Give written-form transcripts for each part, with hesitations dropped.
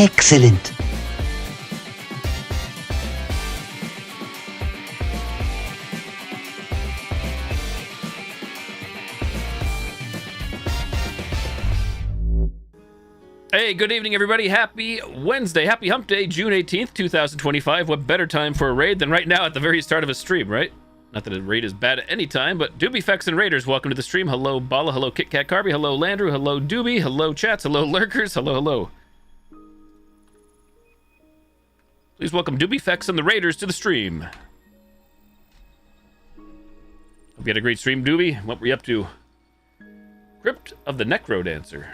Excellent. Hey, good evening, everybody. Happy Wednesday. Happy Hump Day, June 18th, 2025. What better time for a raid than right now at the very start of a stream, right? Not that a raid is bad at any time, but Doobie and Raiders, welcome to the stream. Hello, Bala. Hello, Kit Kat Carby. Hello, Landrew. Hello, Doobie. Hello, chats. Hello, lurkers. Hello, hello. Please welcome Doobie and the Raiders to the stream. Hope you had a great stream, Doobie. What were you up to? Crypt of the Necrodancer.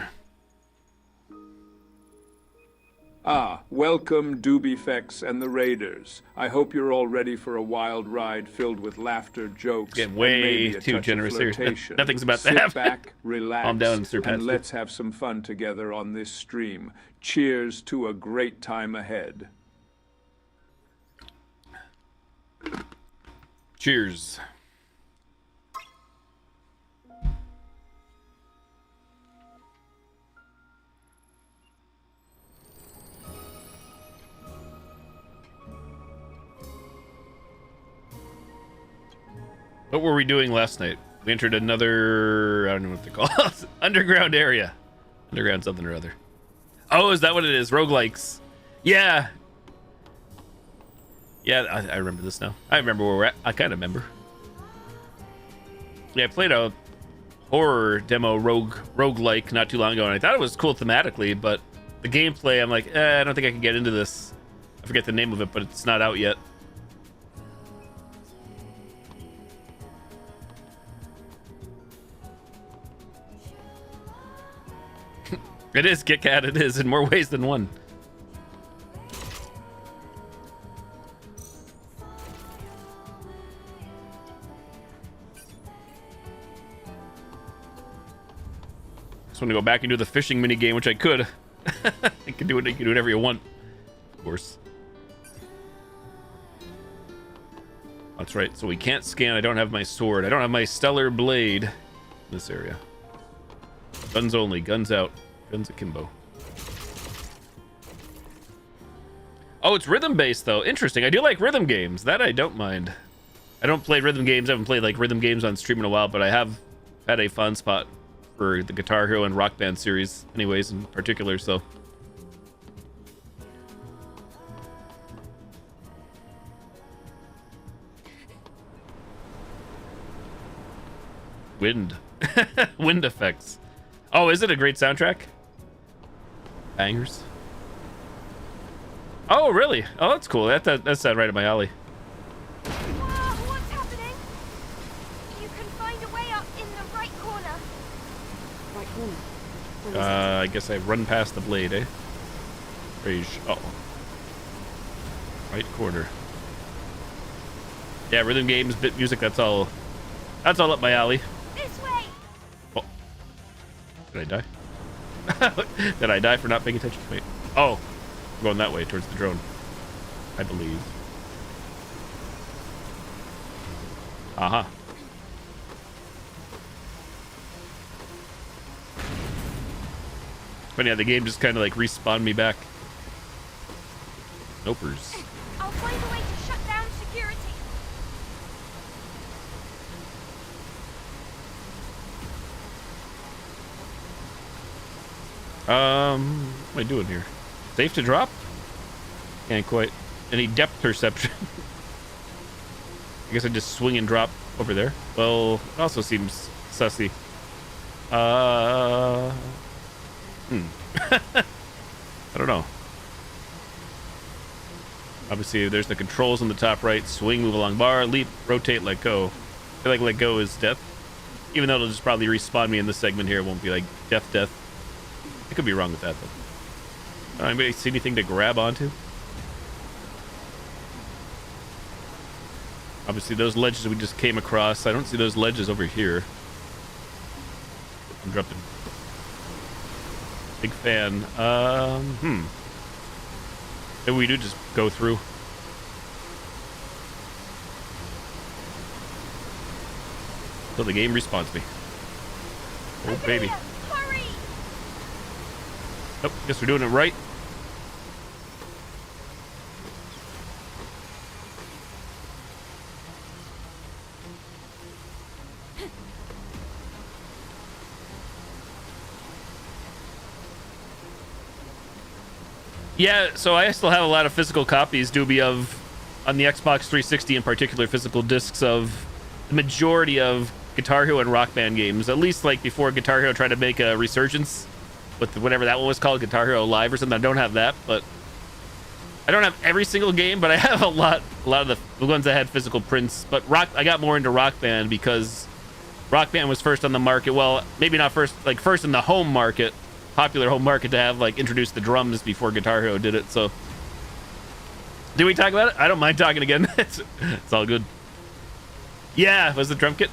Ah, welcome Doobie and the Raiders. I hope you're all ready for a wild ride filled with laughter, jokes, Getting and way maybe a too touch generous of here. flirtation. Nothing's about to Sit happen. back, relax, Calm down, Sir and Pat. let's have some fun together on this stream. Cheers to a great time ahead. Cheers. What were we doing last night? We entered another, I don't know what to call it, underground area. Underground something or other. Oh, is that what it is? Roguelikes. Yeah. Yeah, I remember this now. I remember where we're at. I kind of remember. Yeah, I played a horror demo roguelike not too long ago, and I thought it was cool thematically, but the gameplay, I'm like, I don't think I can get into this. I forget the name of it, but it's not out yet. It is, Kit Kat, it is, in more ways than one. Just want to go back and do the fishing mini game, which I could. You can do it whatever you want, of course. That's right, so we can't scan. I don't have my sword. I don't have my stellar blade in this area. Guns only, guns out. Guns akimbo. Oh, it's rhythm-based, though. Interesting. I do like rhythm games. That I don't mind. I don't play rhythm games. I haven't played, like, rhythm games on stream in a while, but I have had a fun spot for the Guitar Hero and Rock Band series, anyways, in particular, so. Wind. Wind effects. Oh, is it a great soundtrack? Bangers. Oh, really? Oh, that's cool. That's right up my alley. Whoa, what's happening? You can find a way up in the right corner. Right corner? I guess I run past the blade, eh? Rage. Uh oh. Right corner. Yeah, rhythm games, bit music, that's all up my alley. This way. Oh. Did I die? Did I die for not paying attention? Wait. Oh. I'm going that way towards the drone. I believe. Aha. But yeah, the game just kind of like respawned me back. Nopers. I'll find a way to shut down security. What am I doing here? Safe to drop? Can't quite. Any depth perception? I guess I just swing and drop over there. Well, it also seems sussy. I don't know. Obviously, there's the controls on the top right. Swing, move along bar, leap, rotate, let go. I feel like let go is death. Even though it'll just probably respawn me in this segment here. It won't be like death. I could be wrong with that, though. Anybody see anything to grab onto? Obviously, those ledges we just came across. I don't see those ledges over here. I'm dropping. Big fan. Maybe we do just go through. Till the game respawns me. Oh, baby. Hurry! Oh, guess we're doing it right. Yeah, so I still have a lot of physical copies, Doobie, of, on the Xbox 360 in particular, physical discs of the majority of Guitar Hero and Rock Band games. At least like before Guitar Hero tried to make a resurgence with whatever that one was called, Guitar Hero Live or something. I don't have that, but I don't have every single game, but I have a lot of the ones that had physical prints. But I got more into Rock Band because Rock Band was first on the market. Well, maybe not first, like first in the home market, popular home market, to have like introduced the drums before Guitar Hero did it. So did we talk about it? I don't mind talking again. It's all good. Yeah, was the drum kit?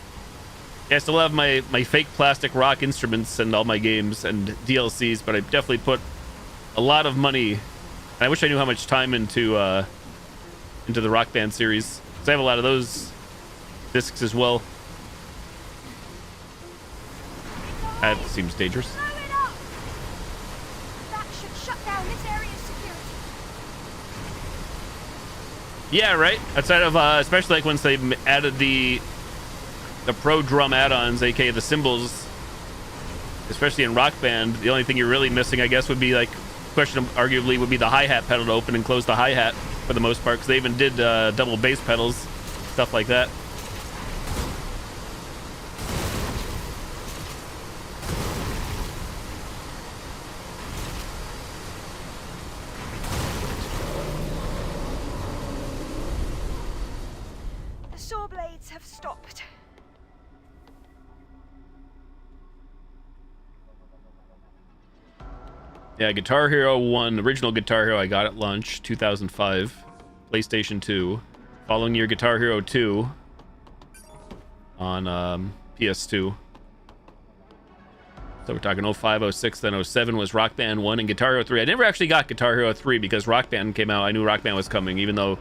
Yeah, I still have my fake plastic rock instruments and all my games and DLCs, but I definitely put a lot of money. I wish I knew how much time into the Rock Band series. So I have a lot of those discs as well. That seems dangerous. Blow it up! That should shut down this area's security. Yeah, right. Outside of especially like once they added the Pro Drum add-ons, aka the cymbals, especially in Rock Band, the only thing you're really missing, I guess, would be like arguably would be the hi-hat pedal to open and close the hi-hat for the most part, because they even did double bass pedals, stuff like that. The saw blades have stopped. Yeah, Guitar Hero 1, original Guitar Hero I got at launch, 2005, PlayStation 2. Following year, Guitar Hero 2 on PS2. So we're talking 05, 06, then 07 was Rock Band 1 and Guitar Hero 3. I never actually got Guitar Hero 3 because Rock Band came out. I knew Rock Band was coming, even though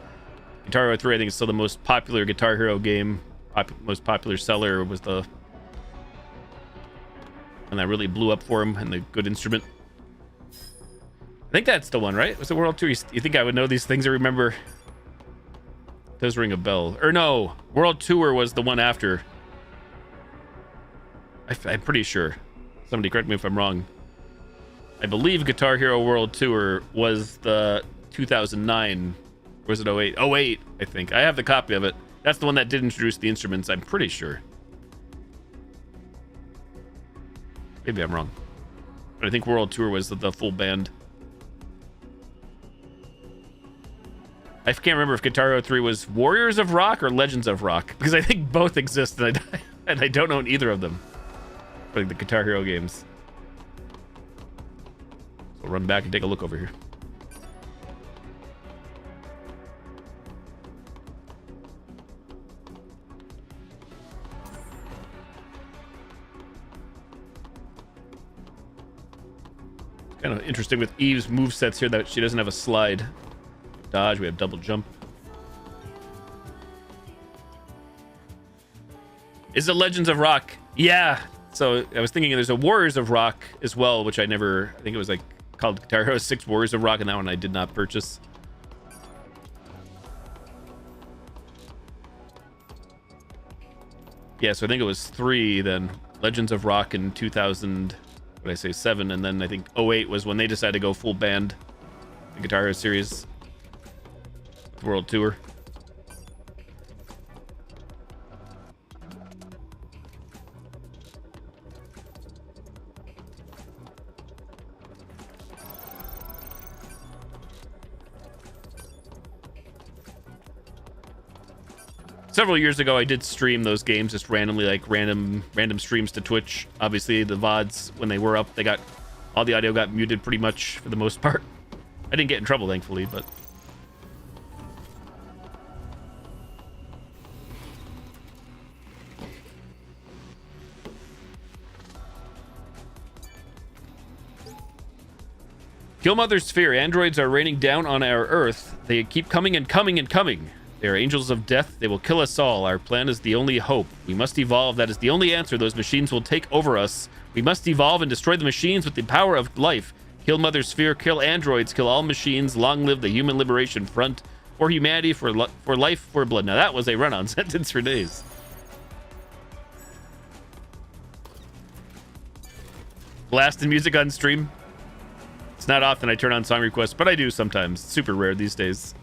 Guitar Hero 3 I think is still the most popular Guitar Hero game. Most popular seller was the... and that really blew up for him, and the good instrument. I think that's the one, right? Was it World Tour? You think I would know these things or remember? It does ring a bell. Or no, World Tour was the one after. I'm pretty sure. Somebody correct me if I'm wrong. I believe Guitar Hero World Tour was the 2009. Or was it 08? 08, I think. I have the copy of it. That's the one that did introduce the instruments, I'm pretty sure. Maybe I'm wrong. But I think World Tour was the full band. I can't remember if Guitar Hero 3 was Warriors of Rock or Legends of Rock, because I think both exist, and I don't own either of them. Like the Guitar Hero games. So run back and take a look over here. Kind of interesting with Eve's movesets here that she doesn't have a slide. Dodge, we have double jump. Is it Legends of Rock? Yeah. So I was thinking there's a Warriors of Rock as well, which I think it was like called Guitar Hero 6 Warriors of Rock, and that one I did not purchase. Yeah, so I think it was 3 then. Legends of Rock in 2000, what did I say, 7, and then I think 08 was when they decided to go full band, the Guitar Hero series. World Tour. Several years ago I did stream those games just randomly, like random streams to Twitch. Obviously the VODs, when they were up, all the audio got muted pretty much for the most part. I didn't get in trouble, thankfully, but Kill Mother Sphere. Androids are raining down on our Earth. They keep coming and coming and coming. They are angels of death. They will kill us all. Our plan is the only hope. We must evolve. That is the only answer. Those machines will take over us. We must evolve and destroy the machines with the power of life. Kill Mother Sphere. Kill androids. Kill all machines. Long live the Human Liberation Front. For humanity, for life, for blood. Now that was a run-on sentence for days. Blasting music on stream. It's not often I turn on song requests, but I do sometimes. Super rare these days,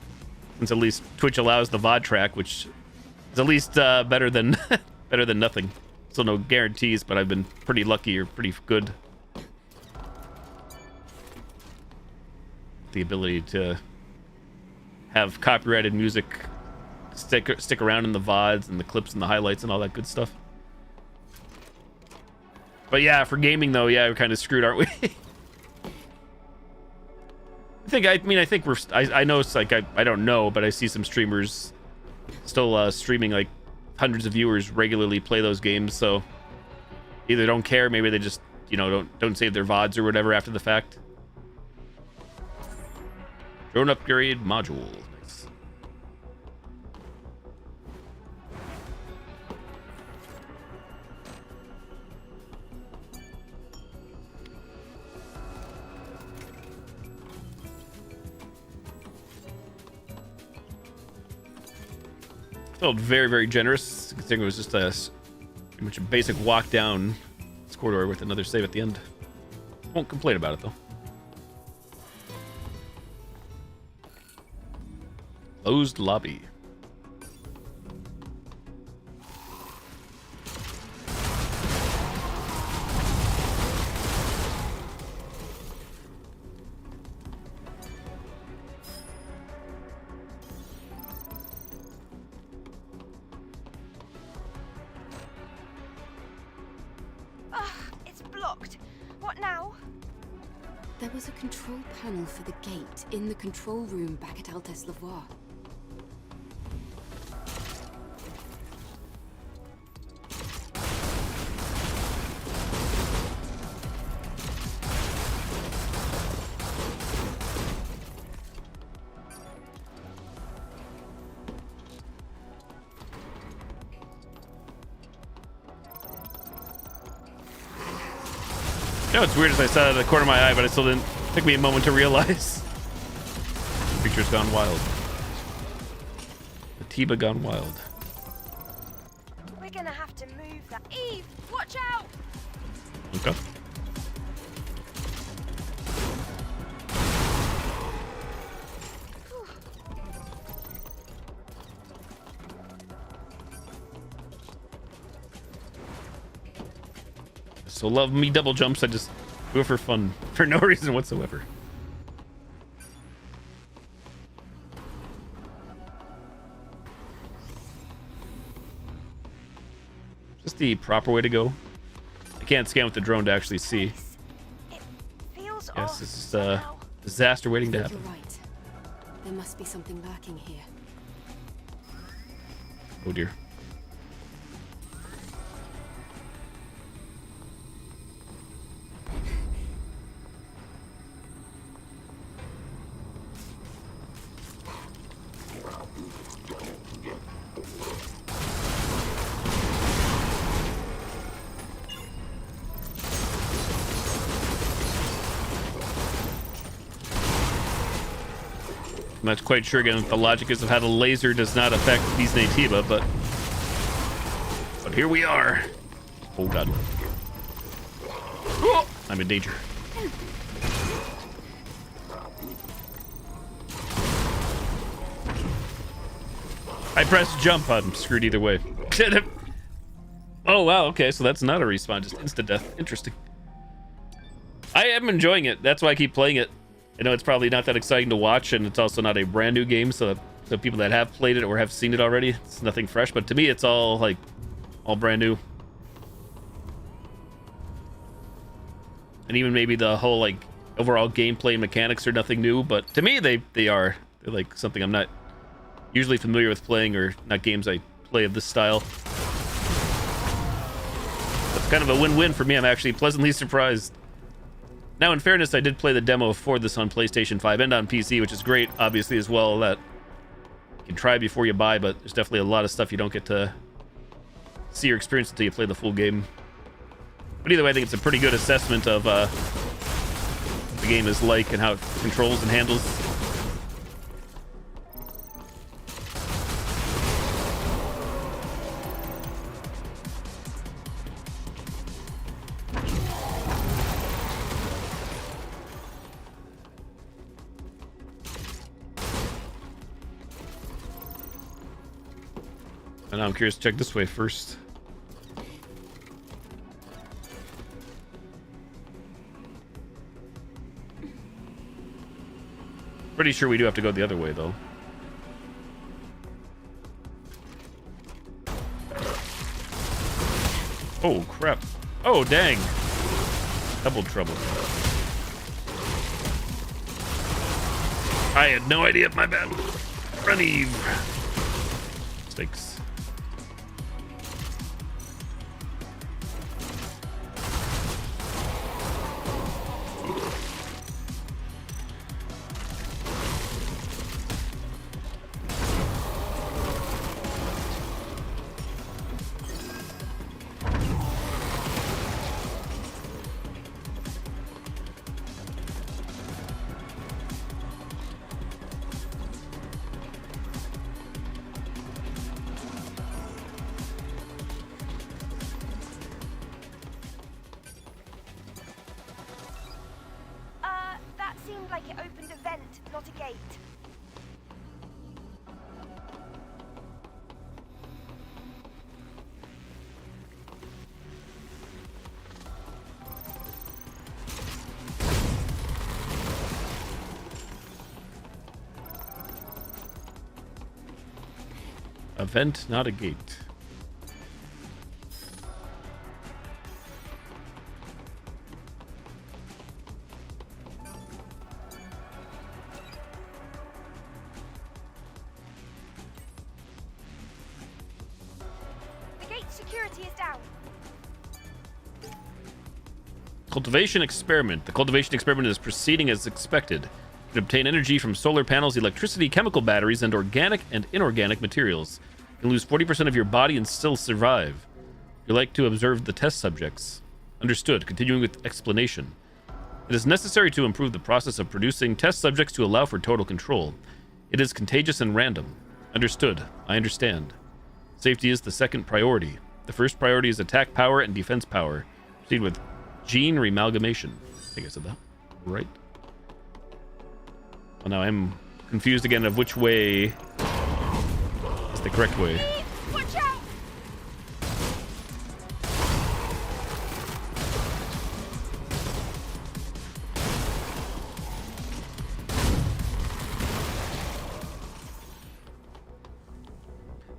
since at least Twitch allows the VOD track, which is at least better than better than nothing. Still no guarantees, but I've been pretty lucky or pretty good. The ability to have copyrighted music stick around in the VODs and the clips and the highlights and all that good stuff. But yeah, for gaming though, yeah, we're kind of screwed, aren't we? I think I know it's like, I don't know, but I see some streamers still streaming, like hundreds of viewers regularly play those games, so either don't care, maybe they just, you know, don't save their VODs or whatever after the fact. Drone upgrade module. Nice. Felt very, very generous, considering it was just pretty much a basic walk down this corridor with another save at the end. Won't complain about it though. Closed lobby. It's blocked. What now? There was a control panel for the gate in the control room back at Altesse Lavoie. You know, it's weird as I saw it out of the corner of my eye, but it still didn't take me a moment to realize. The creature's gone wild. The Tiba gone wild. We're gonna have to move that. Eve, watch out! Okay. So love me double jumps. I just do it for fun, for no reason whatsoever. Just the proper way to go. I can't scan with the drone to actually see. It feels Yes, off this is somehow. disaster waiting to You're happen. right. There must be something lurking here. Oh dear. I'm not quite sure again what the logic is of how the laser does not affect these Natiba, but here we are. Oh god. Oh, I'm in danger. I pressed jump. I'm screwed either way. Oh wow, okay, so that's not a respawn, just insta-death. Interesting. I am enjoying it. That's why I keep playing it. I know it's probably not that exciting to watch, and it's also not a brand new game, so people that have played it or have seen it already, it's nothing fresh, but to me it's all like all brand new. And even maybe the whole like overall gameplay mechanics are nothing new, but to me they're like something I'm not usually familiar with playing, or not games I play of this style. It's kind of a win-win for me. I'm actually pleasantly surprised. Now, in fairness, I did play the demo for this on PlayStation 5 and on PC, which is great, obviously, as well, that you can try before you buy, but there's definitely a lot of stuff you don't get to see or experience until you play the full game. But either way, I think it's a pretty good assessment of what the game is like and how it controls and handles. And I'm curious to check this way first. Pretty sure we do have to go the other way, though. Oh, crap. Oh, dang. Double trouble. I had no idea. My bad. Run, Eve. Mistakes. That seemed like it opened a vent, not a gate. A vent, not a gate. The gate security is down. Cultivation experiment. The cultivation experiment is proceeding as expected. You can obtain energy from solar panels, electricity, chemical batteries, and organic and inorganic materials. You can lose 40% of your body and still survive. You like to observe the test subjects. Understood. Continuing with explanation. It is necessary to improve the process of producing test subjects to allow for total control. It is contagious and random. Understood. I understand. Safety is the second priority. The first priority is attack power and defense power. Proceed with gene remalgamation. I think I said that right. Well, now I'm confused again of which way is the correct way. Watch out!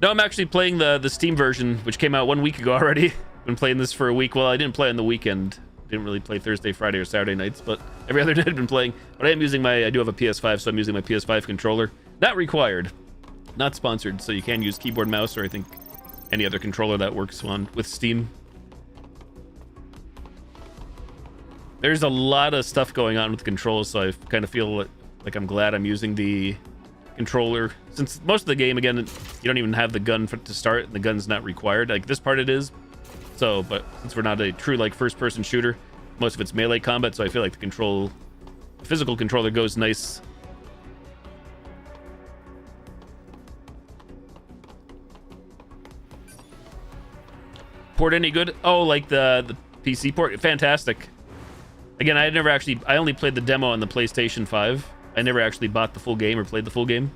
No, I'm actually playing the Steam version, which came out 1 week ago already. Been playing this for a week. Well, I didn't play on the weekend. Didn't really play Thursday, Friday, or Saturday nights, but every other day I've been playing. But I do have a PS5, so I'm using my PS5 controller. Not required. Not sponsored, so you can use keyboard, mouse, or I think any other controller that works with Steam. There's a lot of stuff going on with the controls, so I kind of feel like I'm glad I'm using the controller. Since most of the game, again, you don't even have the gun to start, and the gun's not required. Like, this part it is. So, but since we're not a true, like, first-person shooter, most of it's melee combat, so I feel like the physical controller goes nice. Port any good? Oh, like the PC port? Fantastic. Again, I only played the demo on the PlayStation 5. I never actually bought the full game or played the full game.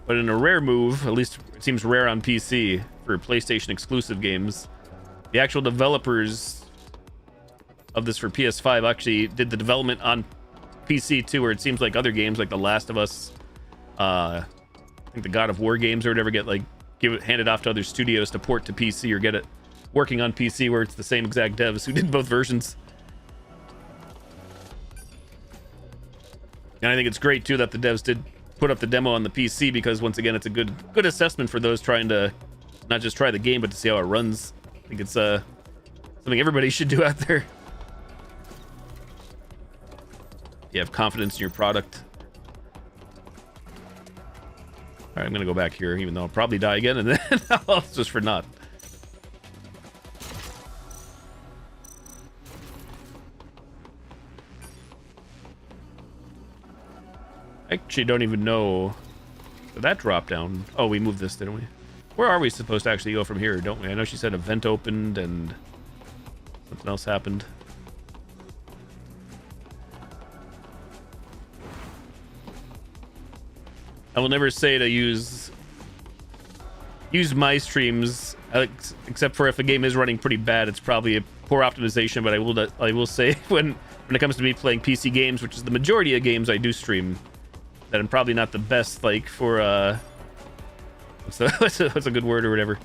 But in a rare move, at least it seems rare on PC for PlayStation exclusive games, the actual developers of this for PS5 actually did the development on PC too, where it seems like other games like The Last of Us, I think the God of War games or whatever get handed off to other studios to port to PC or get it working on PC, where it's the same exact devs who did both versions. And I think it's great too that the devs did put up the demo on the PC, because once again, it's a good assessment for those trying to not just try the game, but to see how it runs. I think it's something everybody should do out there. You have confidence in your product. All right, I'm gonna go back here, even though I'll probably die again, and then I'll just for not. I actually don't even know. Did that drop down? Oh, we moved this, didn't we? Where are we supposed to actually go from here, don't we? I know she said a vent opened and something else happened. I will never say to use my streams, except for if a game is running pretty bad. It's probably a poor optimization, but I will say when it comes to me playing PC games, which is the majority of games I do stream, that I'm probably not the best, like, for what's a good word or whatever,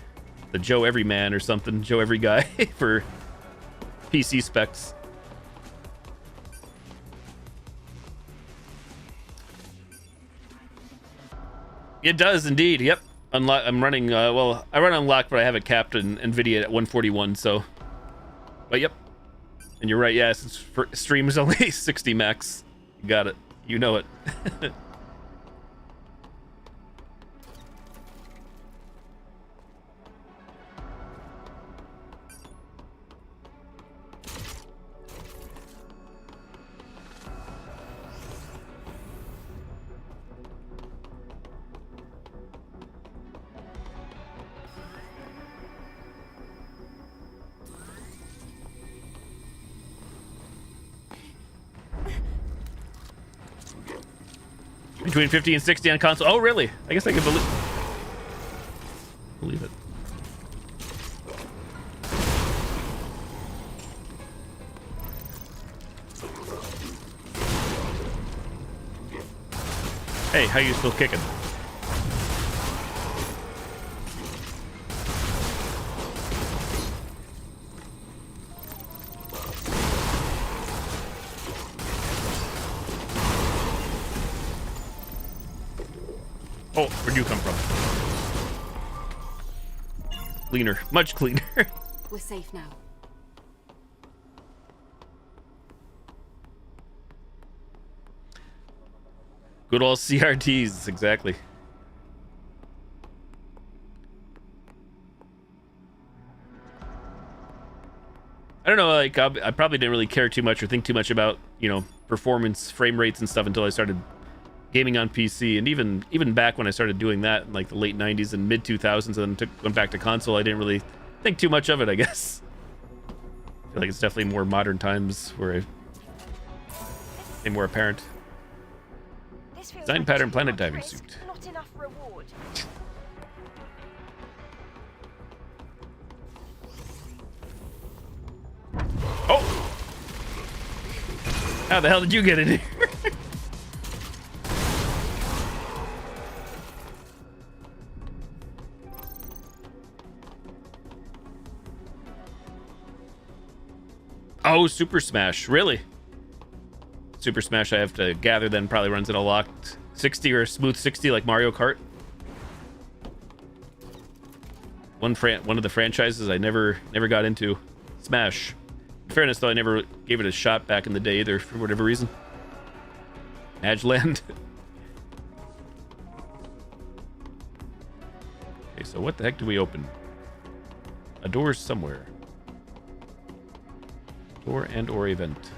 the Joe Everyman or something, Joe Every Guy for PC specs. It does indeed. Yep. I'm running. Well, I run unlocked, but I have it capped in NVIDIA at 141. So, but yep. And you're right. Yes, it's for stream is only 60 max. You got it. You know it. Between 50 and 60 on console. Oh, really? I guess I can believe it. Hey, how you still kicking? Oh, where'd you come from? Cleaner. Much cleaner. We're safe now. Good old CRTs, exactly. I don't know, like, I probably didn't really care too much or think too much about, you know, performance, frame rates and stuff until I started gaming on PC, and even back when I started doing that in like the late 90s and mid 2000s, and then went back to console, I didn't really think too much of it, I guess. I feel like it's definitely more modern times where it's more apparent. Design pattern planet diving suit. Not enough reward. Oh! How the hell did you get in here? Oh, Super Smash. Really? Super Smash I have to gather then probably runs at a locked 60 or a smooth 60 like Mario Kart. One of the franchises I never got into. Smash. In fairness though, I never gave it a shot back in the day either for whatever reason. Madgeland. Okay, so what the heck do we open? A door somewhere. Door and or event.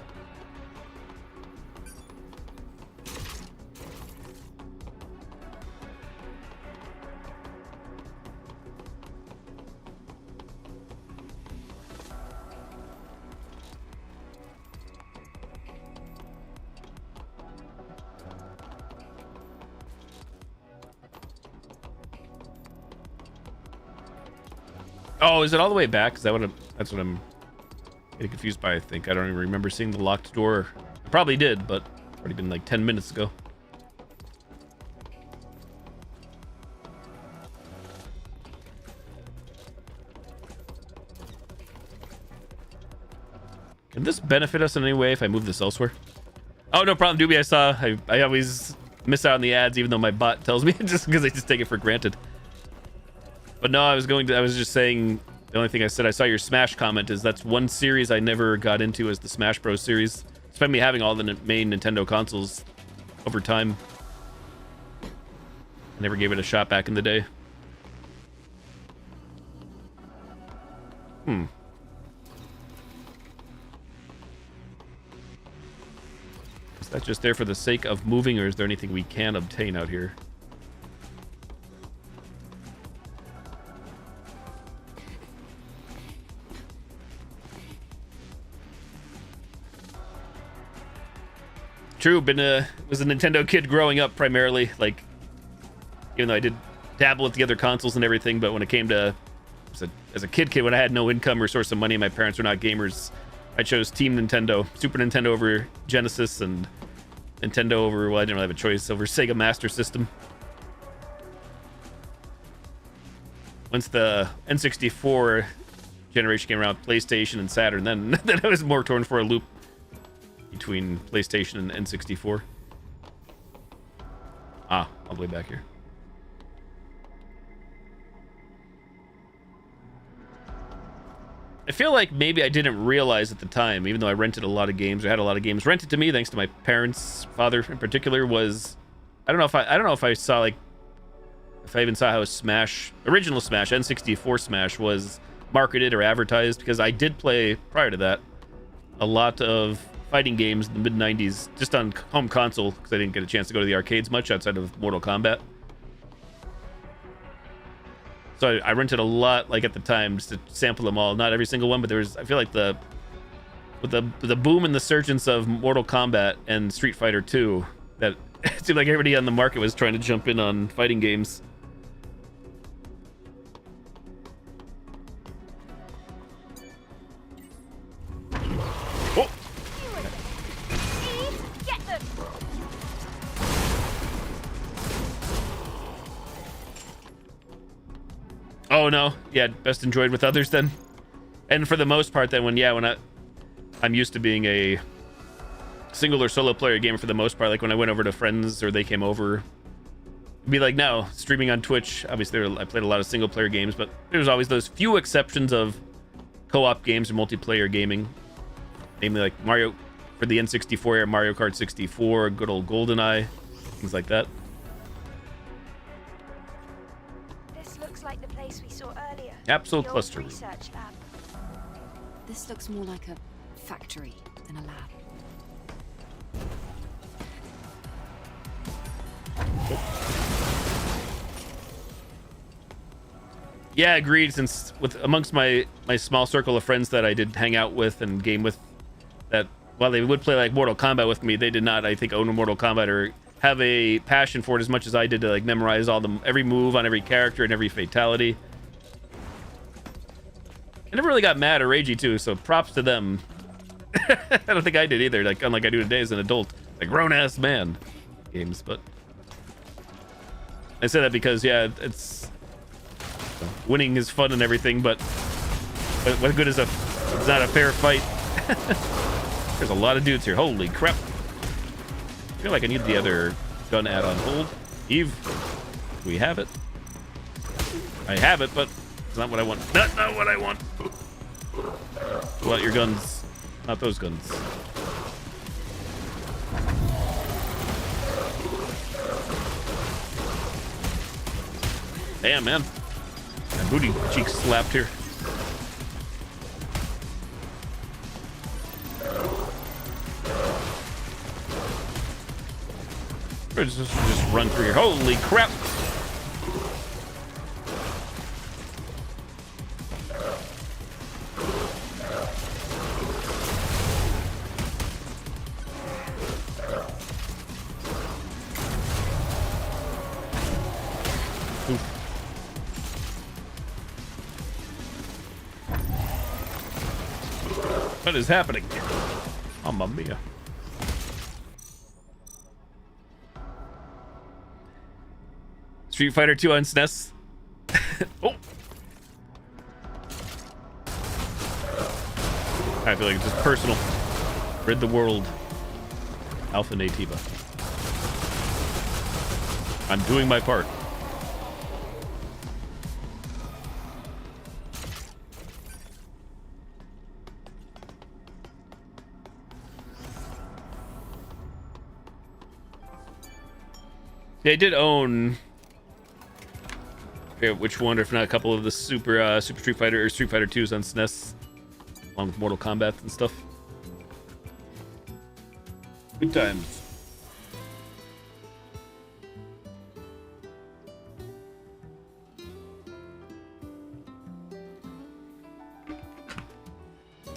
Oh, is it all the way back? Is that what that's what I'm getting confused by, I think. I don't even remember seeing the locked door. I probably did, but already been like 10 minutes ago. Can this benefit us in any way if I move this elsewhere? Oh, no problem, Doobie. I always miss out on the ads, even though my bot tells me, just because I just take it for granted. But no, I was just saying, the only thing I said, I saw your Smash comment, is that's one series I never got into as the Smash Bros. Series. Despite me having all the main Nintendo consoles over time. I never gave it a shot back in the day. Is that just there for the sake of moving, or is there anything we can obtain out here? True, was a Nintendo kid growing up primarily. Like, even though I did dabble with the other consoles and everything. But when it came to as a kid, when I had no income or source of money, my parents were not gamers, I chose Team Nintendo, Super Nintendo over Genesis, and Nintendo over, well, I didn't really have a choice, over Sega Master System. Once the N64 generation came around, PlayStation and Saturn, then I was more torn for a loop between PlayStation and N64. All the way back here. I feel like maybe I didn't realize at the time, even though I rented a lot of games, or had a lot of games rented to me, thanks to my parents, father in particular, was I don't know if I saw, like, if I even saw how original Smash, N64 Smash was marketed or advertised, because I did play prior to that a lot of fighting games in the mid 90s just on home console, because I didn't get a chance to go to the arcades much outside of Mortal Kombat. So I rented a lot, like, at the time, just to sample them all. Not every single one, but I feel like with the boom and the surgence of Mortal Kombat and Street Fighter 2, that it seemed like everybody on the market was trying to jump in on fighting games. Oh! Eve, get them! Oh no, yeah, best enjoyed with others then. And for the most part then, I'm used to being a single or solo player gamer for the most part. Like when I went over to friends or they came over, it'd be like now streaming on Twitch. Obviously I played a lot of single player games, but there's always those few exceptions of co-op games or multiplayer gaming, namely like Mario for the N64 era, Mario Kart 64, good old GoldenEye, things like that. This looks like the place we saw earlier. Absolute The old cluster room. research lab. This looks more like a factory than a lab. Yeah, agreed. Since amongst my small circle of friends that I did hang out with and game with, that while they would play like Mortal Kombat with me, they did not, I think, own a Mortal Kombat or have a passion for it as much as I did to like memorize every move on every character and every fatality. I never really got mad or ragey too, so props to them. I don't think I did either, like unlike I do today as an adult, like grown-ass man games. But I say that because, yeah, it's winning is fun and everything, but what good is it's not a fair fight. There's a lot of dudes here. Holy crap. I feel like I need the other gun add-on. Hold. Eve, do we have it? I have it, but it's not what I want. Not what I want. Pull out your guns. Not those guns. Damn, man. My booty cheeks slapped here. Just run through here. Holy crap! What is happening? Mamma mia. Street Fighter 2 on SNES. Oh. I feel like it's just personal. Rid the world. Alpha Nativa. I'm doing my part. Yeah, I did own, I forget which one, or if not a couple of the Super Street Fighter or Street Fighter 2s on SNES, along with Mortal Kombat and stuff. Good times.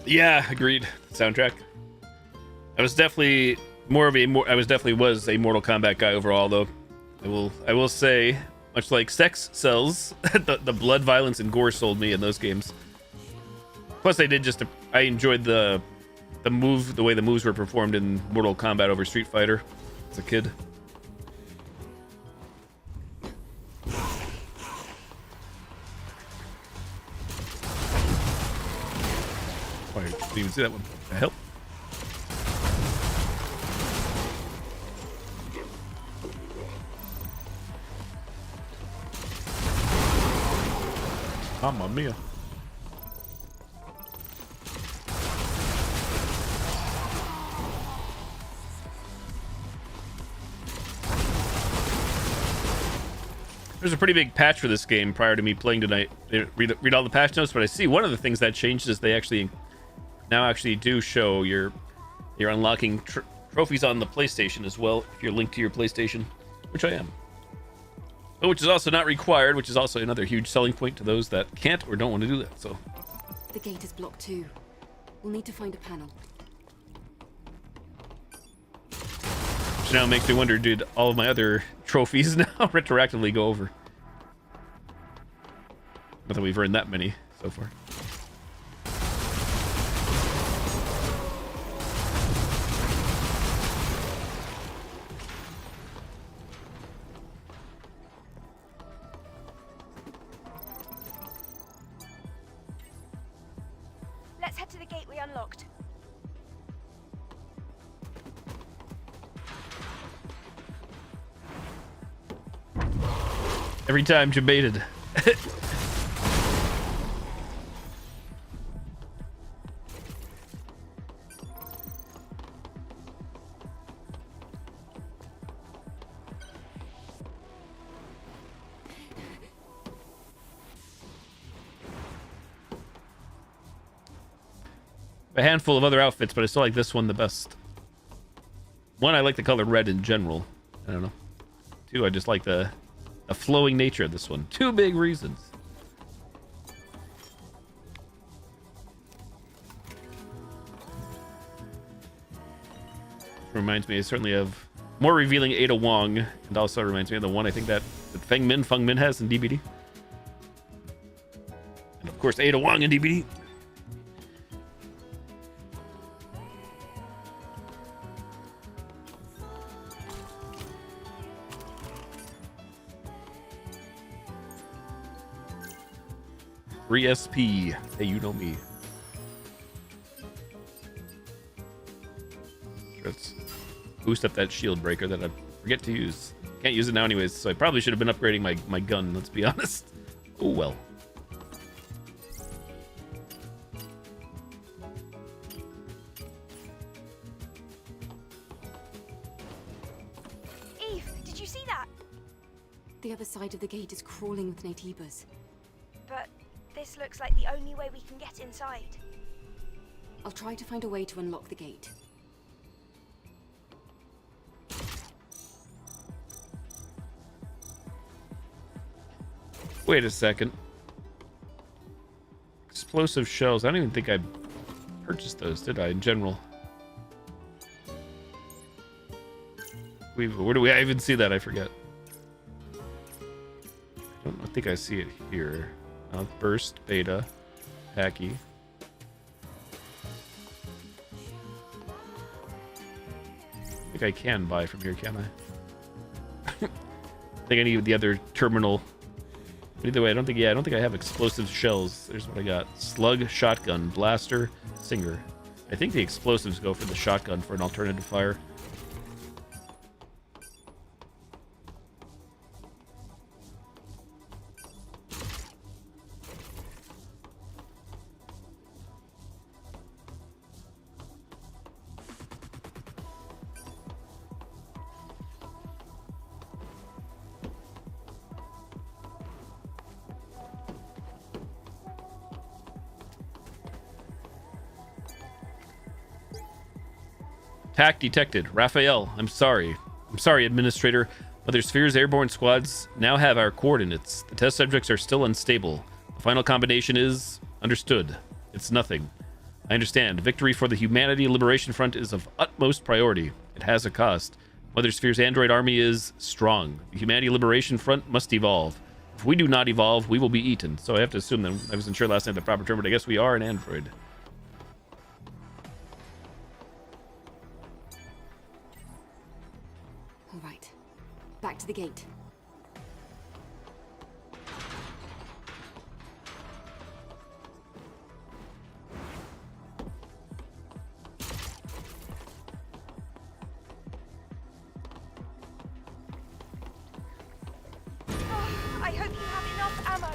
Yeah, agreed. Soundtrack. I was definitely was a Mortal Kombat guy overall, though. I will say Much like sex sells, the blood, violence, and gore sold me in those games. Plus, I enjoyed the way the moves were performed in Mortal Kombat over Street Fighter as a kid. Oh, I didn't even see that one. What the hell? Mamma mia. There's a pretty big patch for this game prior to me playing tonight. Read all the patch notes, but I see one of the things that changed is they now do show you're unlocking trophies on the PlayStation as well if you're linked to your PlayStation, which I am. But which is also not required, which is also another huge selling point to those that can't or don't want to do that. So The gate is blocked too. We'll need to find a panel. which now makes me wonder, did all of my other trophies now retroactively go over? Not that we've earned that many so far. Let's head to the gate we unlocked. Every time debated. A handful of other outfits, but I still like this one the best. One, I like the color red in general. I don't know. Two, I just like the flowing nature of this one. Two big reasons. Reminds me certainly of more revealing Ada Wong, and also reminds me of the one I think that Feng Min has in DBD. And of course, Ada Wong in DBD. Free SP. Hey, you know me. Let's boost up that shield breaker that I forget to use. Can't use it now anyways, so I probably should have been upgrading my gun, let's be honest. Oh well. Eve, did you see that? The other side of the gate is crawling with natives. But this looks like the only way we can get inside. I'll try to find a way to unlock the gate. Wait a second. Explosive shells. I don't even think I purchased those, did I, in general? Where do we even see that? I forget. I don't think I see it here. Burst, beta, Hacky. I think I can buy from here, can I? I think I need the other terminal. But either way, I don't think I have explosive shells. There's what I got. Slug, shotgun, blaster, singer. I think the explosives go for the shotgun for an alternative fire. Attack detected. Raphael, I'm sorry. I'm sorry, Administrator. Mother Sphere's airborne squads now have our coordinates. The test subjects are still unstable. The final combination is... understood. It's nothing. I understand. Victory for the Humanity Liberation Front is of utmost priority. It has a cost. Mother Sphere's android army is strong. The Humanity Liberation Front must evolve. If we do not evolve, we will be eaten. So I have to assume that I wasn't sure last night the proper term, but I guess we are an android. All right. Back to the gate. I hope you have enough ammo.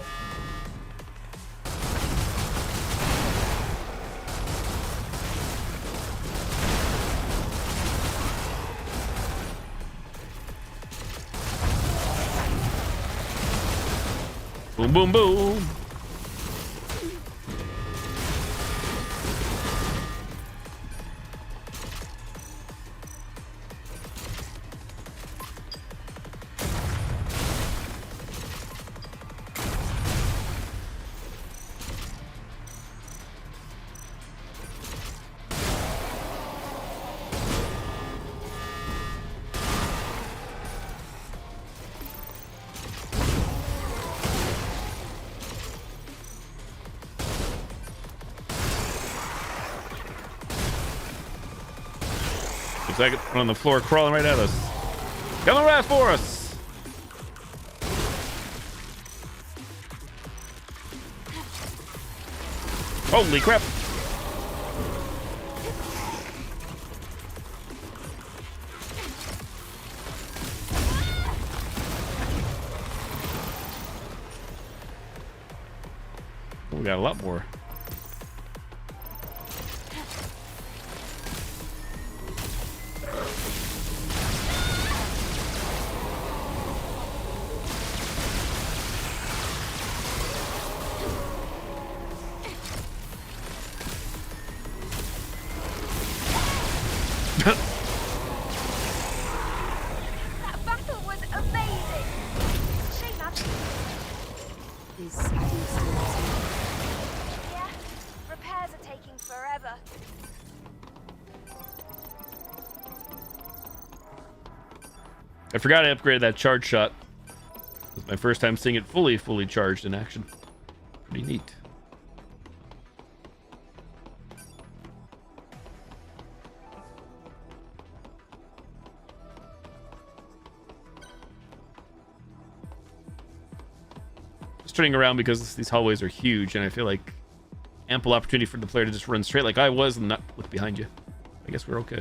Boom, boom, boom. Looks like it's on the floor crawling right at us. Coming right for us! Holy crap! We got a lot more. That battle was amazing. Shame that. Is Adhere still outside? Yeah, repairs are taking forever. I forgot I upgraded that charge shot. It was my first time seeing it fully charged in action. Pretty neat. Just turning around because these hallways are huge and I feel like ample opportunity for the player to just run straight like I was and not look behind you. I guess we're okay.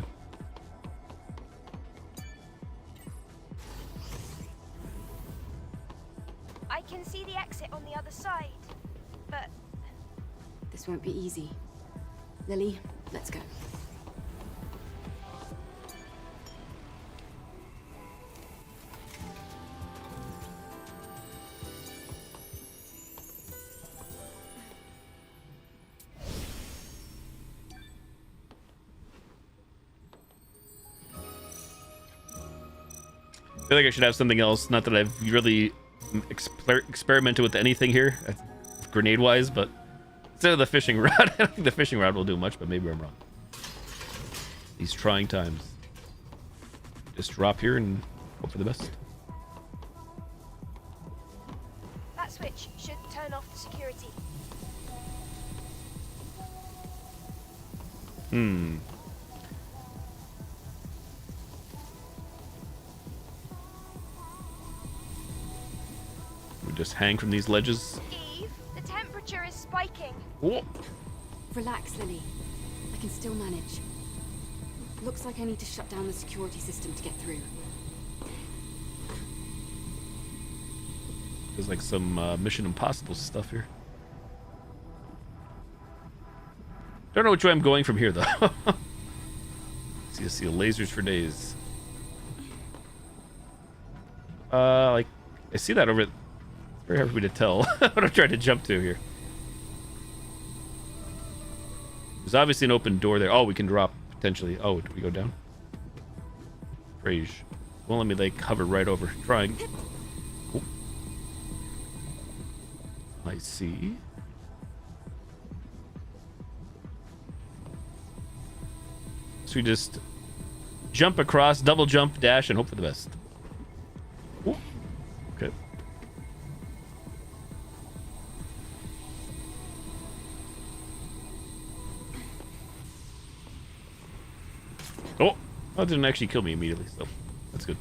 I can see the exit on the other side, but This won't be easy. Lily, let's go. I feel like I should have something else. Not that I've really experimented with anything here, grenade-wise, but instead of the fishing rod, I don't think the fishing rod will do much, but maybe I'm wrong. These trying times. Just drop here and hope for the best. that switch should turn off the security. We just hang from these ledges. Eve, the temperature is spiking. Whoa. Relax, Lily. I can still manage. Looks like I need to shut down the security system to get through. There's like some Mission Impossible stuff here. Don't know which way I'm going from here, though. See lasers for days. Like, I see that over... Very hard for me to tell what I'm trying to jump to here. There's obviously an open door there. Oh, we can drop, potentially. Oh, do we go down? Rage. Won't let me, like, hover right over. Trying. Oh. I see. So we just jump across, double jump, dash, and hope for the best. Ooh. Okay. Oh, that didn't actually kill me immediately, so that's good.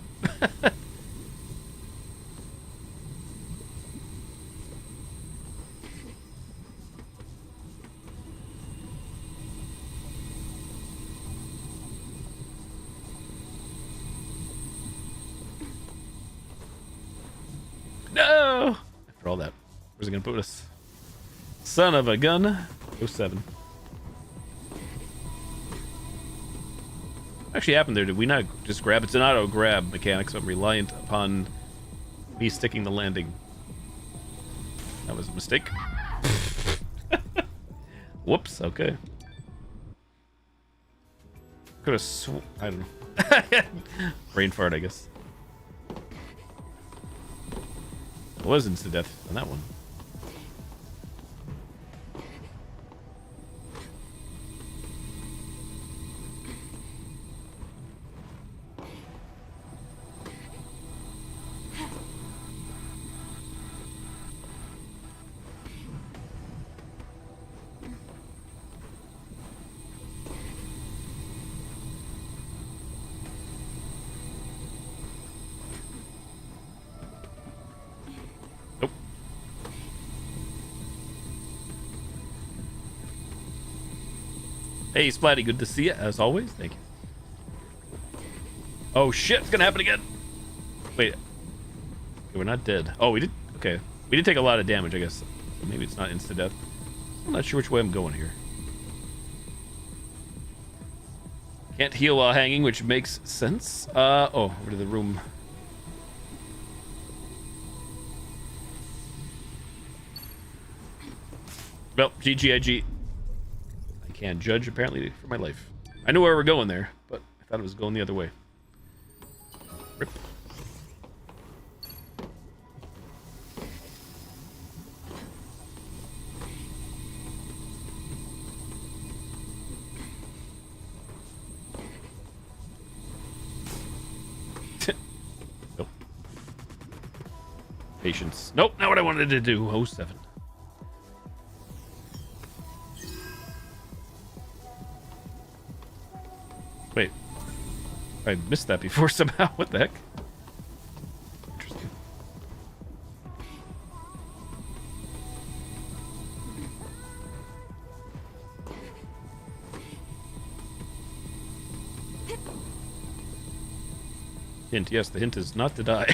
No! After all that, where's it gonna put us? Son of a gun. 07. What actually happened there? Did we not just grab? It's an auto grab mechanic, so I'm reliant upon me sticking the landing. That was a mistake. Whoops, okay. Could have I don't know. Brain fart, I guess. It was instant death on that one. Hey, Splatty, good to see you, as always. Thank you. Oh, shit, it's gonna happen again. Wait. Okay, we're not dead. Oh, we did? Okay. We did take a lot of damage, I guess. So maybe it's not insta-death. I'm not sure which way I'm going here. Can't heal while hanging, which makes sense. Oh, over to the room. Well, GGIG. Can't judge, apparently, for my life. I knew where we were going there, but I thought it was going the other way. Rip. Nope. Patience. Nope, not what I wanted to do. 07. Wait, I missed that before somehow. What the heck? Interesting. Hint, yes, the hint is not to die.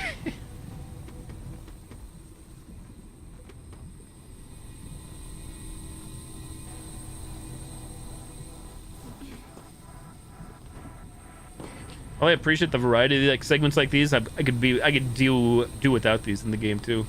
Oh, I appreciate the variety. Like segments like these, I could do without these in the game too.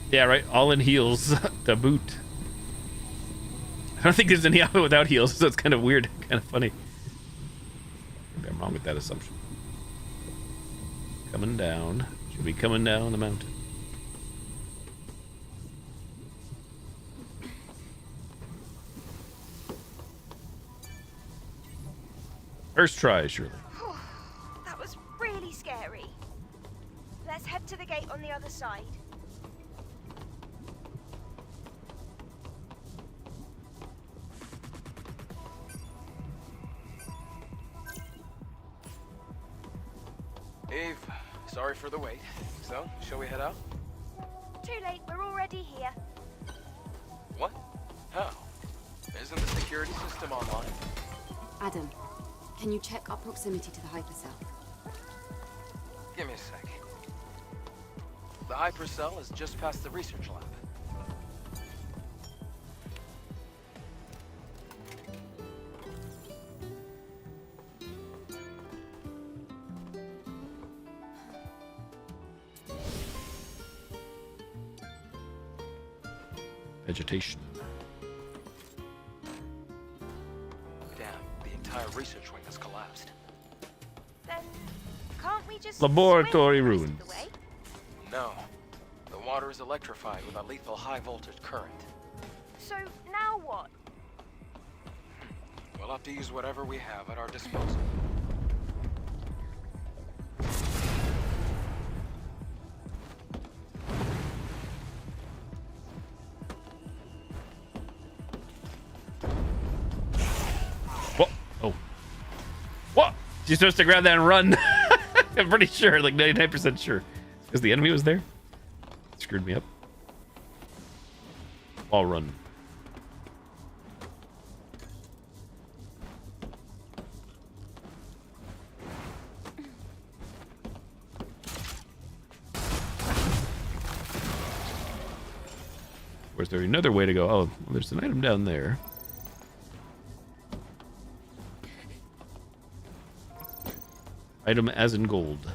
Yeah, right. All in heals to boot. I don't think there's any auto without heals, so it's kind of weird, kind of funny. Maybe I'm wrong with that assumption. Coming down. Should be coming down the mountain. First try, surely. That was really scary. Let's head to the gate on the other side. Eve, sorry for the wait. So, shall we head out? Too late, we're already here. What? How? Isn't the security system online? Adam, can you check our proximity to the hypercell? Give me a sec. The hypercell is just past the research lab. Vegetation. Damn, the entire research wing has collapsed. Then can't we just Laboratory swim the rest of ruins. the way? No. The water is electrified with a lethal high-voltage current. So now what? We'll have to use whatever we have at our disposal. What? Oh. What? She's supposed to grab that and run. I'm pretty sure, like 99% sure. Because the enemy was there. Screwed me up. I'll run. Or is there another way to go? Oh, well, there's an item down there. Item as in gold.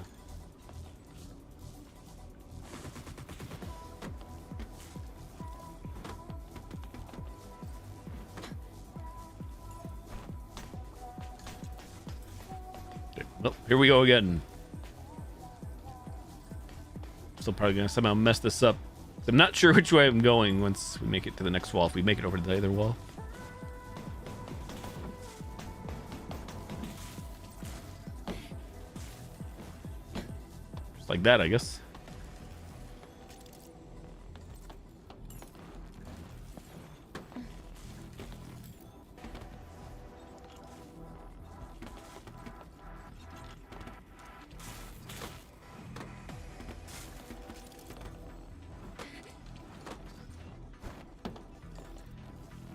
Okay, well, here we go again. Still probably gonna somehow mess this up. I'm not sure which way I'm going once we make it to the next wall. If we make it over to the other wall. Just like that, I guess.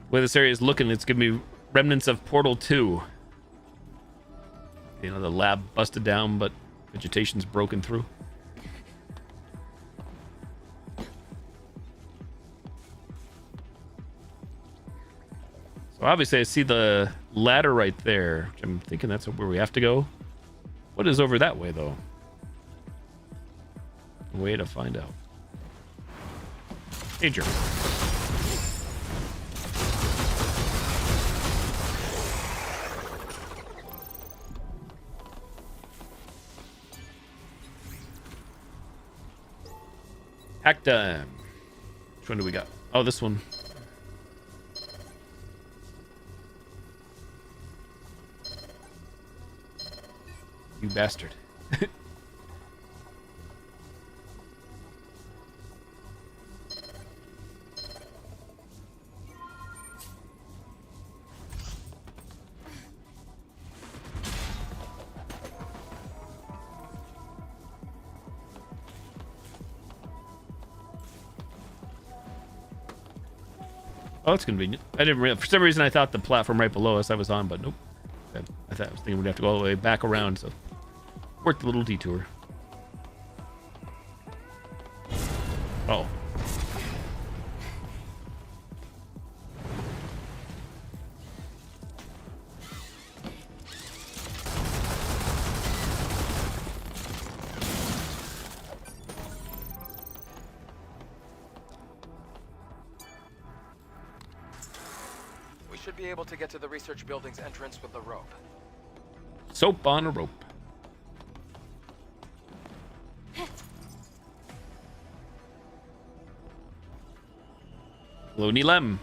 The way this area is looking, it's giving me remnants of Portal 2. You know, the lab busted down, but vegetation's broken through. So obviously I see the ladder right there. I'm thinking that's where we have to go. What is over that way, though? A way to find out. Danger. Hack time. Which one do we got? Oh, this one. You bastard. Oh, that's convenient. I didn't realize, for some reason I thought the platform right below us I was on, but nope. I thought I was thinking we'd have to go all the way back around, so worked a little detour. Oh. We should be able to get to the research building's entrance with the rope. Soap on a rope. Hello, Neelam.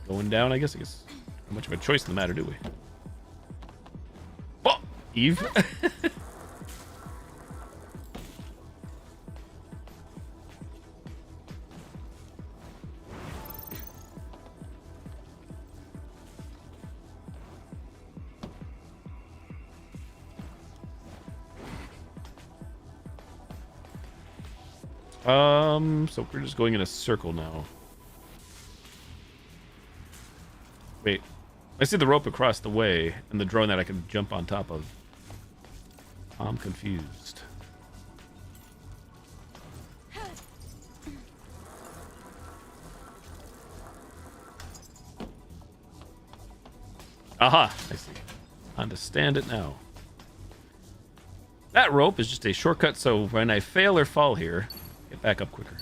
Going down, I guess. Not much of a choice in the matter, do we? Oh, Eve. So we're just going in a circle now. Wait, I see the rope across the way and the drone that I can jump on top of. I'm confused. Aha, I see. Understand it now. That rope is just a shortcut, so when I fail or fall here, get back up quicker.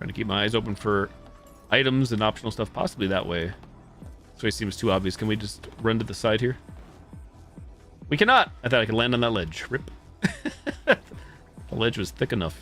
Trying to keep my eyes open for items and optional stuff, possibly that way. This way seems too obvious. Can we just run to the side here? We cannot! I thought I could land on that ledge. Rip. The ledge was thick enough.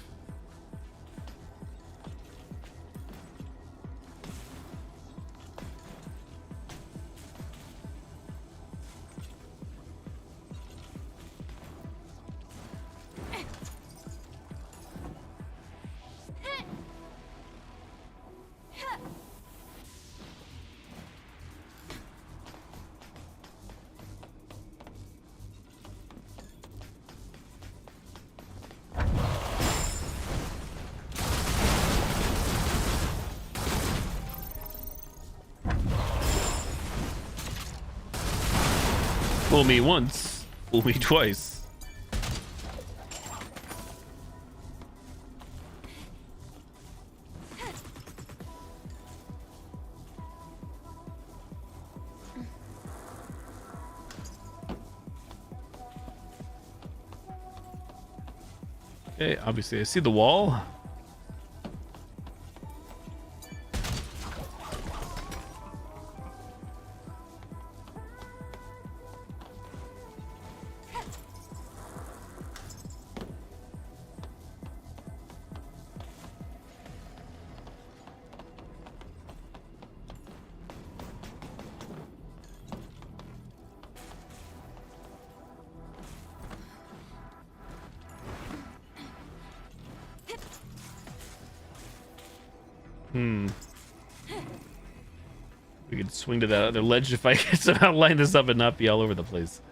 Fool me once, fool me twice. Okay, obviously I see the wall. We could swing to that other ledge if I could somehow line this up and not be all over the place.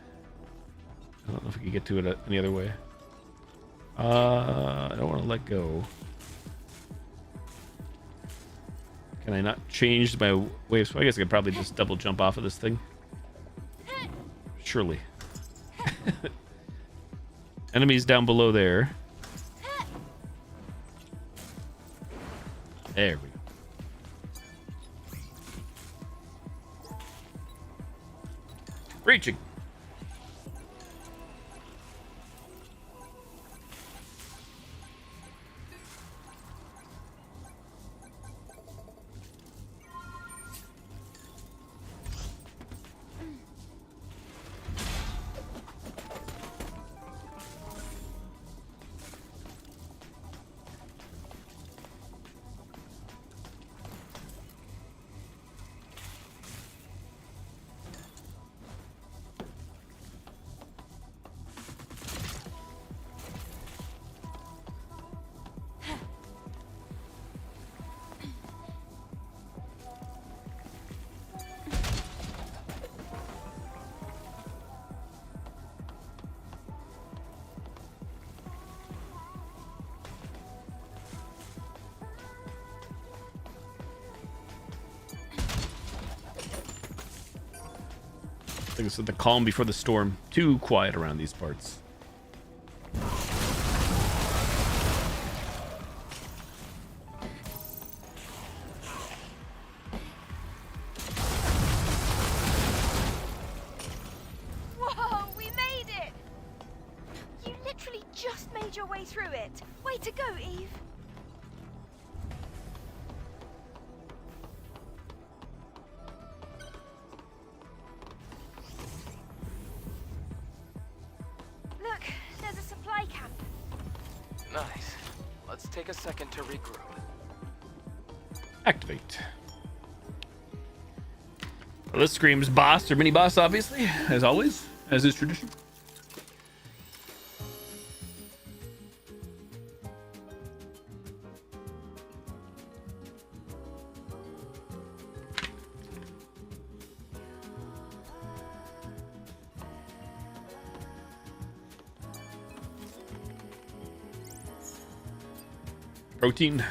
I don't know if we can get to it any other way. I don't want to let go. Can I not change my wave? So I guess I could probably just double jump off of this thing. Surely. Enemies down below there. There we go. Reaching. I think it's the calm before the storm. Too quiet around these parts. Whoa, we made it! You literally just made your way through it. Way to go, Eve. Look, there's a supply camp. Nice. Let's take a second to regroup. Activate. Well, this screams boss or mini boss, obviously, as always, as is tradition. Protein.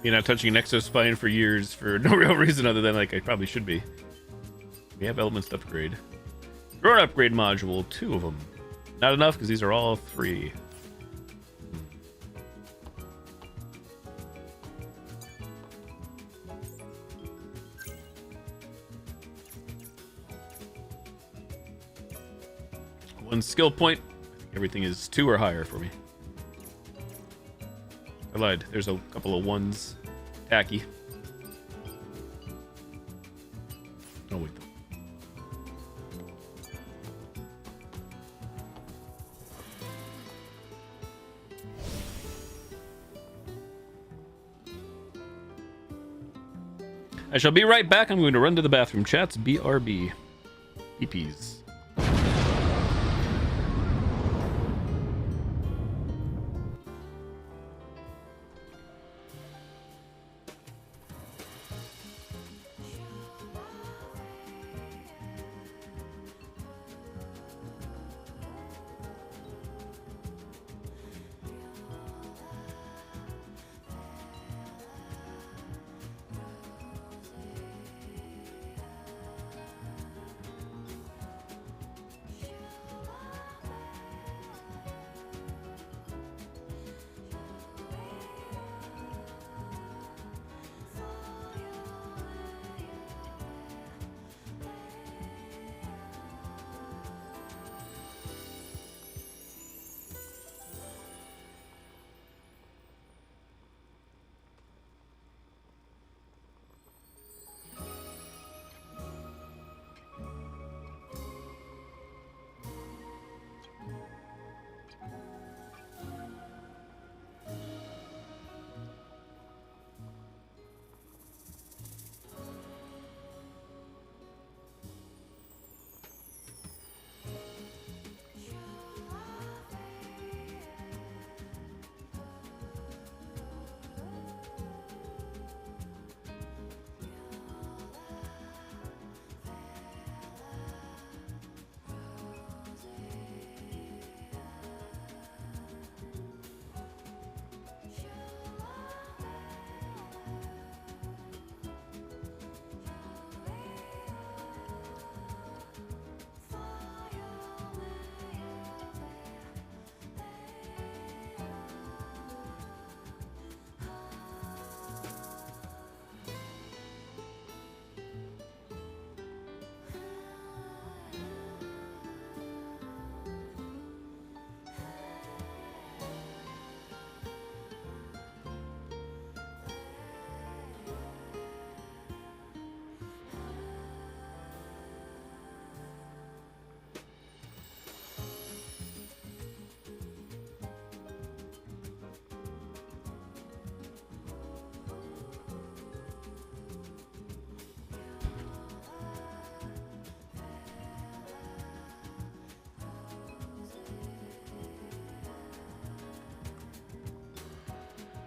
You're not touching an exospine for years for no real reason other than like I probably should be. We have elements to upgrade. Drone upgrade module, 2 of them. Not enough because these are all 3. 1 skill point. Everything is 2 or higher for me. I lied. There's a couple of 1s. Tacky. Oh, wait. I shall be right back. I'm going to run to the bathroom. Chats, BRB. EPs.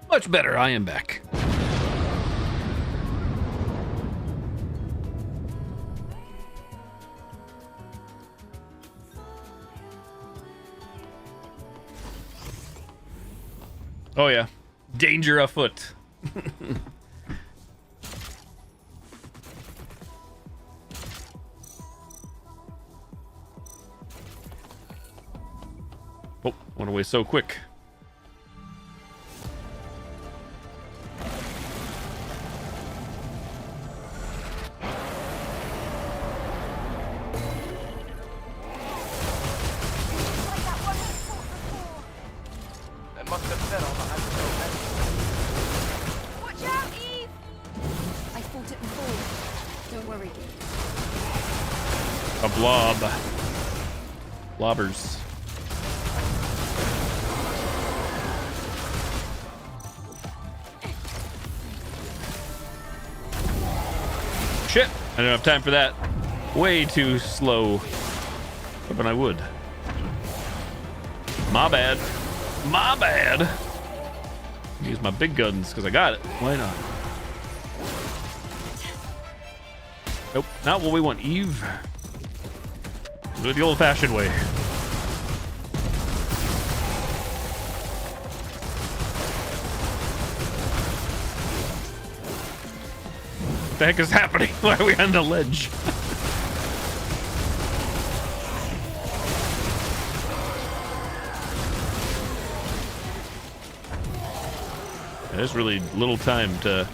Much better. I am back. Oh yeah. Danger afoot. Oh, went away so quick. Blobbers. Shit! I don't have time for that. Way too slow. Hoping I would. My bad. My bad. Use my big guns because I got it. Why not? Nope. Not what we want, Eve. Do it the old-fashioned way. What the heck is happening? Why are we on the ledge? There's really little time to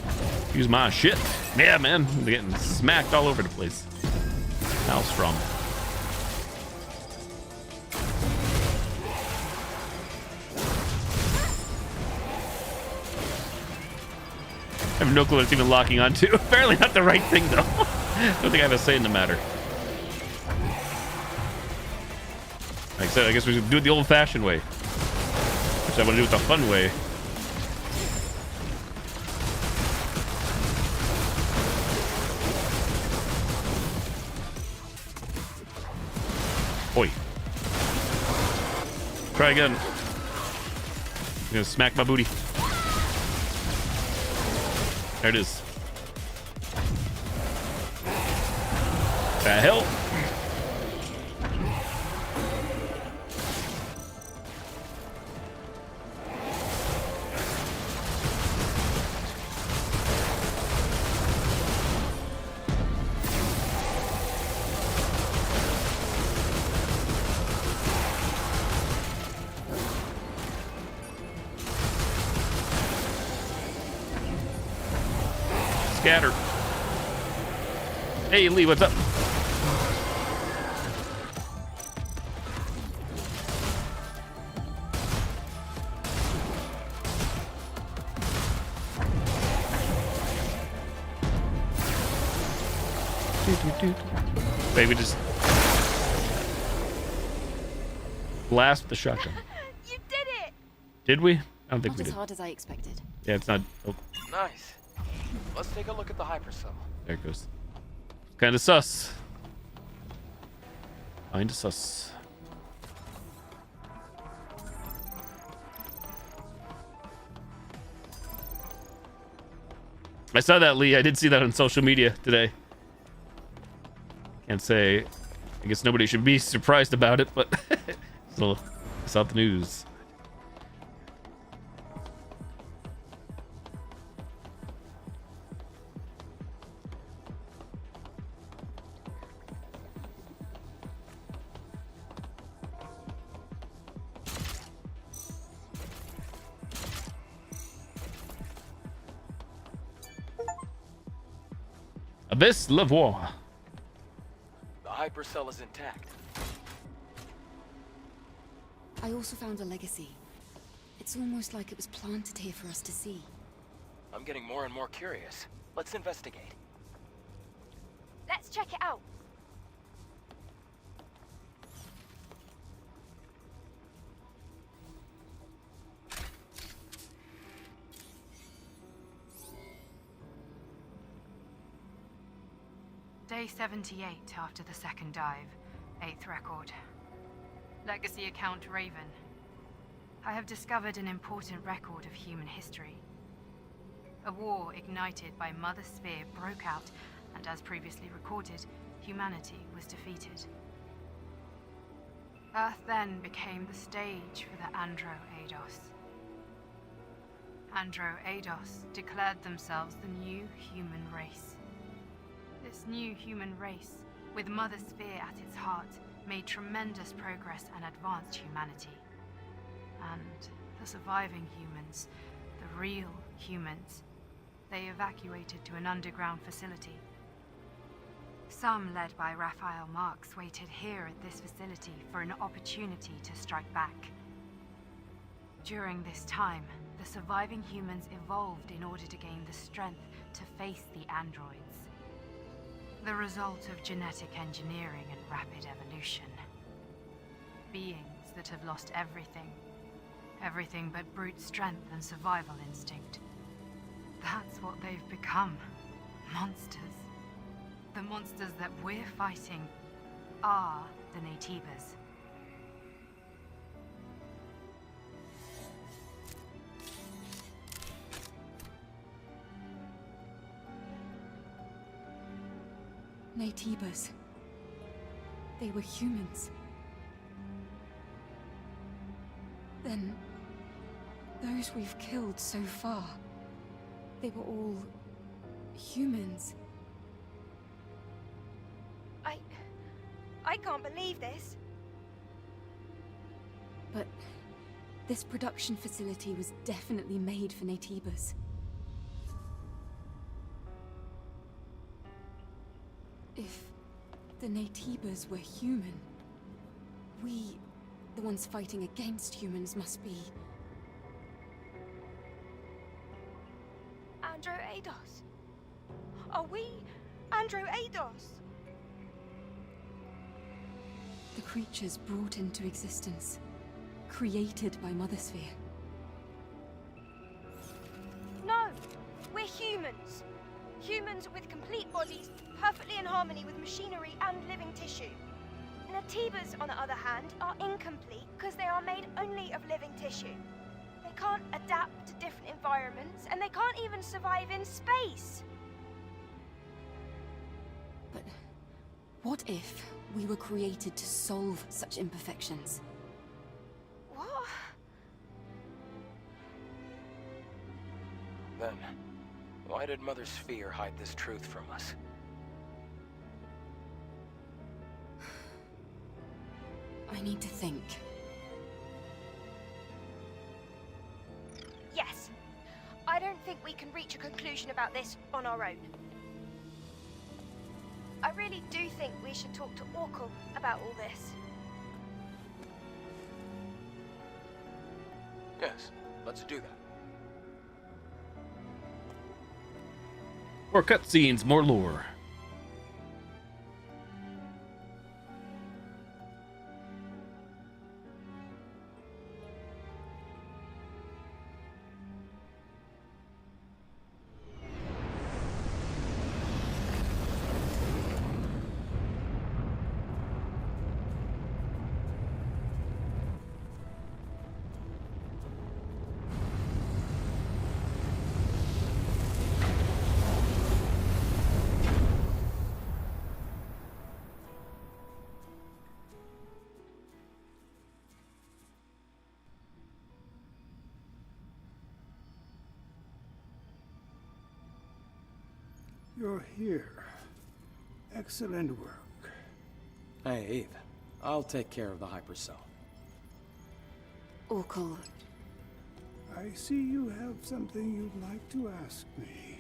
use my shit. Yeah, man. I'm getting smacked all over the place. Maelstrom. have no clue what it's even locking onto. Apparently not the right thing, though. I don't think I have a say in the matter. Like I said, I guess we should do it the old-fashioned way. Which I want to do it the fun way. Oi. Try again. I'm gonna smack my booty. There it is. The hell? Scatter. Hey, Lee, what's up? Maybe just blast with the shotgun. You did it! Did we? I don't think Not we as did. hard as I expected. Yeah, it's not. Oh, Nice. Let's take a look at the hypercell. there it goes. Kind of sus. Kind of sus. I saw that, Lee. I did see that on social media today. Can't say. I guess nobody should be surprised about it, but still, I saw the news. Abyss Lavoie. The hypercell is intact. I also found a legacy. It's almost like it was planted here for us to see. I'm getting more and more curious. Let's investigate. Let's check it out. Day 78 after the second dive. 8th record. Legacy account Raven. I have discovered an important record of human history. A war ignited by Mother Sphere broke out, and as previously recorded, humanity was defeated. Earth then became the stage for the Andro-Eidos. Andro-Eidos declared themselves the new human race. This new human race, with Mother Sphere at its heart, made tremendous progress and advanced humanity. And the surviving humans, the real humans, they evacuated to an underground facility. Some, led by Raphael Marx, waited here at this facility for an opportunity to strike back. During this time, the surviving humans evolved in order to gain the strength to face the androids. The result of genetic engineering and rapid evolution. Beings that have lost everything. Everything but brute strength and survival instinct. That's what they've become. Monsters. The monsters that we're fighting are the Naytibas. Naytibas. They were humans. Then, those we've killed so far, they were all humans. I can't believe this. But this production facility was definitely made for Naytibas. If the Naytibas were human, we, the ones fighting against humans, must be... Andro Eidos? Are we Andro Eidos? The creatures brought into existence, created by Mother Sphere. No, we're humans. Humans with complete bodies, perfectly in harmony with machinery and living tissue. Natibas, on the other hand, are incomplete because they are made only of living tissue. They can't adapt to different environments, and they can't even survive in space. But what if we were created to solve such imperfections? What? Then, why did Mother Sphere hide this truth from us? I need to think. Yes. I don't think we can reach a conclusion about this on our own. I really do think we should talk to Orkul about all this. Yes, let's do that. More cutscenes, more lore. You're here. Excellent work. Hey, Eve. I'll take care of the hypercell. Orkul, I see you have something you'd like to ask me.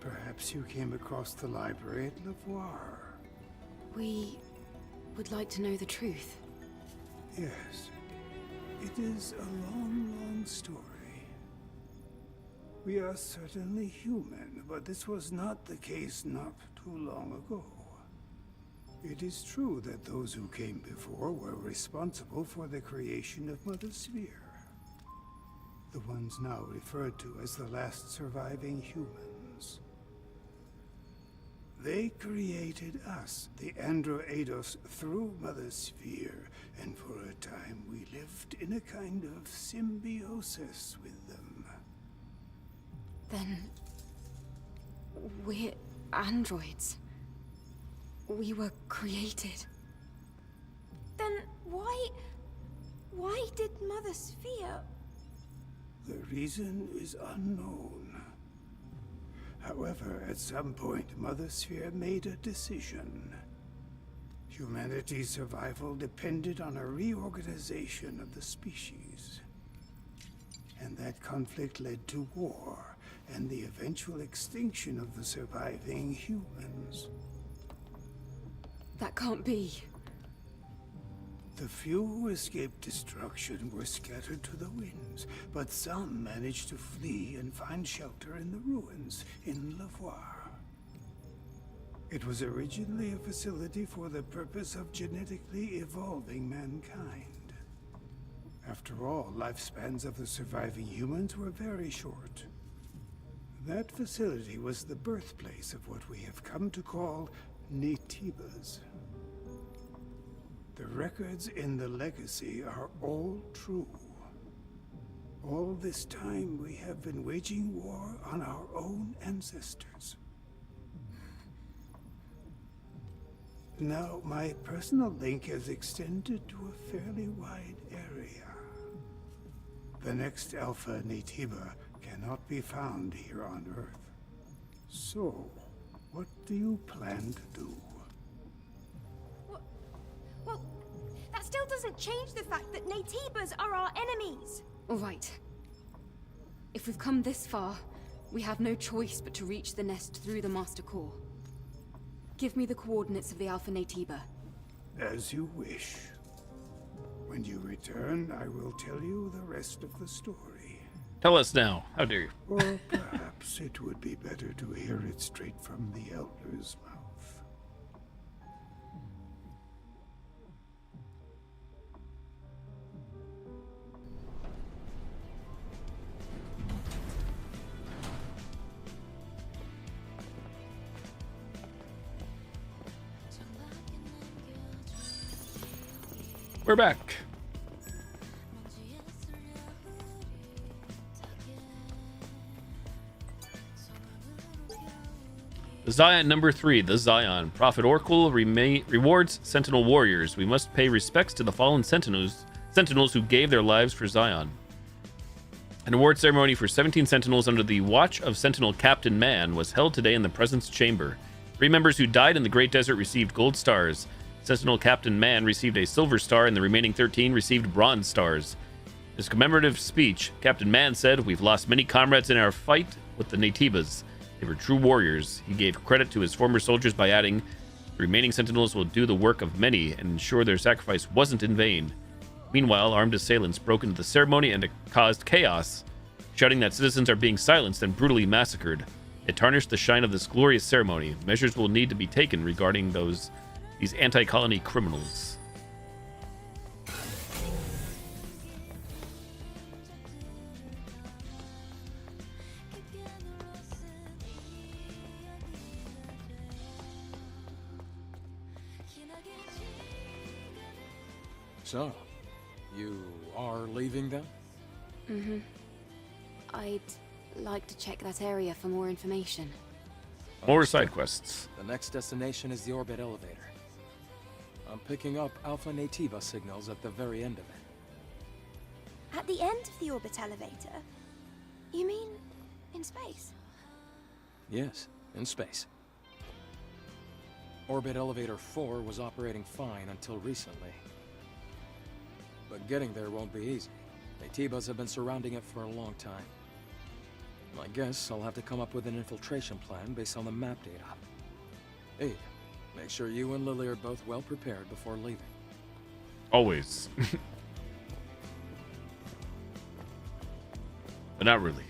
Perhaps you came across the library at Lavoir. we would like to know the truth. Yes. It is a long, long story. We are certainly human, but this was not the case not too long ago. It is true that those who came before were responsible for the creation of Mother Sphere. The ones now referred to as the last surviving humans. They created us, the Andro Eidos, through Mother Sphere, and for a time we lived in a kind of symbiosis with them. Then we're androids. We were created. Then why did Mother Sphere... The reason is unknown. However, at some point, Mother Sphere made a decision. Humanity's survival depended on a reorganization of the species. And that conflict led to war, and the eventual extinction of the surviving humans. That can't be. The few who escaped destruction were scattered to the winds, but some managed to flee and find shelter in the ruins in Lavoir. It was originally a facility for the purpose of genetically evolving mankind. After all, lifespans of the surviving humans were very short. That facility was the birthplace of what we have come to call Natibas. The records in the legacy are all true. All this time we have been waging war on our own ancestors. Now, my personal link has extended to a fairly wide area. The next Alpha Natiba cannot be found here on Earth. So, what do you plan to do? Well, that still doesn't change the fact that Natibas are our enemies. All right. If we've come this far, we have no choice but to reach the nest through the Master Core. Give me the coordinates of the Alpha Natiba. As you wish. When you return, I will tell you the rest of the story. Tell us now. How dare you? Or perhaps it would be better to hear it straight from the Elder's mouth. We're back. The Zion number 3, the Zion. Prophet Oracle rewards Sentinel warriors. We must pay respects to the fallen sentinels who gave their lives for Zion. An award ceremony for 17 Sentinels under the watch of Sentinel Captain Man was held today in the Presence Chamber. 3 members who died in the Great Desert received gold stars. Sentinel Captain Man received a silver star, and the remaining 13 received bronze stars. In his commemorative speech, Captain Man said, "We've lost many comrades in our fight with the Natibas. They were true warriors." He gave credit to his former soldiers by adding, "The remaining Sentinels will do the work of many and ensure their sacrifice wasn't in vain." Meanwhile, armed assailants broke into the ceremony and caused chaos, shouting that citizens are being silenced and brutally massacred. It tarnished the shine of this glorious ceremony. Measures will need to be taken regarding these anti-colony criminals. So, you are leaving then? Mm-hmm. I'd like to check that area for more information. More side quests. The next destination is the orbit elevator. I'm picking up Alpha Nativa signals at the very end of it. At the end of the orbit elevator? You mean in space? Yes, in space. Orbit Elevator 4 was operating fine until recently. But getting there won't be easy. Natibas have been surrounding it for a long time. I guess I'll have to come up with an infiltration plan based on the map data. Eve, make sure you and Lily are both well prepared before leaving. Always. But not really.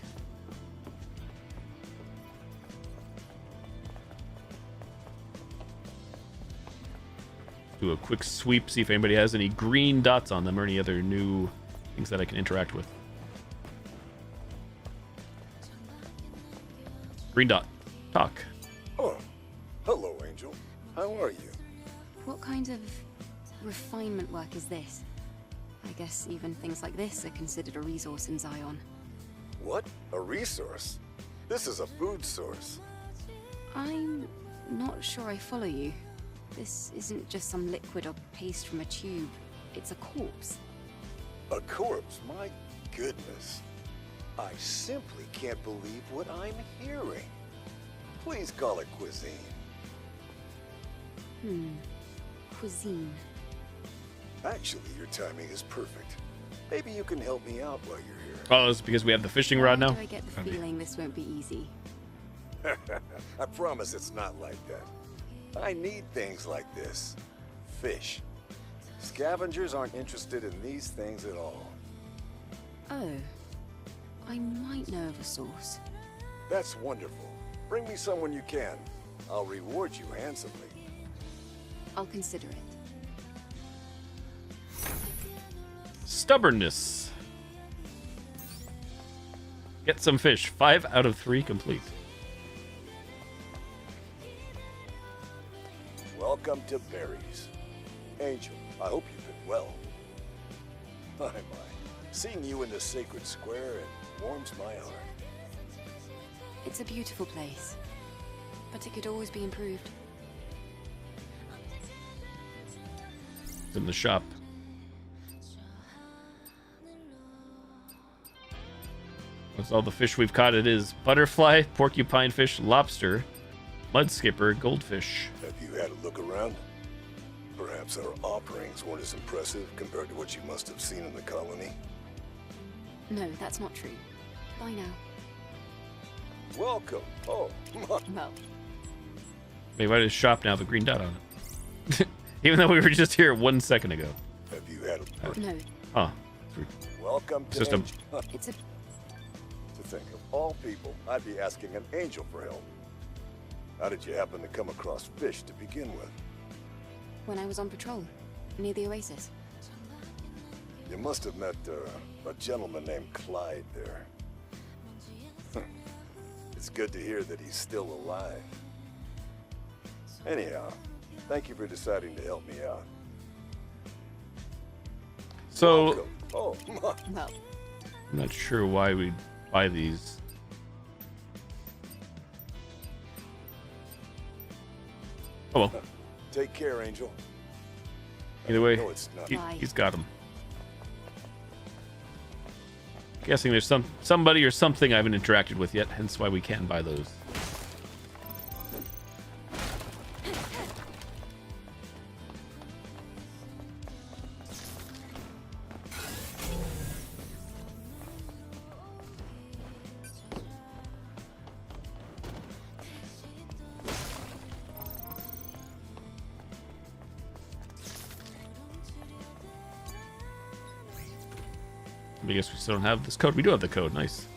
Do a quick sweep, see if anybody has any green dots on them or any other new things that I can interact with. Green dot. Talk. Oh, hello, Angel. How are you? What kind of refinement work is this? I guess even things like this are considered a resource in Zion. What? A resource? This is a food source. I'm not sure I follow you. This isn't just some liquid or paste from a tube. It's a corpse. A corpse? My goodness. I simply can't believe what I'm hearing. Please call it cuisine. Cuisine. Actually, your timing is perfect. Maybe you can help me out while you're here. Oh, it's because we have the fishing rod now? I get the feeling this won't be easy. I promise it's not like that. I need things like this. Fish. Scavengers aren't interested in these things at all. Oh. I might know of a source. That's wonderful. Bring me someone you can. I'll reward you handsomely. I'll consider it. Stubbornness. Get some fish. 5 out of 3 complete. Welcome to Berries. Angel, I hope you've been well. My. Seeing you in the sacred square, it warms my heart. It's a beautiful place, but it could always be improved. It's in the shop. That's all the fish we've caught. It is butterfly, porcupine fish, lobster, mud skipper, goldfish. Have you had a look around? Perhaps our offerings weren't as impressive compared to what you must have seen in the colony? No, that's not true. Bye now. Welcome. Oh, my. Well, Wait, why does shop now have a green dot on it? Even though we were just here 1 second ago. Have you had a... no. Huh. Welcome to System. Angel. It's a... think of all people, I'd be asking an angel for help. How did you happen to come across fish to begin with? When I was on patrol, near the oasis. You must have met a gentleman named Clyde there. It's good to hear that he's still alive. Anyhow, thank you for deciding to help me out. So, Welcome. Oh, Well, I'm not sure why we buy these. Oh well. take care, Angel. Either way, No, it's not. he's got them. Guessing there's somebody or something I haven't interacted with yet, hence why we can't buy those. I guess we still don't have this code. We do have the code. Nice.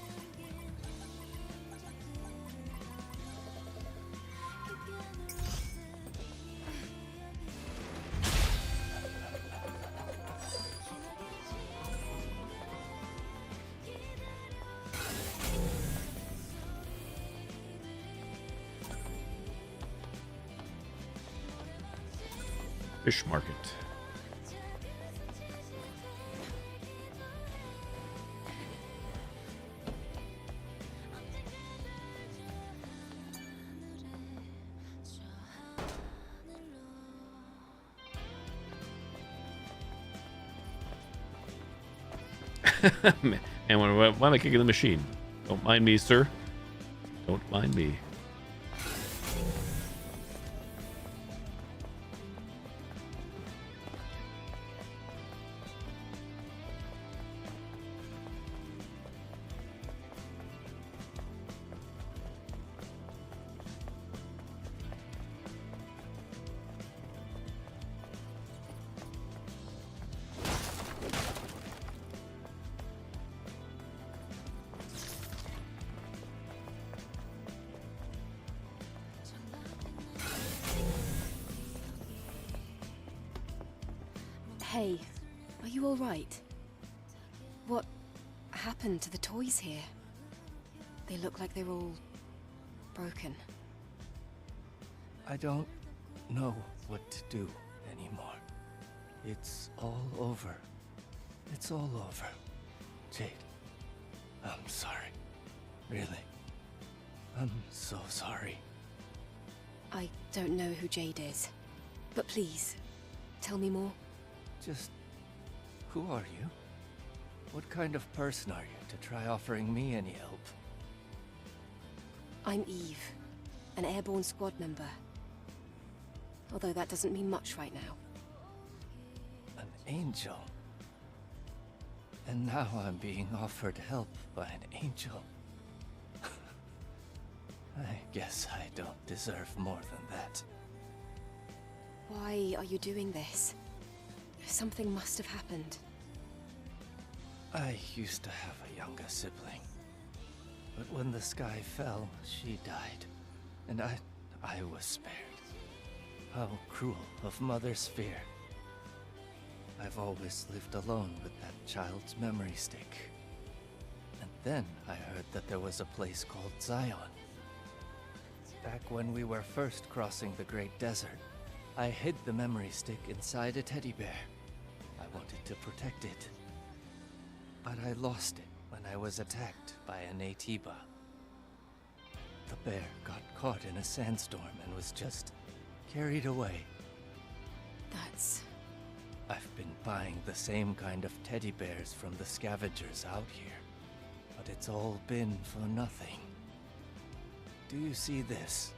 Fish market. Man, why am I kicking the machine? Don't mind me, sir. Don't mind me. hey, are you all right? What happened to the toys here? They look like they're all broken. I don't know what to do anymore. It's all over. It's all over. Jade, I'm sorry. Really. I'm so sorry. I don't know who Jade is, but please, tell me more. Just, who are you? What kind of person are you to try offering me any help? I'm Eve, an airborne squad member. Although that doesn't mean much right now. An angel? And now I'm being offered help by an angel. I guess I don't deserve more than that. Why are you doing this? Something must have happened. I used to have a younger sibling. But when the sky fell, she died. And I was spared. How cruel of Mother's fear. I've always lived alone with that child's memory stick. And then I heard that there was a place called Zion. Back when we were first crossing the Great Desert, I hid the memory stick inside a teddy bear. I wanted to protect it. But I lost it when I was attacked by an Atiba. The bear got caught in a sandstorm and was just carried away. That's... I've been buying the same kind of teddy bears from the scavengers out here, but it's all been for nothing. Do you see this?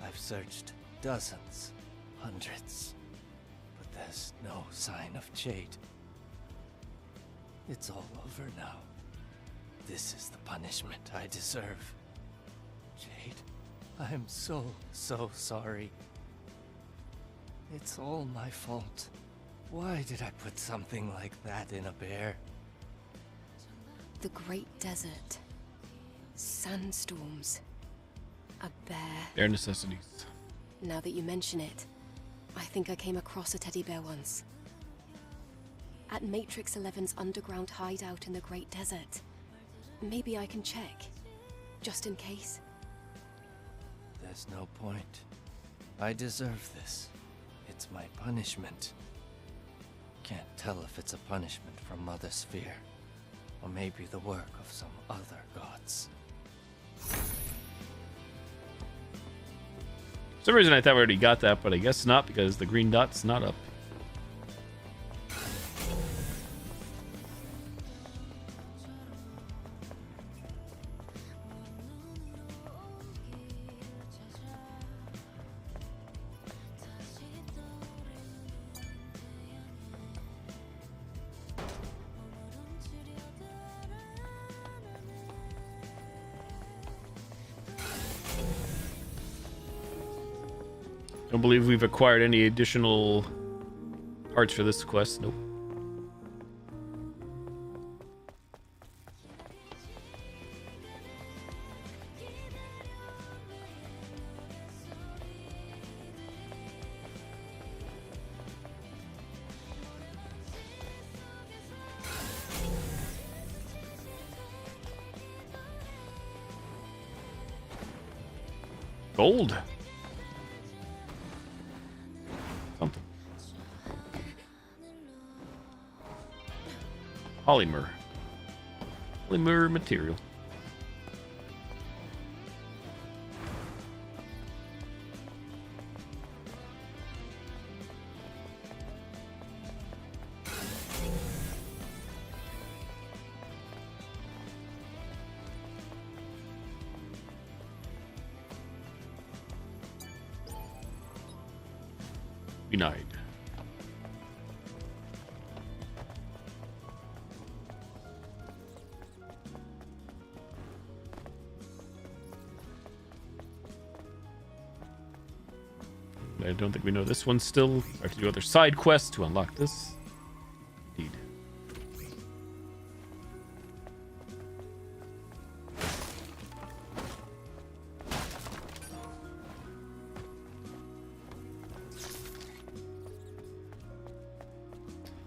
I've searched dozens, hundreds, but there's no sign of Jade. It's all over now. This is the punishment I deserve. Jade, I'm so sorry. It's all my fault. Why did I put something like that in a bear? the Great Desert. Sandstorms. A bear. Bare necessities. Now that you mention it, I think I came across a teddy bear once. At Matrix 11's underground hideout in the Great Desert. Maybe I can check, just in case. There's no point. I deserve this. It's my punishment. Can't tell if it's a punishment from Mother Sphere, or maybe the work of some other gods. For some reason I thought we already got that, but I guess not, because the green dot's not up. Don't believe we've acquired any additional parts for this quest. Nope. Gold. Something. Polymer. Polymer material. Denied. I don't think we know this one still. I have to do other side quests to unlock this. Indeed.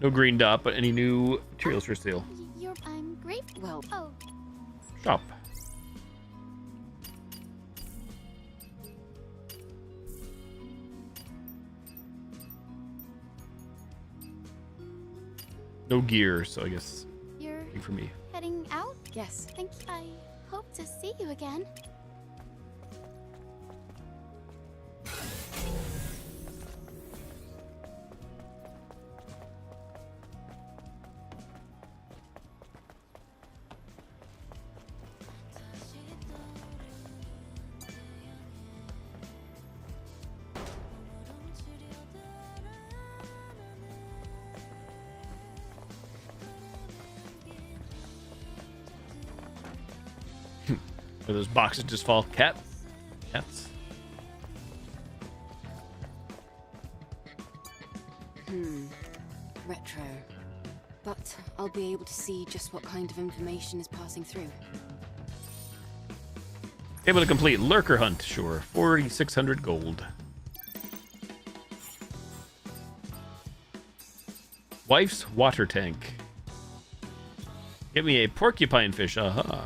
No green dot, but any new materials for sale. I'm grateful. Well, Oh, Shop. No gear, so I guess you're nothing for me. heading out? yes. Thank you. I hope to see you again. Where those boxes just fall. Cats. Retro. But I'll be able to see just what kind of information is passing through. Able to complete lurker hunt. Sure. 4,600 gold. Wife's water tank. Get me a porcupine fish. Aha.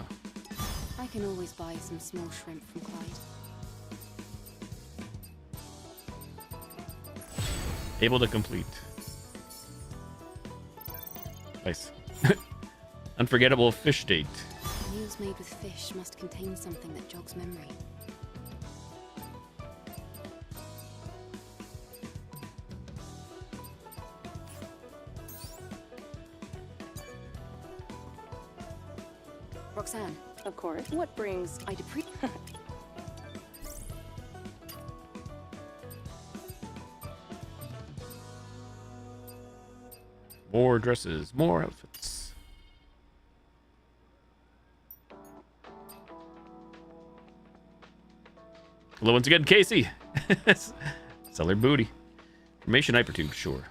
I can always buy some small shrimp from Clyde. Able to complete. Nice. Unforgettable fish date. Meals made with fish must contain something that jogs memory. Roxanne, Of course. What brings... I'd appreciate. More dresses, more outfits. Hello once again, Casey. Sell her booty. Information hypertube, sure.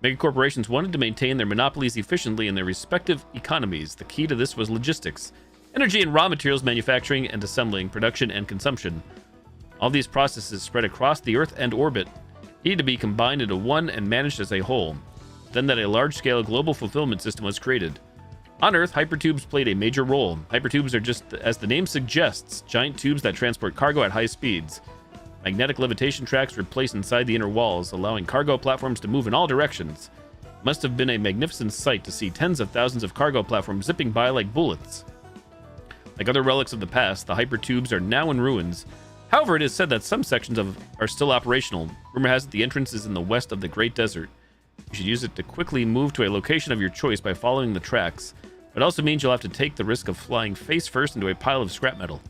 Megacorporations wanted to maintain their monopolies efficiently in their respective economies. The key to this was logistics, energy and raw materials manufacturing and assembling, production and consumption. All these processes spread across the Earth and orbit needed to be combined into one and managed as a whole. Then that a large-scale global fulfillment system was created. On Earth, hypertubes played a major role. Hypertubes are just, as the name suggests, giant tubes that transport cargo at high speeds. Magnetic levitation tracks were placed inside the inner walls, allowing cargo platforms to move in all directions. It must have been a magnificent sight to see tens of thousands of cargo platforms zipping by like bullets. Like other relics of the past, the hypertubes are now in ruins. However, it is said that some sections are still operational. Rumor has it the entrance is in the west of the Great Desert. You should use it to quickly move to a location of your choice by following the tracks. It also means you'll have to take the risk of flying face first into a pile of scrap metal.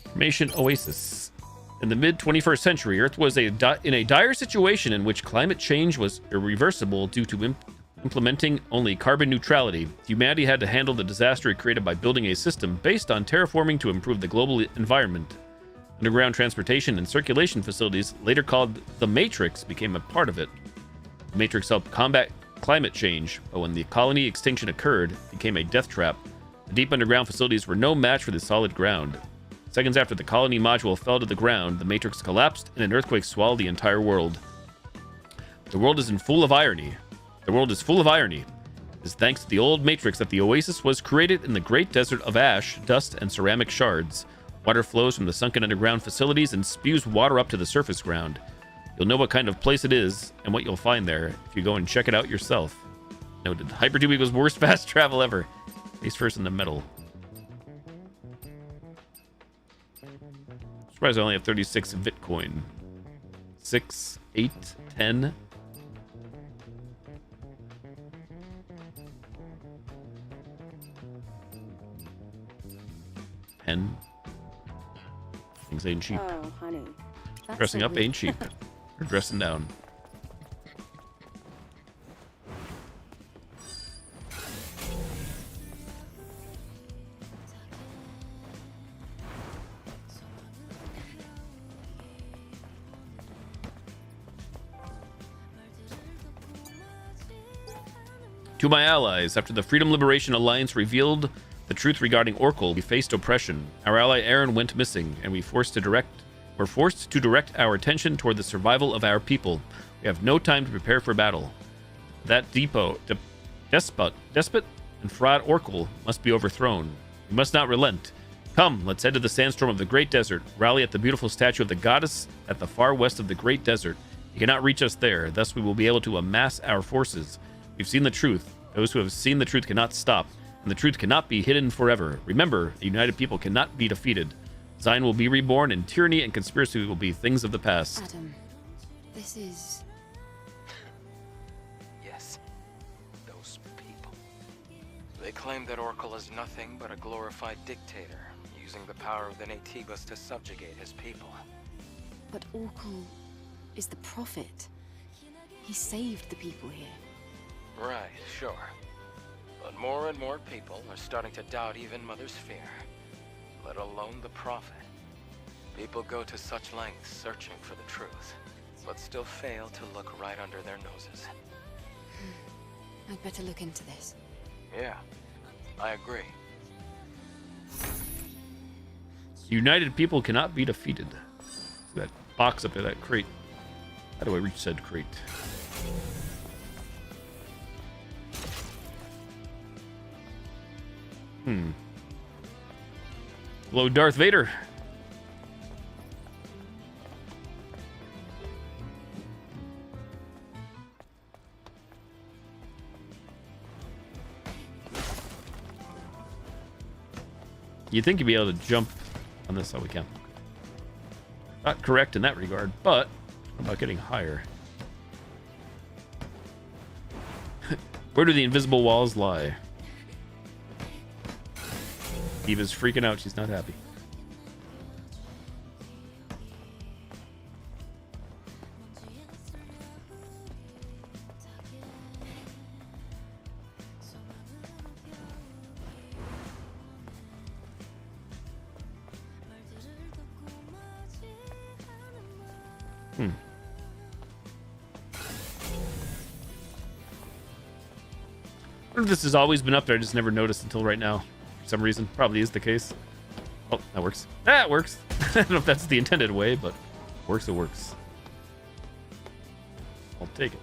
Information Oasis. In the mid-21st century, Earth was in a dire situation in which climate change was irreversible due to implementing only carbon neutrality. Humanity had to handle the disaster created by building a system based on terraforming to improve the global environment. Underground transportation and circulation facilities, later called the Matrix, became a part of it. The Matrix helped combat climate change, but when the colony extinction occurred, it became a death trap. The deep underground facilities were no match for the solid ground. Seconds after the colony module fell to the ground, the Matrix collapsed and an earthquake swallowed the entire world. The world is full of irony. It is thanks to the old Matrix that the Oasis was created in the great desert of ash, dust, and ceramic shards. Water flows from the sunken underground facilities and spews water up to the surface ground. You'll know what kind of place it is and what you'll find there if you go and check it out yourself. Noted. Hypertube equals worst fast travel ever. Face first in the metal. Surprised I only have 36 Bitcoin. 6, 8, 10. Things ain't cheap. Oh, honey. Dressing up ain't cheap. Or dressing down. To my allies, after the Freedom Liberation Alliance revealed the truth regarding Oracle, we faced oppression. Our ally Aaron went missing, and were forced to direct our attention toward the survival of our people. We have no time to prepare for battle. That despot and fraud Oracle must be overthrown. We must not relent. Come, let's head to the sandstorm of the Great Desert, rally at the beautiful statue of the goddess at the far west of the Great Desert. You cannot reach us there, thus we will be able to amass our forces. We've seen the truth. Those who have seen the truth cannot stop, and the truth cannot be hidden forever. Remember, the united people cannot be defeated. Zion will be reborn, and tyranny and conspiracy will be things of the past. Adam, this is... Yes. Those people. They claim that Oracle is nothing but a glorified dictator, using the power of the Natibas to subjugate his people. But Oracle is the prophet. He saved the people here. Right, sure. But more and more people are starting to doubt even Mother's fear, let alone the prophet. People go to such lengths searching for the truth, but still fail to look right under their noses. I'd better look into this. Yeah, I agree. United people cannot be defeated. That box up there, that crate. How do I reach said crate? Hello, Darth Vader. You'd think you'd be able to jump on this. Oh, we can. Not correct in that regard, but how about getting higher? Where do the invisible walls lie? Eva's freaking out. She's not happy. wonder if this has always been up there. I just never noticed until right now. For some reason. Probably is the case. Oh, that works. That works. I don't know if that's the intended way, but works, it works. I'll take it.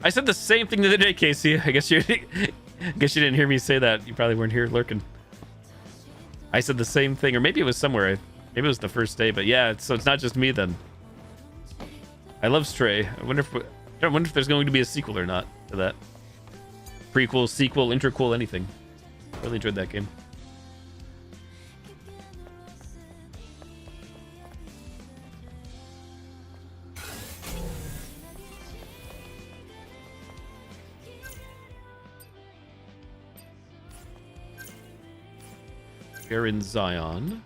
I said the same thing the other day, Casey. I guess you didn't hear me say that. You probably weren't here lurking. I said the same thing, or maybe it was somewhere. Maybe it was the first day, but yeah. So it's not just me then. I love Stray. I wonder if there's going to be a sequel or not to that. Prequel, sequel, interquel, anything. Really enjoyed that game. Baron Zion.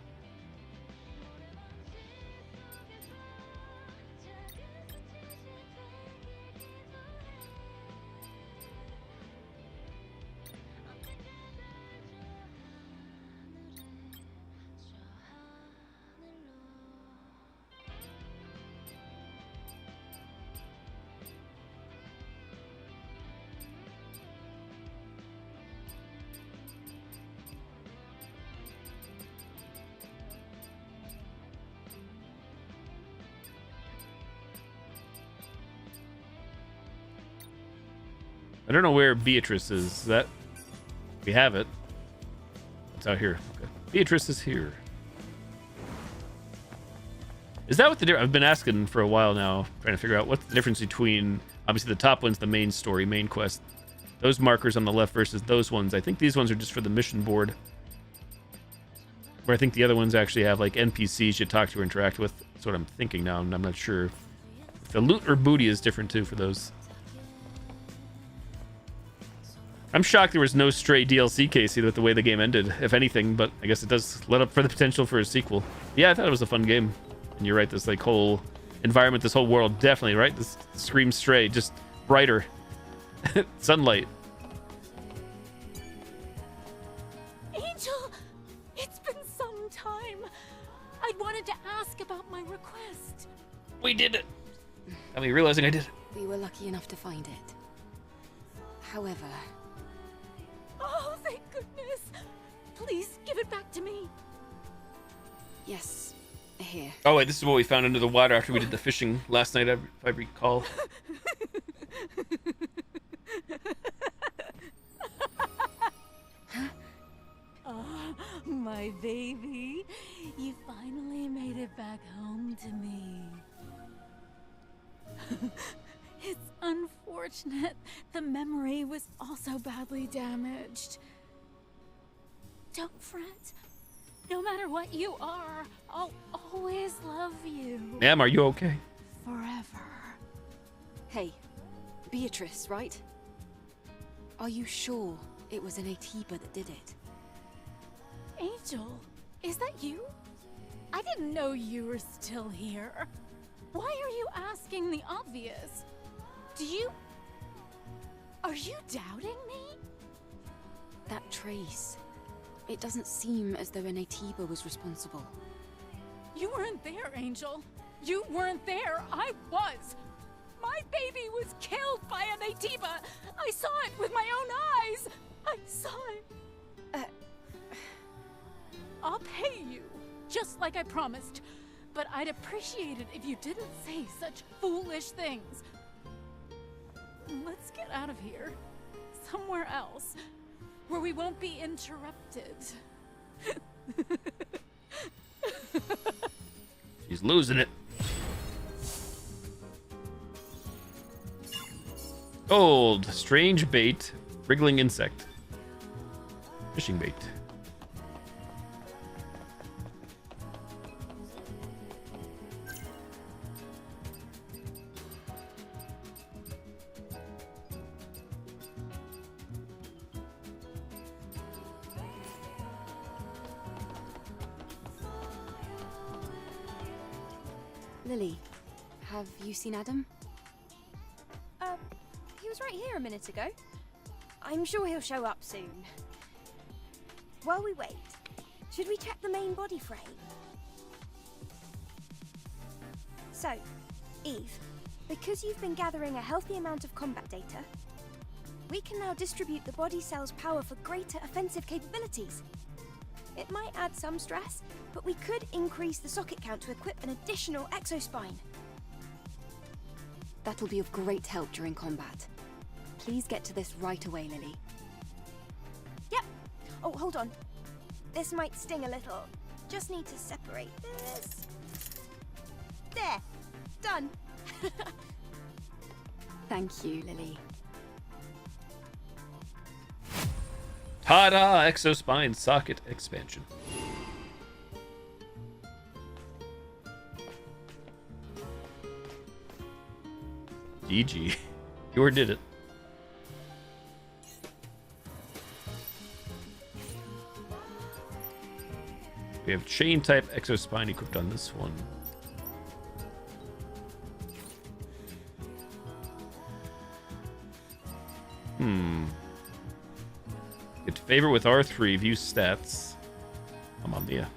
I don't know where Beatrice is. Is that we have it? It's out here. Okay. Beatrice is here. Is that what the I've been asking for a while now, trying to figure out what's the difference between obviously the top one's the main story, main quest. Those markers on the left versus those ones. I think these ones are just for the mission board. Where I think the other ones actually have like NPCs you talk to or interact with. That's what I'm thinking now, and I'm not sure. If the loot or booty is different too for those. I'm shocked there was no Stray DLC, Casey, with the way the game ended, if anything, but I guess it does let up for the potential for a sequel. Yeah, I thought it was a fun game. And you're right, this like whole environment, this whole world, definitely, right? This screams Stray, just brighter. Sunlight. Angel! It's been some time. I wanted to ask about my request. We did it! I mean, realizing I did it. We were lucky enough to find it. However... Oh, thank goodness! Please give it back to me. Yes, here. Oh wait, this is what we found under the water after we did the fishing last night, if I recall. Oh, my baby. You finally made it back home to me. It's unfortunate the memory was also badly damaged. Don't fret. No matter what you are, I'll always love you. Ma'am, are you okay? Forever. Hey, Beatrice, right? Are you sure it was an Atiba that did it? Angel, is that you? I didn't know you were still here. Why are you asking the obvious? Are you doubting me? That trace. It doesn't seem as though an Atiba was responsible. You weren't there, Angel. You weren't there. I was. My baby was killed by an Atiba. I saw it with my own eyes. I saw it. I'll pay you, just like I promised. But I'd appreciate it if you didn't say such foolish things. Let's get out of here. Somewhere else. Where we won't be interrupted. She's losing it. Gold. Strange bait. Wriggling insect. Fishing bait. Lily, have you seen Adam? He was right here a minute ago. I'm sure he'll show up soon. While we wait, Should we check the main body frame? So, Eve, because you've been gathering a healthy amount of combat data, we can now distribute the body cell's power for greater offensive capabilities. It might add some stress, but we could increase the socket count to equip an additional exospine. That'll be of great help during combat. Please get to this right away, Lily. Yep. Oh, hold on. This might sting a little. Just need to separate this. There. Done. Thank you, Lily. Ta-da! Exospine socket expansion. GG. You did it. We have chain type exospine equipped on this one. Get favor with R3, view stats. Come on, Mia.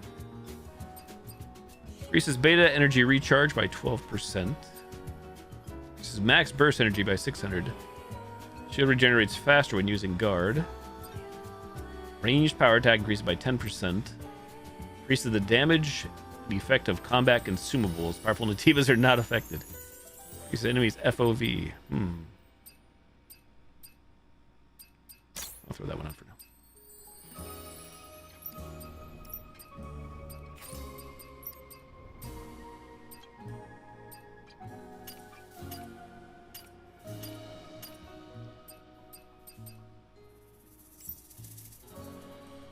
Increases beta energy recharge by 12%. Increases max burst energy by 600. Shield regenerates faster when using guard. Ranged power attack increases by 10%. Increases the damage and effect of combat consumables. Powerful nativas are not affected. Increases enemies FOV. I'll throw that one out for now.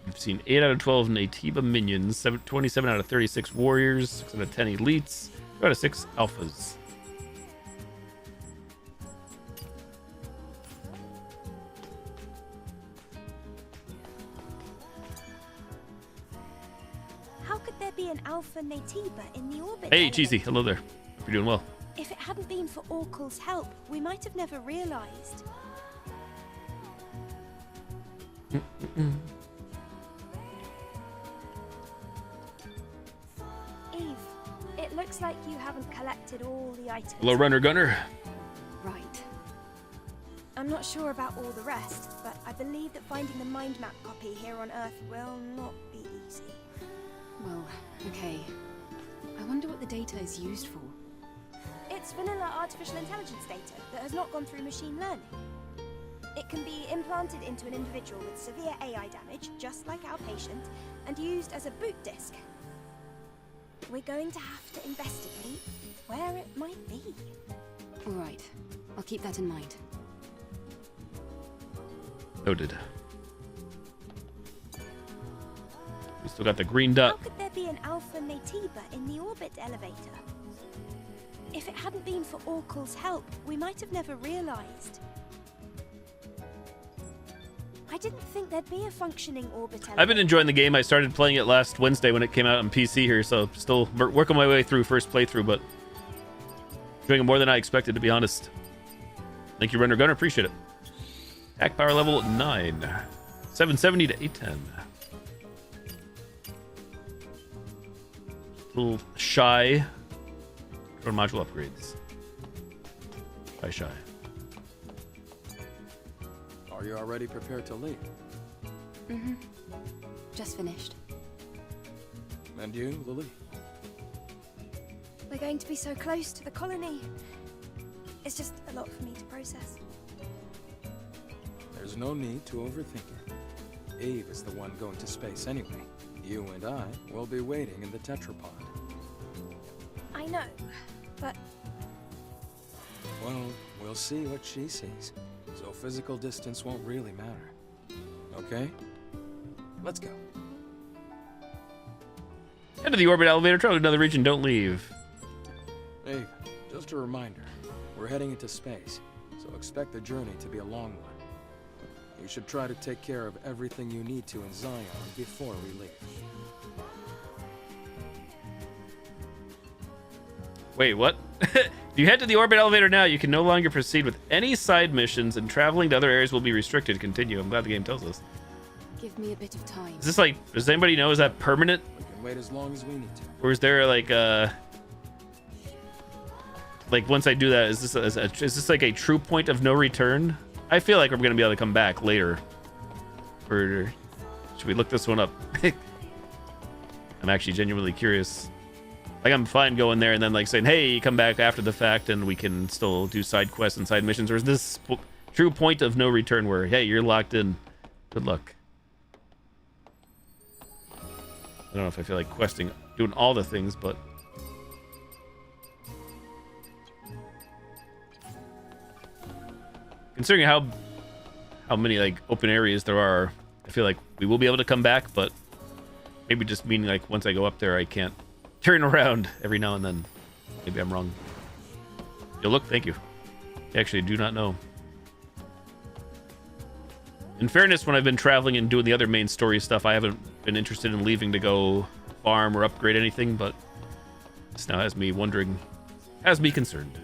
We've seen 8 out of 12 Nativa minions, 27 out of 36 warriors, 6 out of 10 elites, 2 out of 6 alphas. How could there be an alpha Nativa in the orbit? Hey, Cheesy. Hello there. Hope you're doing well. If it hadn't been for Oracle's help, we might have never realized. Eve, it looks like you haven't collected all the items. Hello, Runner Gunner. Right. I'm not sure about all the rest, but I believe that finding the mind map copy here on Earth will not be easy. Well, okay. I wonder what the data is used for. It's vanilla artificial intelligence data that has not gone through machine learning. It can be implanted into an individual with severe AI damage, just like our patient, and used as a boot disk. We're going to have to investigate where it might be. All right. I'll keep that in mind. Noted. We still got the green dot. How could there be an alpha Nativa in the orbit elevator? If it hadn't been for Oracle's help, we might have never realized. I didn't think there'd be a functioning orbit elevator. I've been enjoying the game. I started playing it last Wednesday when it came out on PC here, so still working my way through first playthrough, but doing it more than I expected, to be honest. Thank you, Runner Gunner. Appreciate it. Attack power level 9. 770 to 810. Little shy. Drone module upgrades. Shy. Are you already prepared to leave? Mm-hmm. Just finished. And you, Lily? We're going to be so close to the colony. It's just a lot for me to process. There's no need to overthink it. Eve is the one going to space anyway. You and I will be waiting in the tetrapod. I know, but... Well, we'll see what she sees. So physical distance won't really matter. Okay? Let's go. Head to the orbit elevator, travel to another region, don't leave. Eve, just a reminder. We're heading into space, so expect the journey to be a long one. You should try to take care of everything you need to in Zion before we leave. Wait, what? If you head to the orbit elevator now, you can no longer proceed with any side missions, and traveling to other areas will be restricted. Continue. I'm glad the game tells us. Give me a bit of time. Is this like, does anybody know, is that permanent? We can wait as long as we need to. Or is there like once I do that, is this like a true point of no return? I feel like we're gonna be able to come back later. Or should we look this one up? I'm actually genuinely curious. Like, I'm fine going there and then like saying, hey, come back after the fact and we can still do side quests and side missions. Or is this true point of no return where, hey, you're locked in, good luck? I don't know if I feel like questing, doing all the things, but considering how many like open areas there are, I feel like we will be able to come back, but maybe just meaning like once I go up there I can't turn around every now and then. Maybe I'm wrong. Yo, look, thank you. I actually do not know. In fairness, when I've been traveling and doing the other main story stuff, I haven't been interested in leaving to go farm or upgrade anything, but this now has me wondering, has me concerned.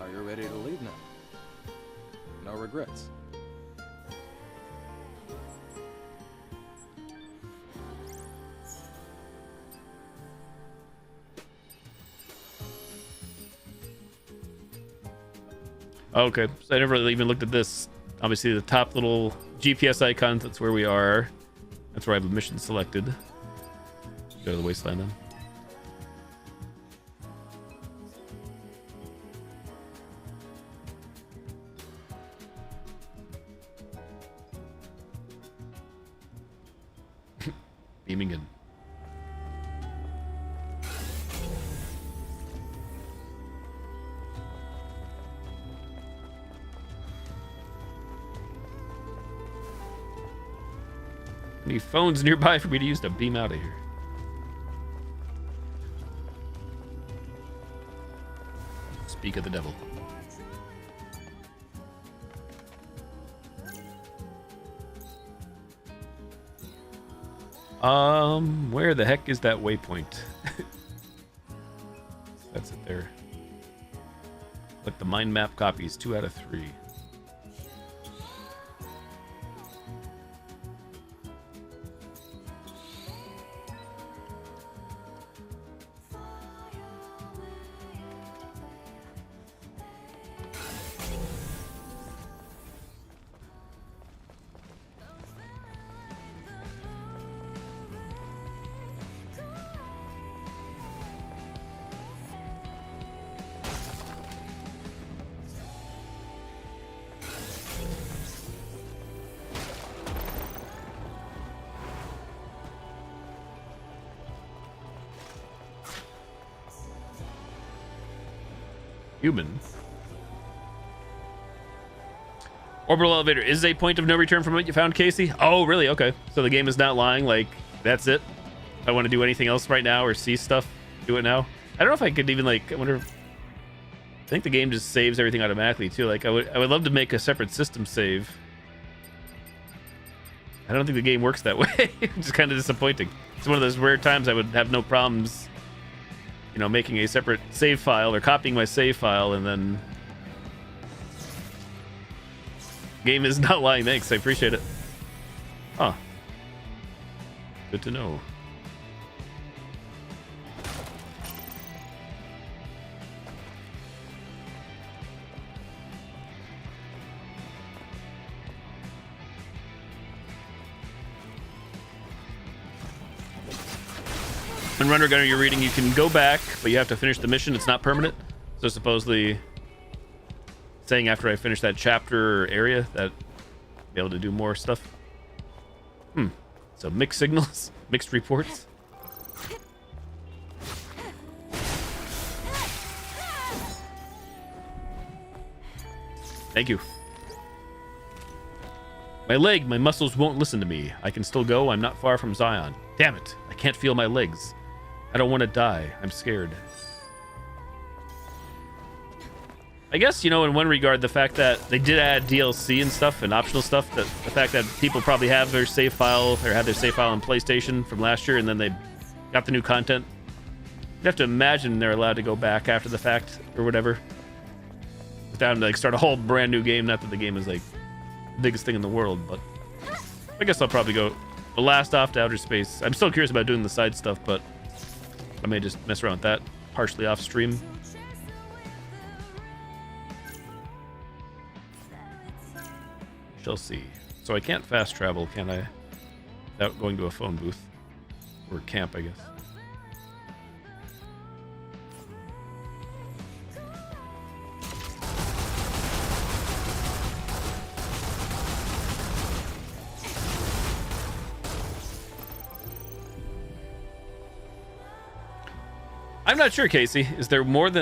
Are you ready to leave now? No regrets. Okay, so I never really even looked at this. Obviously, the top little GPS icon, that's where we are. That's where I have a mission selected. Go to the wasteland then. Beaming in. Any phones nearby for me to use to beam out of here? Speak of the devil. Where the heck is that waypoint? That's it there. But the mind map copies 2 out of 3. Human. Orbital elevator is a point of no return from what you found, Casey. Oh, really? Okay. So the game is not lying. Like, that's it. If I want to do anything else right now or see stuff, do it now. I don't know if I could even like. I wonder. I think the game just saves everything automatically too. Like, I would love to make a separate system save. I don't think the game works that way. Which is kind of disappointing. It's one of those rare times I would have no problems, you know, making a separate save file or copying my save file, and then game is not lying. Thanks, I appreciate it. Huh. Good to know. In Runner Gunner you're reading, you can go back, but you have to finish the mission. It's not permanent. So supposedly saying after I finish that chapter or area that I'll be able to do more stuff. So mixed signals, mixed reports. Thank you. My leg, my muscles won't listen to me. I can still go. I'm not far from Zion. Damn it. I can't feel my legs. I don't want to die. I'm scared. I guess, you know, in one regard, the fact that they did add DLC and stuff and optional stuff, that the fact that people probably have their save file or had their save file on PlayStation from last year and then they got the new content. You have to imagine they're allowed to go back after the fact or whatever. Without like start a whole brand new game. Not that the game is like the biggest thing in the world, but I guess I'll probably go blast off to outer space. I'm still curious about doing the side stuff, but I may just mess around with that partially off stream. Shall see. So I can't fast travel, can I? Without going to a phone booth. Or camp, I guess. I'm not sure, Casey. Is there one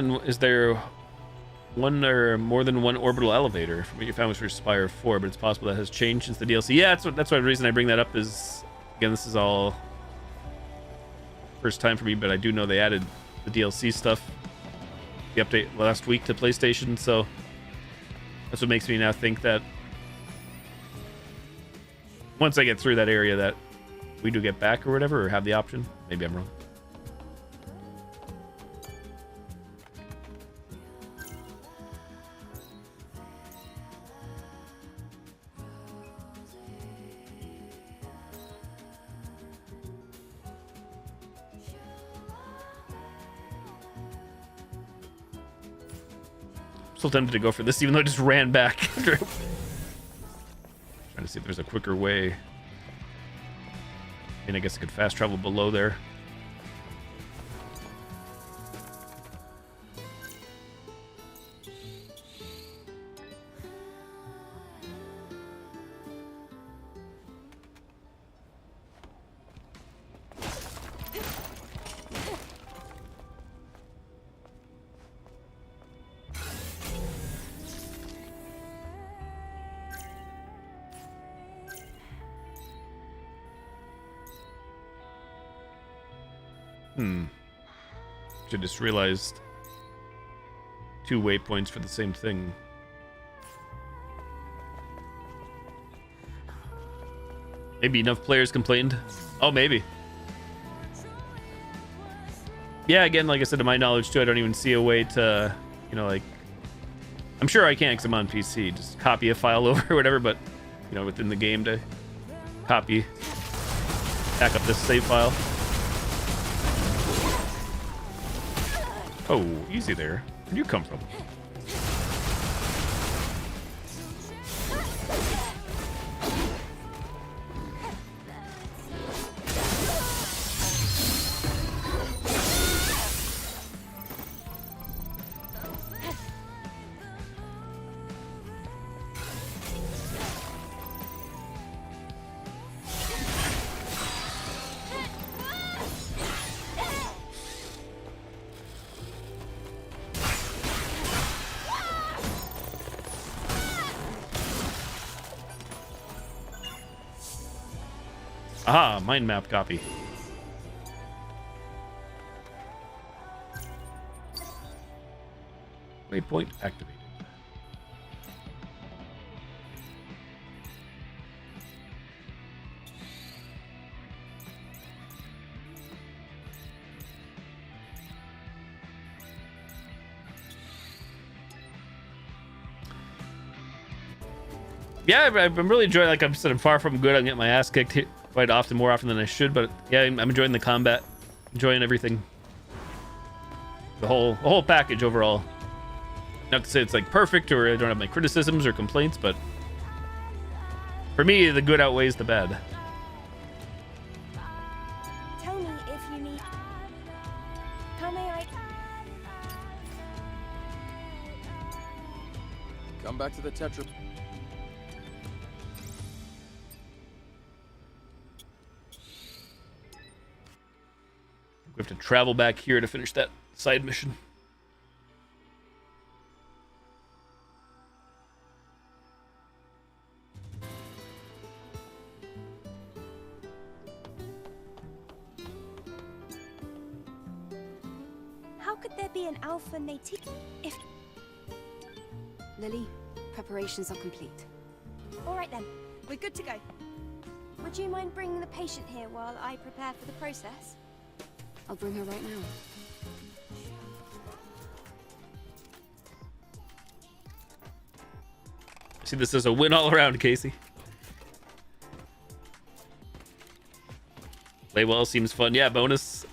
or more than one orbital elevator from what you found was for Spire 4, but it's possible that has changed since the DLC. Yeah, that's why the reason I bring that up is, again, this is all first time for me, but I do know they added the DLC stuff, the update last week to PlayStation, so that's what makes me now think that once I get through that area that we do get back or whatever, or have the option. Maybe I'm wrong. Still tempted to go for this, even though I just ran back. Trying to see if there's a quicker way. And I guess I could fast travel below there. I just realized 2 waypoints for the same thing. Maybe enough players complained. Oh, maybe. Yeah, again, like I said, to my knowledge too, I don't even see a way to, you know, like, I'm sure I can because I'm on PC, just copy a file over or whatever, but, you know, within the game to copy, back up this save file. Oh, easy there. Where'd you come from? Aha, mind map copy. Waypoint activated. Yeah, I'm really enjoying, like I said, I'm far from good. I'm getting my ass kicked here quite often, more often than I should, but yeah, I'm enjoying the combat, enjoying everything, the whole package overall. Not to say it's like perfect or I don't have my criticisms or complaints, but for me, the good outweighs the bad. Tell me if you need. How may I? Come back to the Tetra. We have to travel back here to finish that side mission. How could there be an alpha native if... Lily, preparations are complete. All right then, we're good to go. Would you mind bringing the patient here while I prepare for the process? I'll bring her right now. See this as a win all around, Casey. Play well seems fun. Yeah, bonus.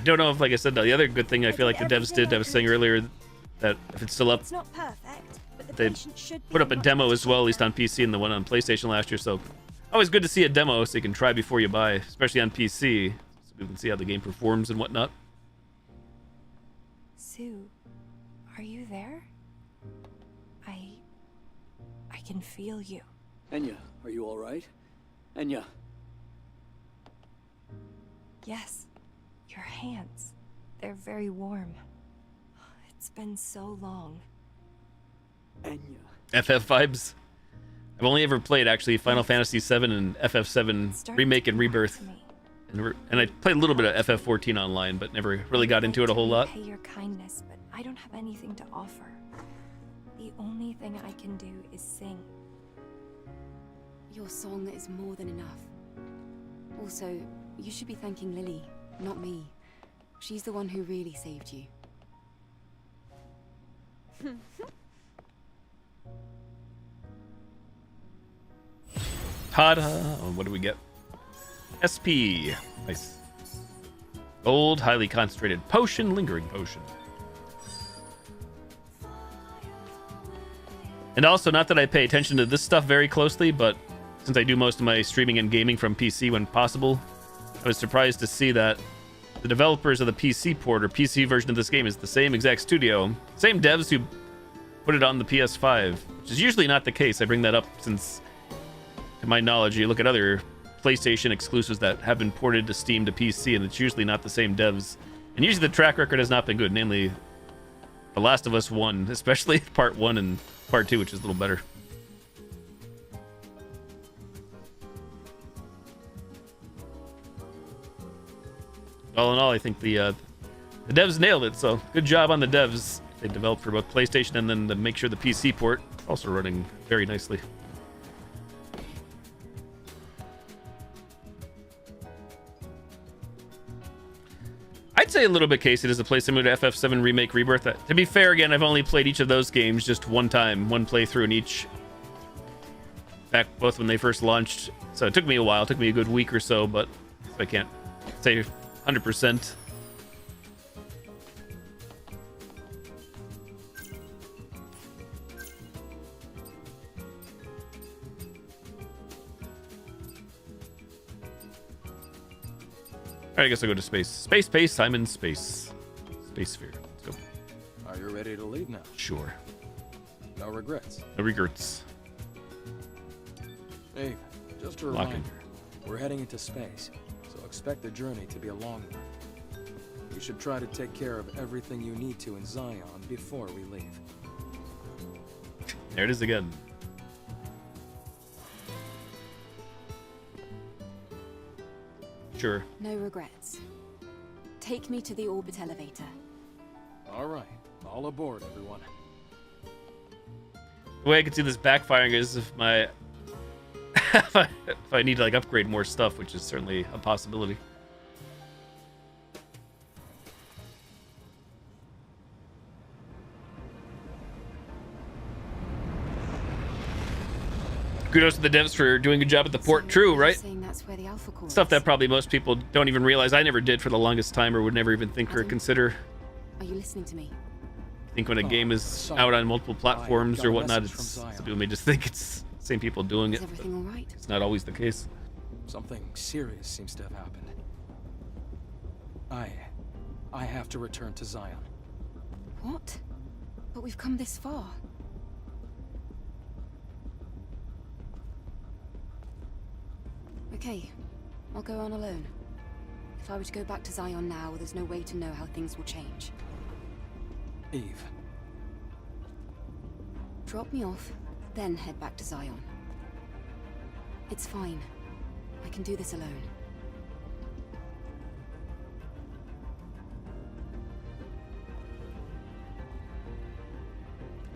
Don't know if, like I said, the other good thing I feel like the devs did, I was saying earlier, that if it's still up, It's not perfect, but the they patient should be put up a enough demo to as well, at least on PC and the one on PlayStation last year. So always good to see a demo so you can try before you buy, especially on PC, so we can see how the game performs and whatnot. Sue, are you there? I can feel you. Enya, are you all right? Enya. Yes, your hands. They're very warm. It's been so long. Enya. FF vibes. I've only ever played actually Final Fantasy VII and FF7 Remake and Rebirth, and I played a little bit of FF14 online, but never really got into it a whole lot. Pay your kindness, but I don't have anything to offer. The only thing I can do is sing. Your song is more than enough. Also, you should be thanking Lily, not me. She's the one who really saved you. Ta-da! What do we get? SP. Nice. Gold, highly concentrated potion, lingering potion. And also, not that I pay attention to this stuff very closely, but since I do most of my streaming and gaming from PC when possible, I was surprised to see that the developers of the PC port or PC version of this game is the same exact studio, same devs who put it on the PS5, which is usually not the case. I bring that up since, to my knowledge, you look at other PlayStation exclusives that have been ported to Steam to PC, and it's usually not the same devs. And usually the track record has not been good, namely The Last of Us 1, especially Part 1 and Part 2, which is a little better. All in all, I think the devs nailed it, so good job on the devs. They developed for both PlayStation and then to make sure the PC port also running very nicely. I'd say a little bit, Casey, does it play similar to FF7 Remake Rebirth? To be fair, again, I've only played each of those games just one time, one playthrough in each. Back both when they first launched, so it took me a while. It took me a good week or so, but I can't say 100%. Alright, I guess I'll go to space. Space, I'm in space. Space sphere. Let's go. Are you ready to leave now? Sure. No regrets. No regrets. Hey, just a reminder. We're heading into space, so expect the journey to be a long one. You should try to take care of everything you need to in Zion before we leave. There it is again. Sure. No regrets. Take me to the orbit elevator. All right, all aboard, everyone. The way I can see this backfiring is if my if I need to like upgrade more stuff, which is certainly a possibility. Kudos to the devs for doing a good job at the port. True, right? That's where the Alpha Core Stuff is. that probably most people don't even realize. I never did for the longest time, or would never even think or consider. Are you listening to me? I think when a game is out on multiple platforms or whatnot, it's, some people may just think it's the same people doing it. Is everything all right? It's not always the case. Something serious seems to have happened. I have to return to Zion. What? But we've come this far. Okay, I'll go on alone. If I were to go back to Zion now, there's no way to know how things will change. Eve. Drop me off, then head back to Zion. It's fine. I can do this alone.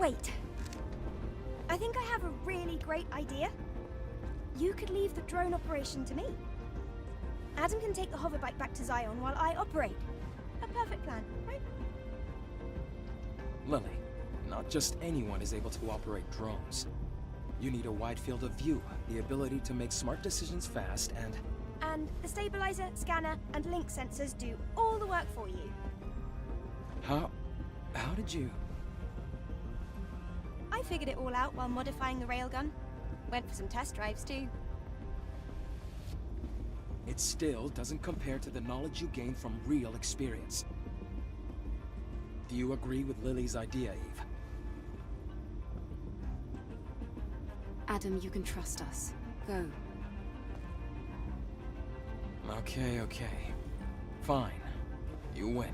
Wait. I think I have a really great idea. You could leave the drone operation to me. Adam can take the hoverbike back to Zion while I operate. A perfect plan, right? Lily, not just anyone is able to operate drones. You need a wide field of view, the ability to make smart decisions fast, and... And the stabilizer, scanner, and link sensors do all the work for you. How did you... I figured it all out while modifying the railgun. Went for some test drives too. It still doesn't compare to the knowledge you gain from real experience. Do you agree with Lily's idea, Eve? Adam, you can trust us. Go. Okay. Fine. You win.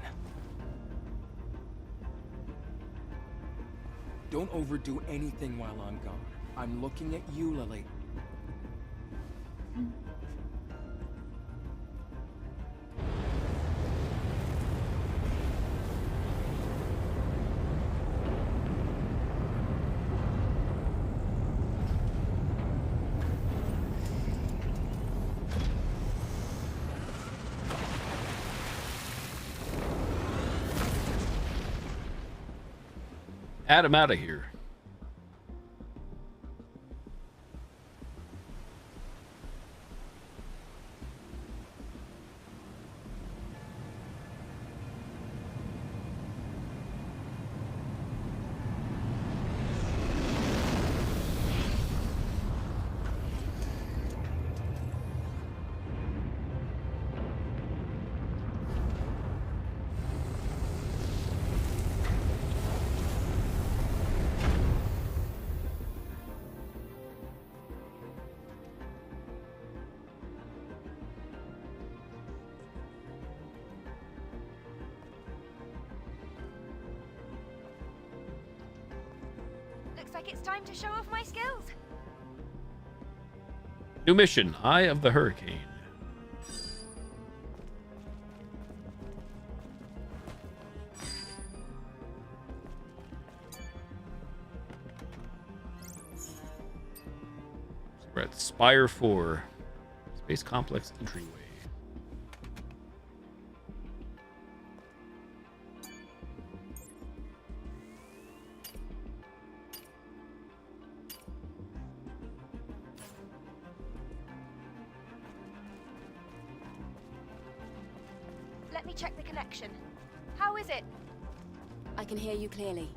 Don't overdo anything while I'm gone. I'm looking at you, Lily. Adam out of here. Looks like it's time to show off my skills. New mission, Eye of the Hurricane. So we're at Spire 4, Space Complex entryway. Let me check the connection. How is it? I can hear you clearly.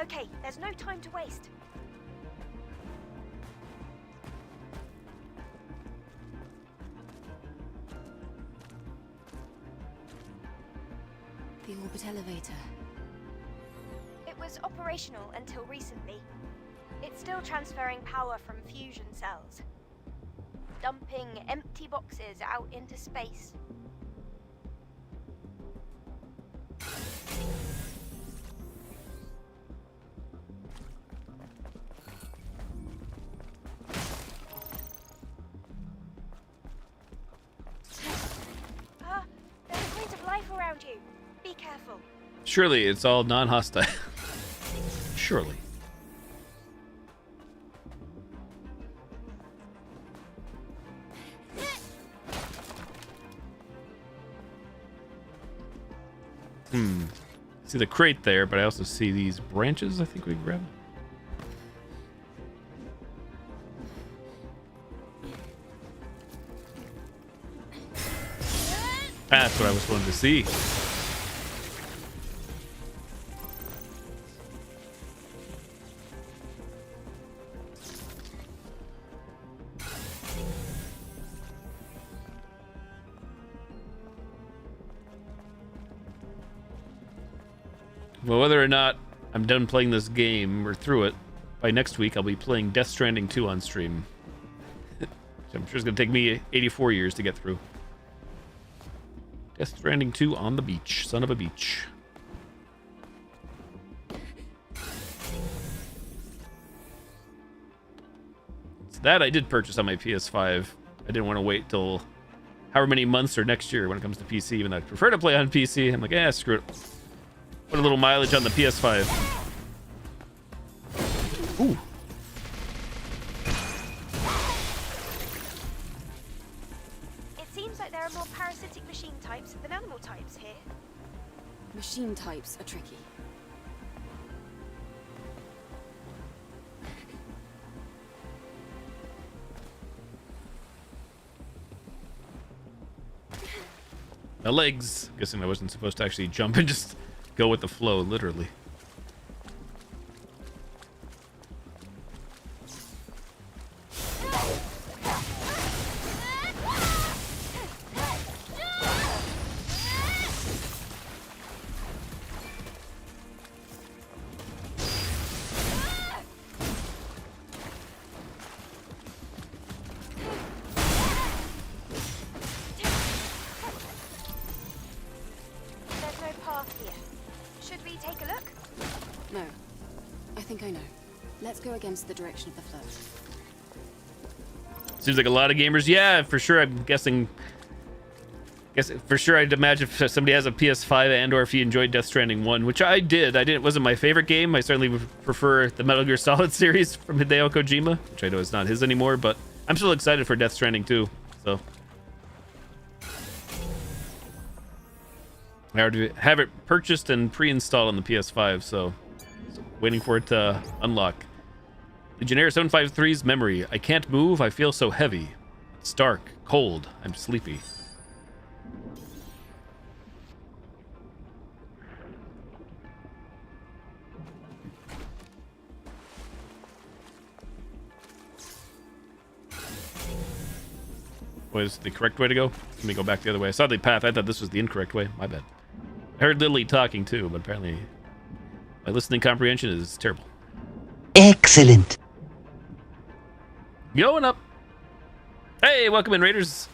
Okay, there's no time to waste. The orbit elevator. It was operational until recently. It's still transferring power from fusion cells. Dumping empty boxes out into space. There's signs of life around you. Be careful. Surely it's all non-hostile. Surely. See the crate there, but I also see these branches I think we can grab. That's what I was wanting to see. Well, whether or not I'm done playing this game or through it, by next week I'll be playing Death Stranding 2 on stream. I'm sure it's going to take me 84 years to get through. Death Stranding 2 on the beach. Son of a beach. So that I did purchase on my PS5. I didn't want to wait till however many months or next year when it comes to PC, even though I prefer to play on PC. I'm like, screw it. Put a little mileage on the PS5. Ooh. It seems like there are more parasitic machine types than animal types here. Machine types are tricky. My legs. Guessing I wasn't supposed to actually jump and just go with the flow, literally. Against the direction of the flow. Seems like a lot of gamers. Yeah, for sure. I'm guessing. For sure, I'd imagine if somebody has a PS5 and/or if you enjoyed Death Stranding 1, which I did. It wasn't my favorite game. I certainly would prefer the Metal Gear Solid series from Hideo Kojima, which I know is not his anymore. But I'm still excited for Death Stranding 2. So I already have it purchased and pre-installed on the PS5. So waiting for it to unlock. Legionnaire 753's memory. I can't move. I feel so heavy. It's dark, cold. I'm sleepy. Was the correct way to go? Let me go back the other way. I saw the path. I thought this was the incorrect way. My bad. I heard Lily talking too, but apparently my listening comprehension is terrible. Excellent. Going up. Hey, welcome in, Raiders.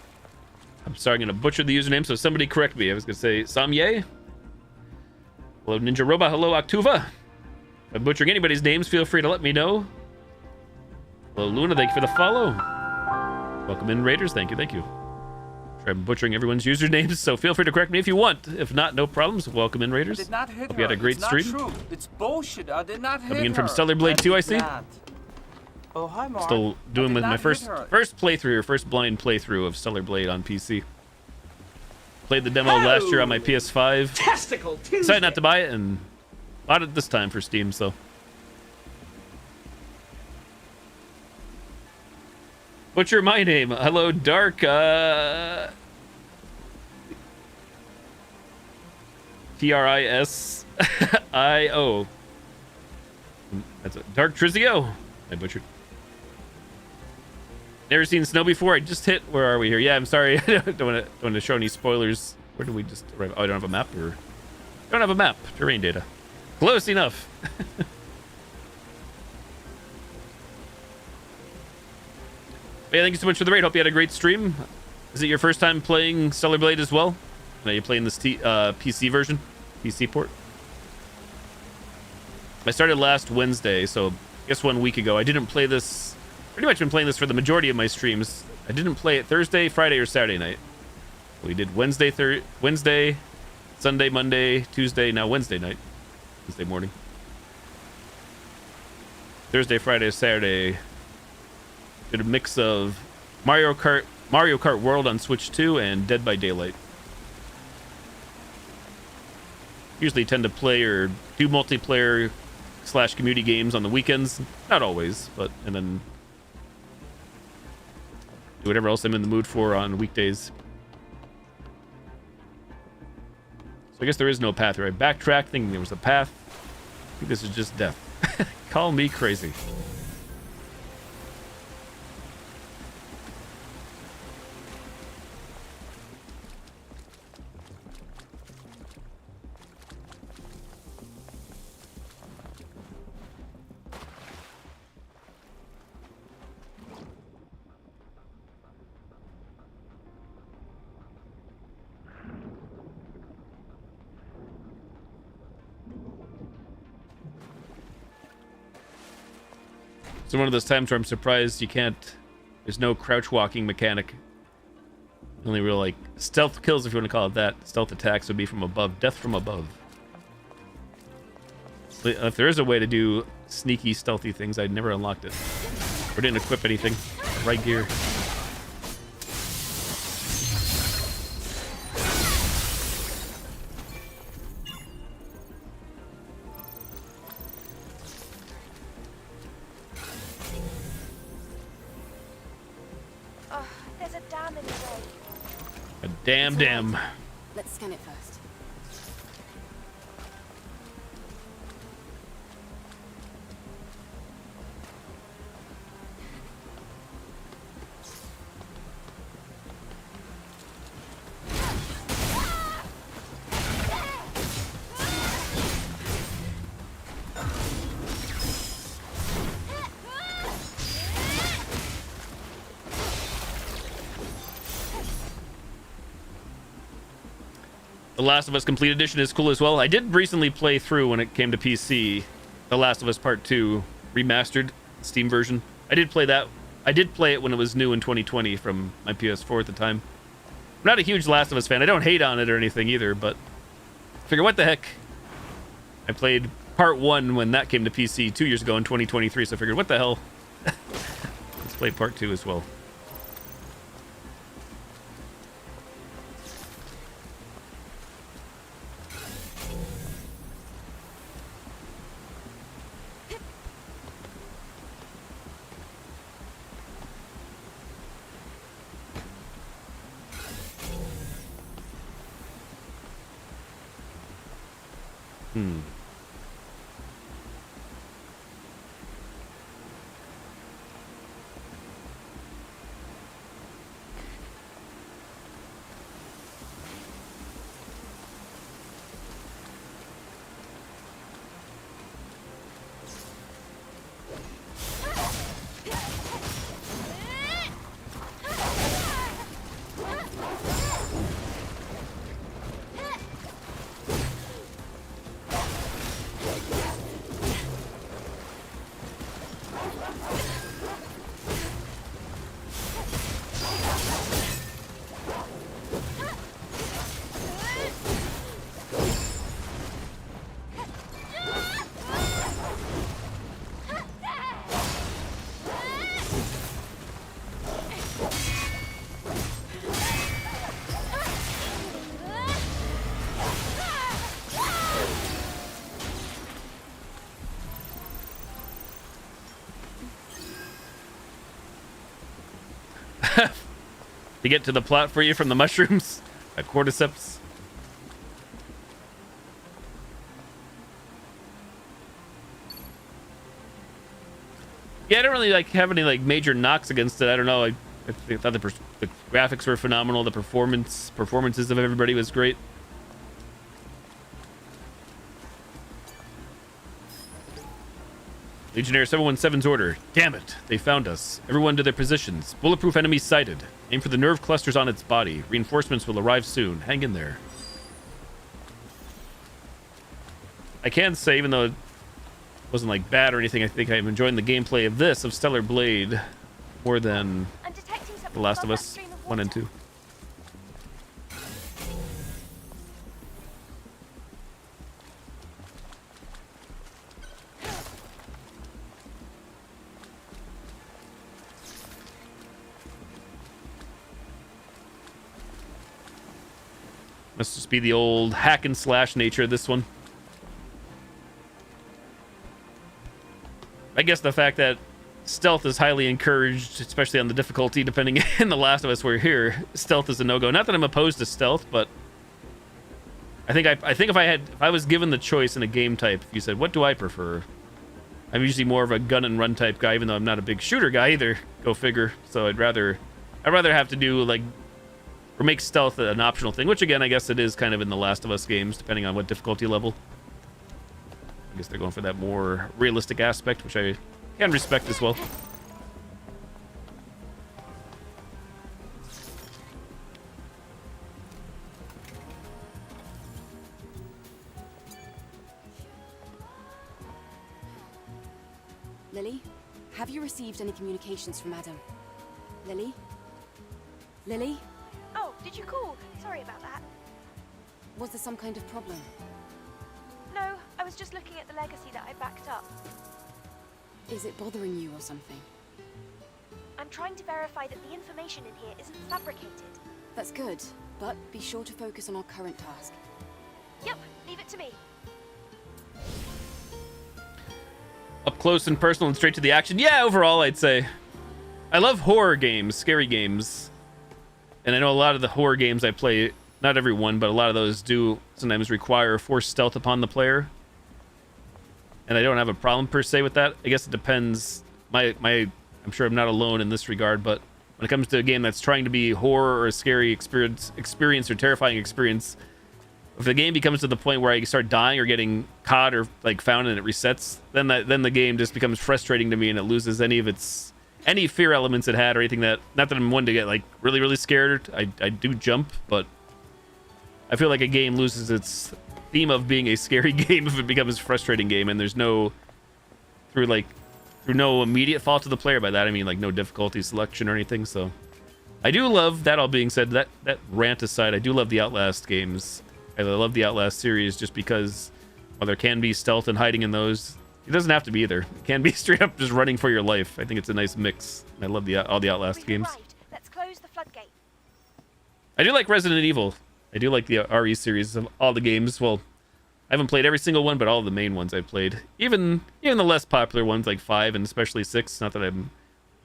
I'm sorry, I'm going to butcher the username, so somebody correct me. I was going to say Samye. Hello, Ninja Robot. Hello, Octuva. If I'm butchering anybody's names, feel free to let me know. Hello, Luna. Thank you for the follow. Welcome in, Raiders. Thank you, thank you. I'm butchering everyone's usernames, so feel free to correct me if you want. If not, no problems. Welcome in, Raiders. I did not hit Hope you had a great it's stream. Not true. It's bullshit. I did not hit Coming in her. from Stellar Blade 2, I see. Oh, hi, Mark. Still doing with my hit first her. playthrough, or first blind playthrough of Stellar Blade on PC. Played the demo last year on my PS5. Testicle Tuesday. Decided not to buy it and bought it this time for Steam, so. Butcher my name. Hello, Dark. Trisio. That's a Dark Trizio. I butchered. Never seen snow before. I just hit. Where are we here? Yeah, I'm sorry. I don't want to show any spoilers. Where do we just arrive? Oh, I don't have a map. Or don't have a map. Terrain data. Close enough. Yeah, thank you so much for the raid. Hope you had a great stream. Is it your first time playing Stellar Blade as well? Are you playing this PC version? PC port? I started last Wednesday, so I guess 1 week ago. I didn't play this. Pretty much been playing this for the majority of my streams. I didn't play it Thursday, Friday, or Saturday night. We did Wednesday, Sunday, Monday, Tuesday, now Wednesday night. Wednesday morning. Thursday, Friday, Saturday. Did a mix of Mario Kart World on Switch 2 and Dead by Daylight. Usually tend to play or do multiplayer / community games on the weekends. Not always, but and then do whatever else I'm in the mood for on weekdays. So I guess there is no path here. I backtracked thinking there was a path. I think this is just death. Call me crazy. So one of those times where I'm surprised you can't. There's no crouch walking mechanic. Only real like stealth kills, if you want to call it that. Stealth attacks would be from above. Death from above. If there is a way to do sneaky, stealthy things. I never unlocked it. Or didn't equip anything. Right gear. Oh, there's a dam in the way. A damn. Let's scan it first. The Last of Us Complete Edition is cool as well. I did recently play through when it came to PC, The Last of Us Part 2 remastered Steam version. I did play that. I did play it when it was new in 2020 from my PS4 at the time. I'm not a huge Last of Us fan. I don't hate on it or anything either, but I figure what the heck. I played Part 1 when that came to PC 2 years ago in 2023, so I figured what the hell. Let's play Part 2 as well. To get to the plot for you from the mushrooms at cordyceps. Yeah, I don't really have any major knocks against it. I don't know. I thought the graphics were phenomenal. The performances of everybody was great. Legionnaire 717's order. Damn it, they found us. Everyone to their positions. Bulletproof enemies sighted. Aim for the nerve clusters on its body. Reinforcements will arrive soon. Hang in there. I can say, even though it wasn't bad or anything, I think I'm enjoying the gameplay of this, of Stellar Blade, more than The Last of Us 1 and 2. Must just be the old hack and slash nature of this one. I guess the fact that stealth is highly encouraged, especially on the difficulty, depending in The Last of Us we're here, stealth is a no-go. Not that I'm opposed to stealth, but I think if I was given the choice in a game type, if you said, what do I prefer? I'm usually more of a gun and run type guy, even though I'm not a big shooter guy either. Go figure. So I'd rather have to do or make stealth an optional thing, which again, I guess it is kind of in the Last of Us games, depending on what difficulty level. I guess they're going for that more realistic aspect, which I can respect as well. Lily, have you received any communications from Adam? Lily? Lily? Oh, did you call? Sorry about that. Was there some kind of problem? No, I was just looking at the legacy that I backed up. Is it bothering you or something? I'm trying to verify that the information in here isn't fabricated. That's good, but be sure to focus on our current task. Yep, leave it to me. Up close and personal and straight to the action. Yeah, overall, I'd say. I love horror games, scary games. And I know a lot of the horror games I play, not every one, but a lot of those do sometimes require forced stealth upon the player. And I don't have a problem per se with that. I guess it depends. I'm sure I'm not alone in this regard, but when it comes to a game that's trying to be horror or a scary experience or terrifying experience, if the game becomes to the point where I start dying or getting caught or like found and it resets, then the game just becomes frustrating to me and it loses any fear elements it had or anything that, not that I'm one to get like really, really scared. I do jump, but I feel like a game loses its theme of being a scary game if it becomes a frustrating game, and there's no, through no immediate fault of the player. By that I mean like no difficulty selection or anything. So I do love that. All being said, that rant aside, I do love the Outlast games. I love the Outlast series just because while there can be stealth and hiding in those, it doesn't have to be either. It can be straight up just running for your life. I think it's a nice mix. I love all the Outlast games. Let's close the floodgate. I do like Resident Evil. I do like the RE series of all the games. Well, I haven't played every single one, but all the main ones I've played. Even the less popular ones like 5 and especially 6. Not that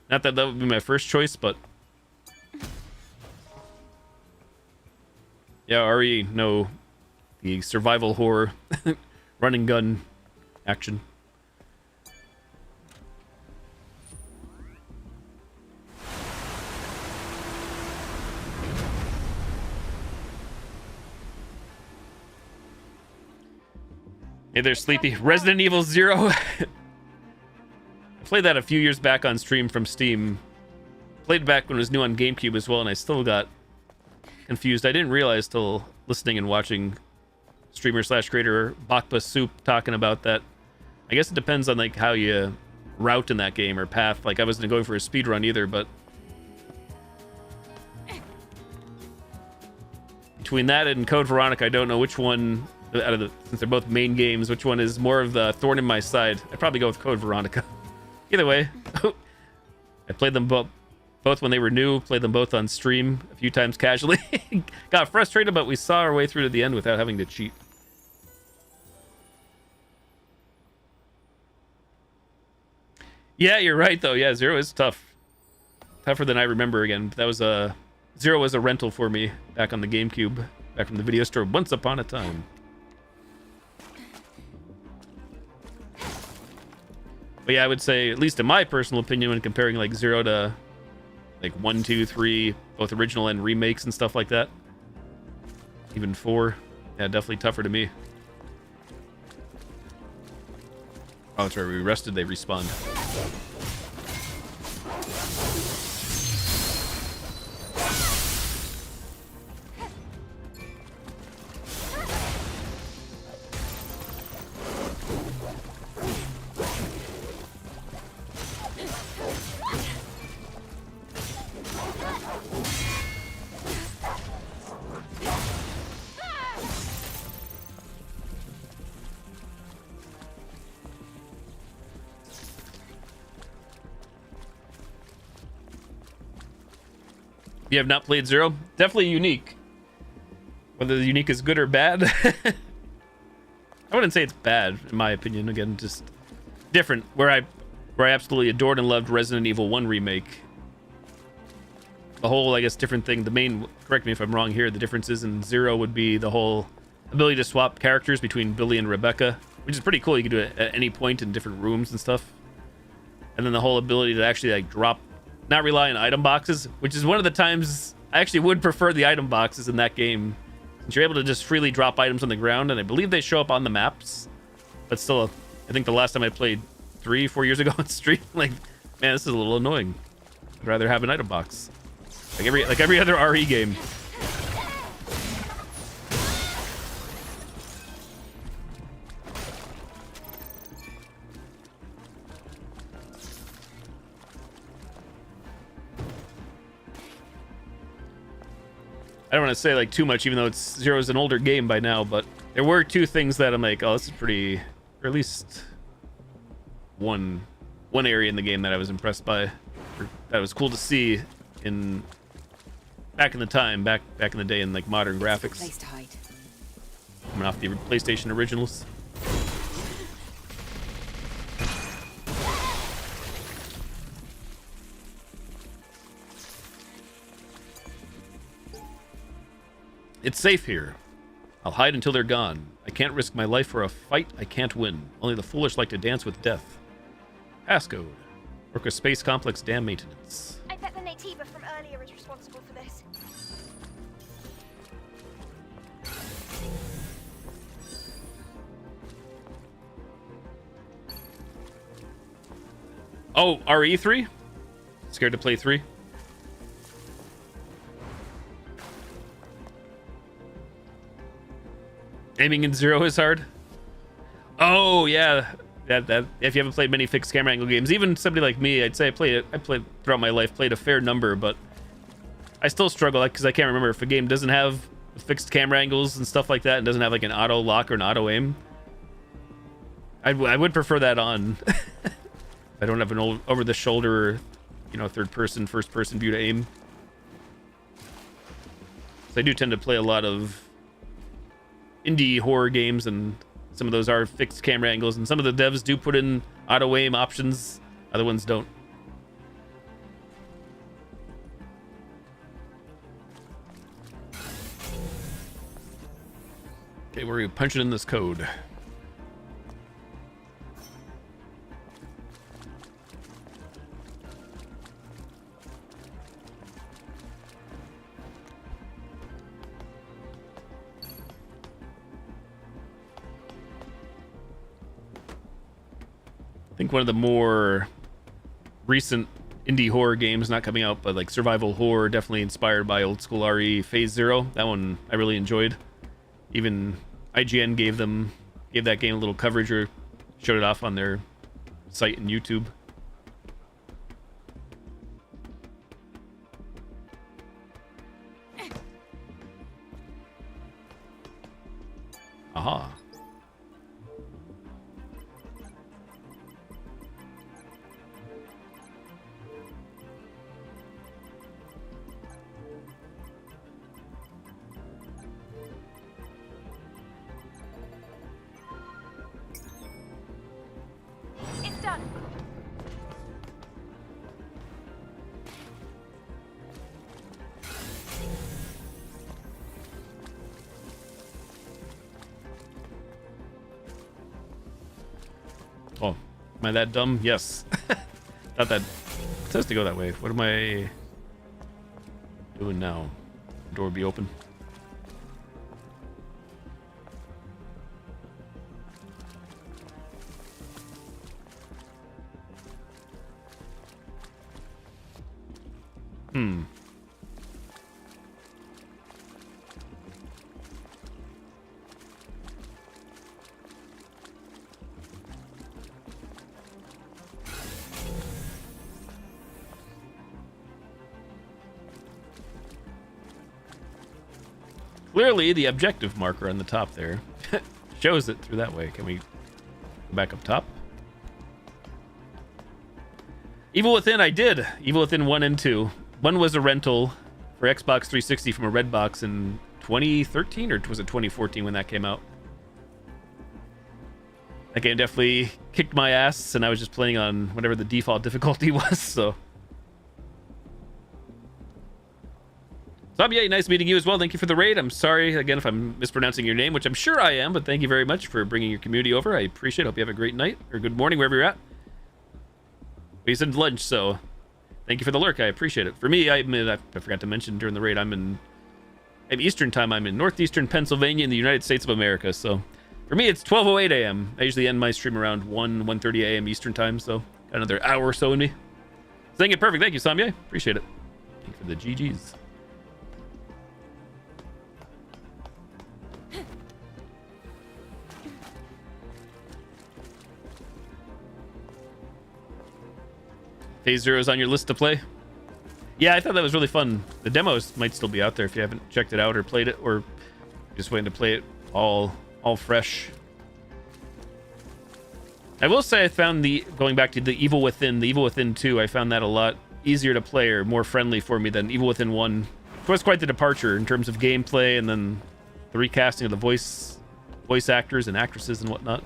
that would be my first choice, but yeah, RE, no, the survival horror, run and gun action. Hey there, Sleepy. Resident Evil 0. I played that a few years back on stream from Steam. Played it back when it was new on GameCube as well, and I still got confused. I didn't realize till listening and watching streamer/creator Bakpa Soup talking about that. I guess it depends on like how you route in that game or path. Like I wasn't going for a speed run either, but between that and Code Veronica, I don't know which one out of since they're both main games, which one is more of the thorn in my side. I'd probably go with Code Veronica. Either way, I played them both when they were new, played them both on stream a few times casually. Got frustrated, but we saw our way through to the end without having to cheat. Yeah, you're right though. Yeah, 0 is tough. Tougher than I remember again. That was 0 was a rental for me back on the GameCube, back from the video store once upon a time. But yeah, I would say, at least in my personal opinion, when comparing like 0 to like 1, 2, 3, both original and remakes and stuff like that, even 4, yeah, definitely tougher to me. Oh, that's right, we rested, they respawned. You have not played 0? Definitely unique. Whether the unique is good or bad, I wouldn't say it's bad in my opinion. Again, just different. Where I absolutely adored and loved Resident Evil 1 remake. The whole, I guess, different thing. The main, correct me if I'm wrong here, the differences in 0 would be the whole ability to swap characters between Billy and Rebecca, which is pretty cool. You could do it at any point in different rooms and stuff. And then the whole ability to actually like drop, not rely on item boxes, which is one of the times I actually would prefer the item boxes in that game. Since you're able to just freely drop items on the ground, and I believe they show up on the maps. But still, I think the last time I played 3-4 years ago on stream, like, man, this is a little annoying. I'd rather have an item box. Like every other RE game. I don't want to say like too much, even though it's 0 is an older game by now, but there were 2 things that I'm like, oh, this is pretty, or at least one one area in the game that I was impressed by, or that was cool to see back in the time, back in the day in like modern graphics. Place to hide. Coming off the PlayStation originals. It's safe here. I'll hide until they're gone. I can't risk my life for a fight I can't win. Only the foolish like to dance with death. Passcode. Work a space complex dam maintenance. I bet the Natiba from earlier is responsible for this. Oh, RE3? Scared to play 3? Aiming in 0 is hard. Oh yeah, that if you haven't played many fixed camera angle games, even somebody like me, I'd say I played throughout my life, played a fair number, but I still struggle because I can't remember if a game doesn't have fixed camera angles and stuff like that, and doesn't have like an auto lock or an auto aim. I would prefer that on. I don't have an over the shoulder, third person, first person view to aim. So I do tend to play a lot of indie horror games, and some of those are fixed camera angles, and some of the devs do put in auto aim options, other ones don't. Okay, where are you punching in this code? I think one of the more recent indie horror games, not coming out, but like survival horror, definitely inspired by old school RE, Phase Zero. That one I really enjoyed. Even IGN gave that game a little coverage or showed it off on their site and YouTube. Aha. It's done. Oh, am I that dumb? Yes. Not that. It says to go that way. What am I doing now? Door be open. Clearly, the objective marker on the top there shows it through that way. Can we go back up top? Evil Within, I did. Evil Within 1 and 2. One was a rental for Xbox 360 from a Redbox in 2013, or was it 2014 when that came out? That game definitely kicked my ass, and I was just playing on whatever the default difficulty was, so... Zombie, nice meeting you as well. Thank you for the raid. I'm sorry, again, if I'm mispronouncing your name, which I'm sure I am, but thank you very much for bringing your community over. I appreciate it. Hope you have a great night, or good morning, wherever you're at. We said lunch, so thank you for the lurk. I appreciate it. For me, I forgot to mention during the raid, I'm Eastern time. I'm in northeastern Pennsylvania in the United States of America, so for me, it's 12:08 a.m. I usually end my stream around 1:30 a.m. Eastern time, so got another hour or so in me. Saying it perfect. Thank you, Samye. Appreciate it. Thank you for the GGs. Phase Zero is on your list to play? Yeah, I thought that was really fun. The demos might still be out there if you haven't checked it out or played it, or just waiting to play it all fresh. I will say I found going back to the Evil Within 2, I found that a lot easier to play or more friendly for me than Evil Within 1. It was quite the departure in terms of gameplay and then the recasting of the voice actors and actresses and whatnot.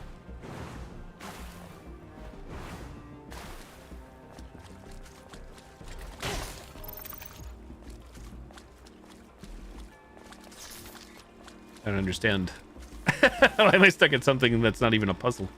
I don't understand. Why am I stuck at something that's not even a puzzle?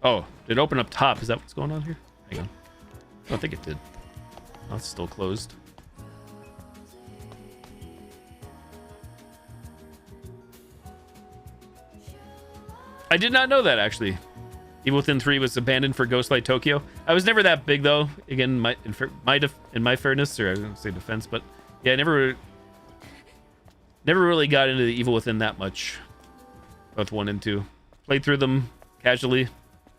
Oh, did it open up top? Is that what's going on here? Hang on. I don't think it did. Oh, it's still closed. I did not know that, actually. Evil Within 3 was abandoned for Ghostlight Tokyo. I was never that big, though. Again, in my fairness, or I was going to say defense, but yeah, I never really got into the Evil Within that much. Both 1 and 2. Played through them casually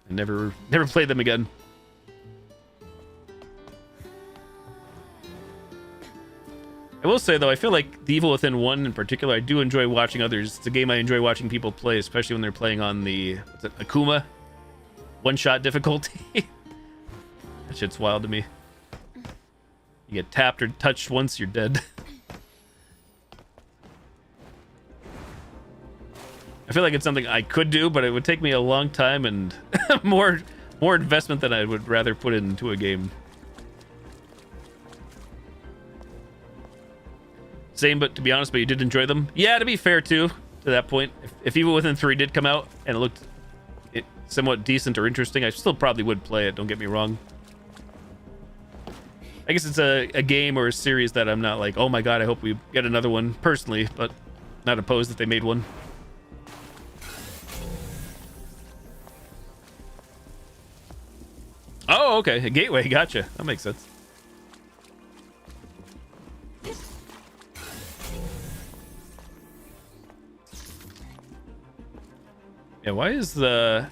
and never played them again. I will say, though, I feel like the Evil Within 1 in particular, I do enjoy watching others. It's a game I enjoy watching people play, especially when they're playing on the Akuma one-shot difficulty. That shit's wild to me. You get tapped or touched once, you're dead. I feel like it's something I could do, but it would take me a long time and more investment than I would rather put into a game. Same, but to be honest, but you did enjoy them. Yeah, to be fair too, to that point, if Evil Within 3 did come out and it looked somewhat decent or interesting, I still probably would play it, don't get me wrong. I guess it's a game or a series that I'm not like, oh my god, I hope we get another one personally, but not opposed that they made one. Oh, okay, a gateway, gotcha. That makes sense. Yeah, why is the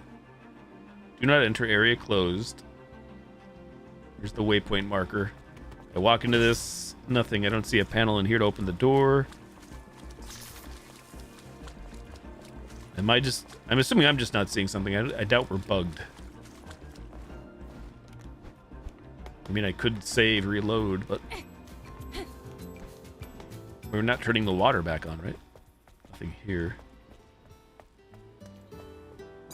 do not enter area closed? Here's the waypoint marker. I walk into this, nothing. I don't see a panel in here to open the door. I'm assuming I'm just not seeing something. I doubt we're bugged. I mean, I could save, reload, but we're not turning the water back on, right? Nothing here.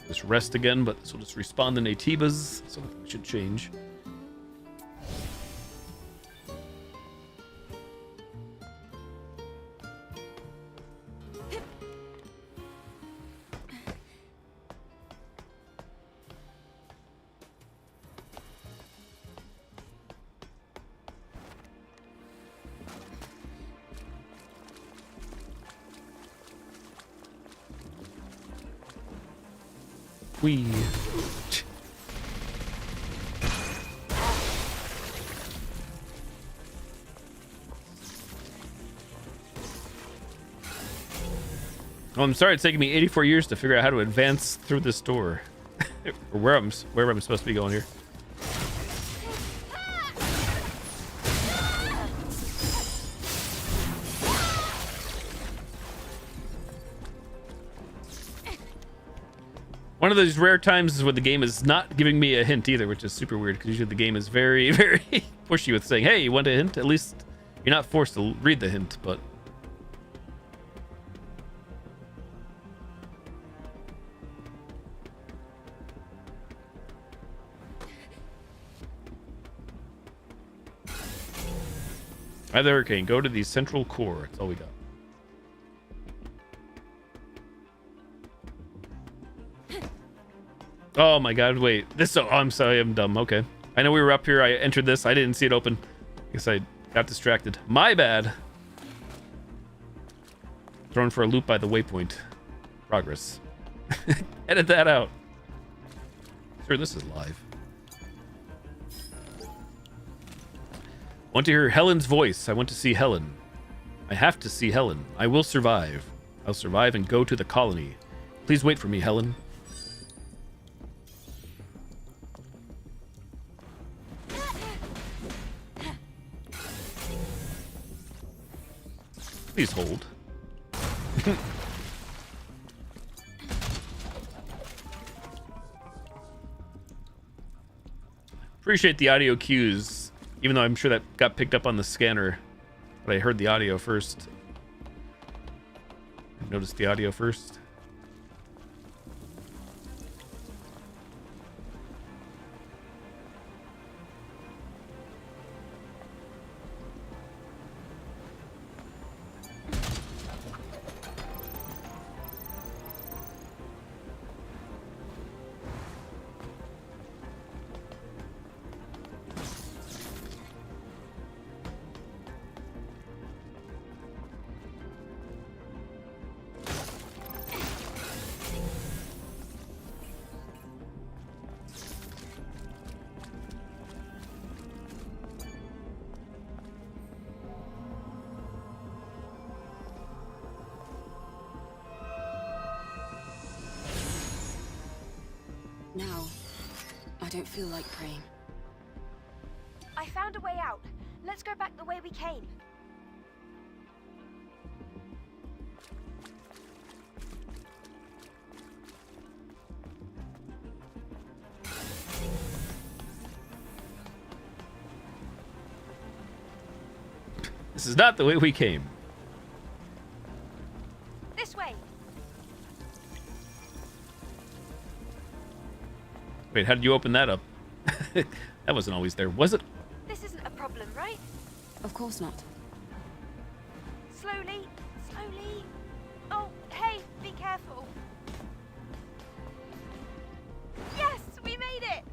Just rest again, but this will just respawn the Natibas, so nothing should change. Wee. Oh, I'm sorry it's taking me 84 years to figure out how to advance through this door. Or where I'm supposed to be going here. One of those rare times is when the game is not giving me a hint either, which is super weird because usually the game is very, very pushy with saying, hey, you want a hint? At least you're not forced to read the hint, but... Either hurricane, go to the central core. That's all we got. Oh my god, wait. Oh, I'm sorry, I'm dumb. Okay. I know we were up here. I entered this. I didn't see it open. I guess I got distracted. My bad. Thrown for a loop by the waypoint. Progress. Edit that out. Sure, this is live. Want to hear Helen's voice. I want to see Helen. I have to see Helen. I will survive. I'll survive and go to the colony. Please wait for me, Helen. Please hold. Appreciate the audio cues, even though I'm sure that got picked up on the scanner, but I heard the audio first. I noticed the audio first. Now, I don't feel like praying. I found a way out. Let's go back the way we came. This is not the way we came. This way. Wait, how did you open that up? That wasn't always there, was it? This isn't a problem, right? Of course not. Slowly, slowly. Oh, hey, be careful. Yes, we made it!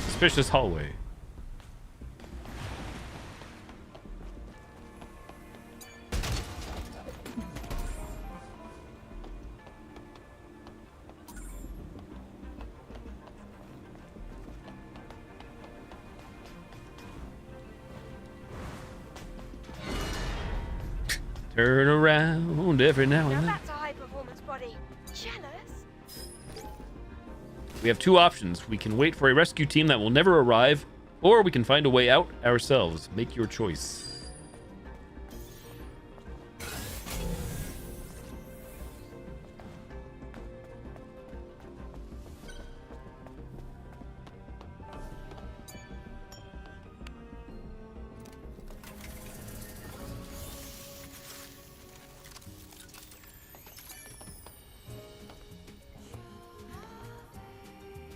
Suspicious hallway. Turn around every now Now and then. that's a high-performance body. Jealous? We have two options. We can wait for a rescue team that will never arrive, or we can find a way out ourselves. Make your choice.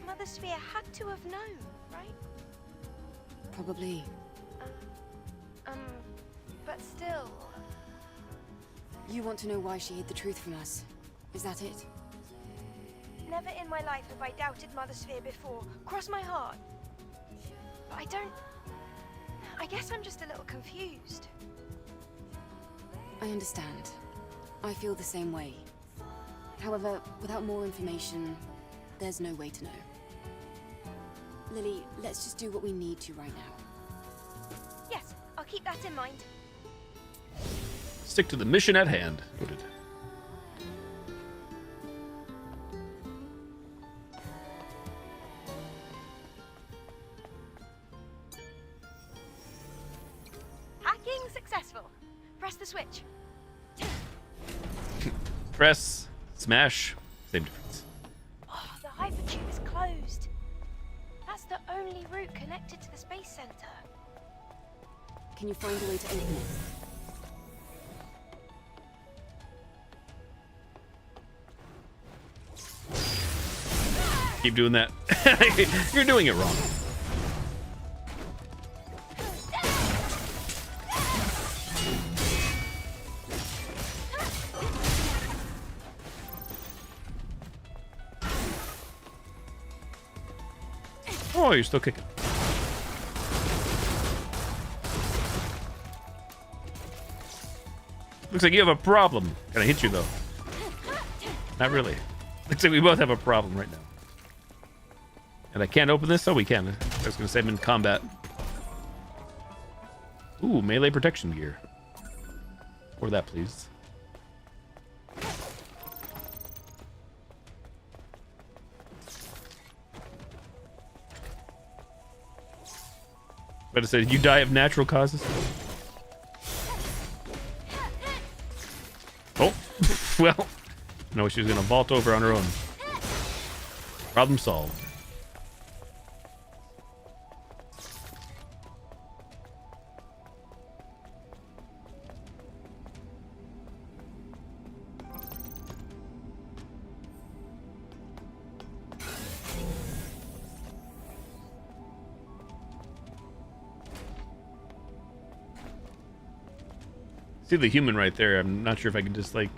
Mother Sphere had to have known, right? Probably. But still. You want to know why she hid the truth from us? Is that it? Never in my life have I doubted Mother Sphere before. Cross my heart. But I don't... I guess I'm just a little confused. I understand. I feel the same way. However, without more information, there's no way to know. Lily, let's just do what we need to right now. Yes, I'll keep that in mind. Stick to the mission at hand. Noted. Hacking successful. Press the switch. Press, smash, same difference. Oh, the hypertube is closed. That's the only route connected to the space center. Can you find a way to open it? Keep doing that. You're doing it wrong. Oh, you're still kicking. 'Cause Looks like you have a problem. Can I hit you, though? Not really. Looks like we both have a problem right now. And I can't open this? Oh, we can. I was going to say I'm in combat. Ooh, melee protection gear. Or that, please. But it said, you die of natural causes? Oh, well. No, she was going to vault over on her own. Problem solved. See the human right there. I'm not sure if I can just, like,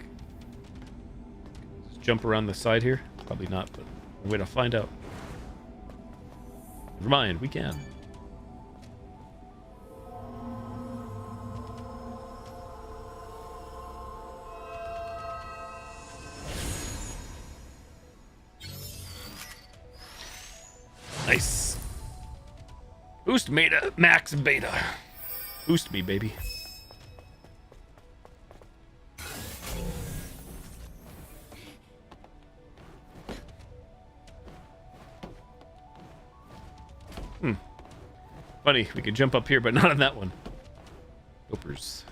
jump around the side here. Probably not, but we'll wait to find out. Never mind, we can. Nice. Boost beta, max beta. Boost me, baby. Funny, we could jump up here, but not on that one. Dopers.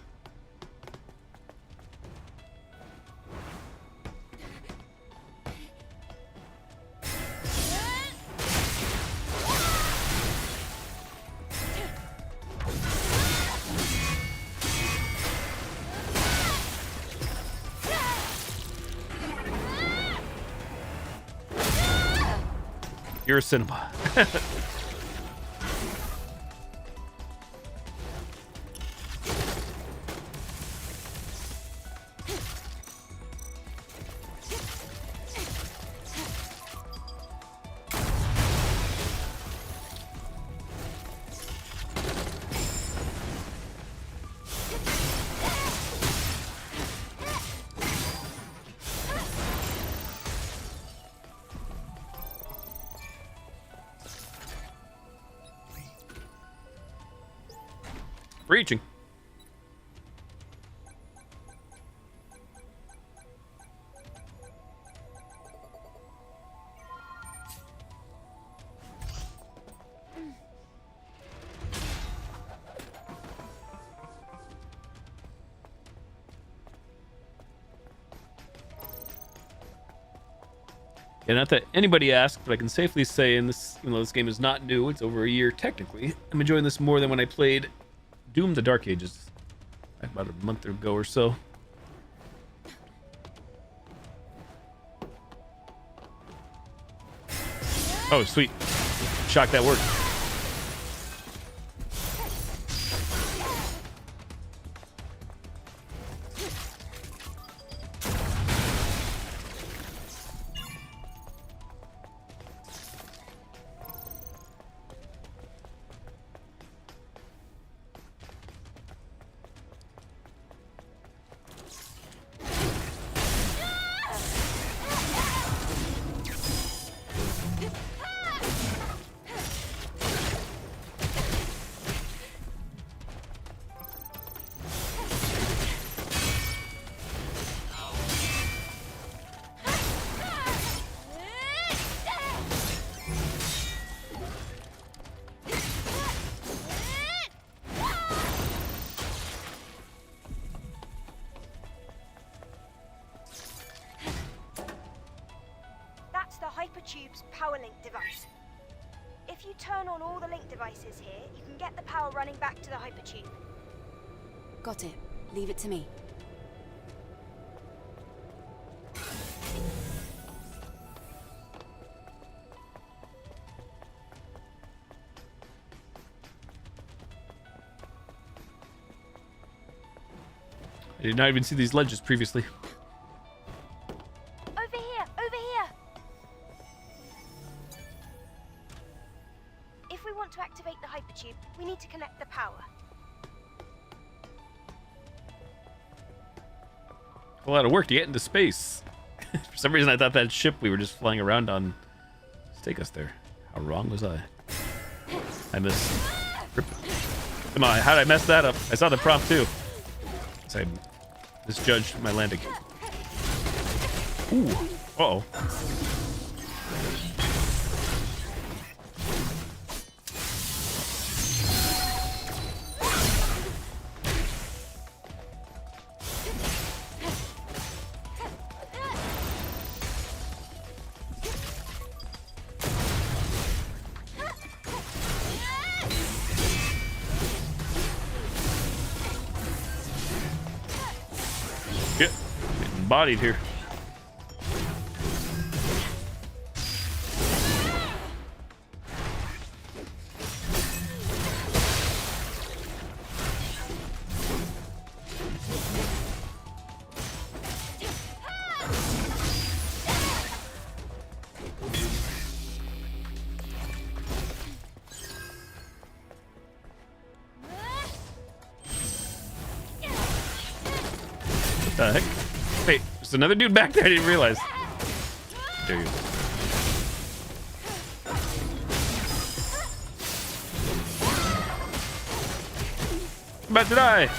You're a cinema. Breaching. Yeah, not that anybody asked, but I can safely say, in this, even though this game is not new, it's over a year technically, I'm enjoying this more than when I played Doom: The Dark Ages about a month ago or so. Oh, sweet. Shocked that worked. Hypertube's power link device. If you turn on all the link devices here, you can get the power running back to the Hypertube. Got it. Leave it to me. I did not even see these ledges previously. Over here! Over here! If we want to activate the Hypertube, we need to connect the power. A lot of work to get into space. For some reason, I thought that ship we were just flying around on would take us there. How wrong was I? I missed. Come on, how did I mess that up? I saw the prompt too. I misjudged my landing. Ooh. Uh-oh. Getting bodied here. What the heck? Wait, there's another dude back there. I didn't realize. There you go. I'm about to die.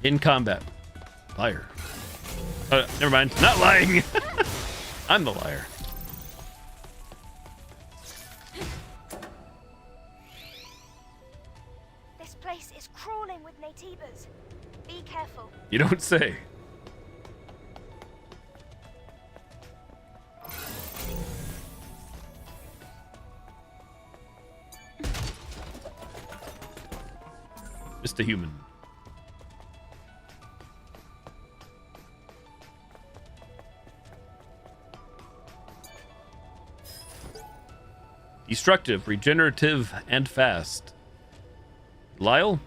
In combat. Liar. Never mind. Not lying. I'm the liar. This place is crawling with Natievas. Be careful. You don't say. Just a human. Destructive, regenerative, and fast. Lyle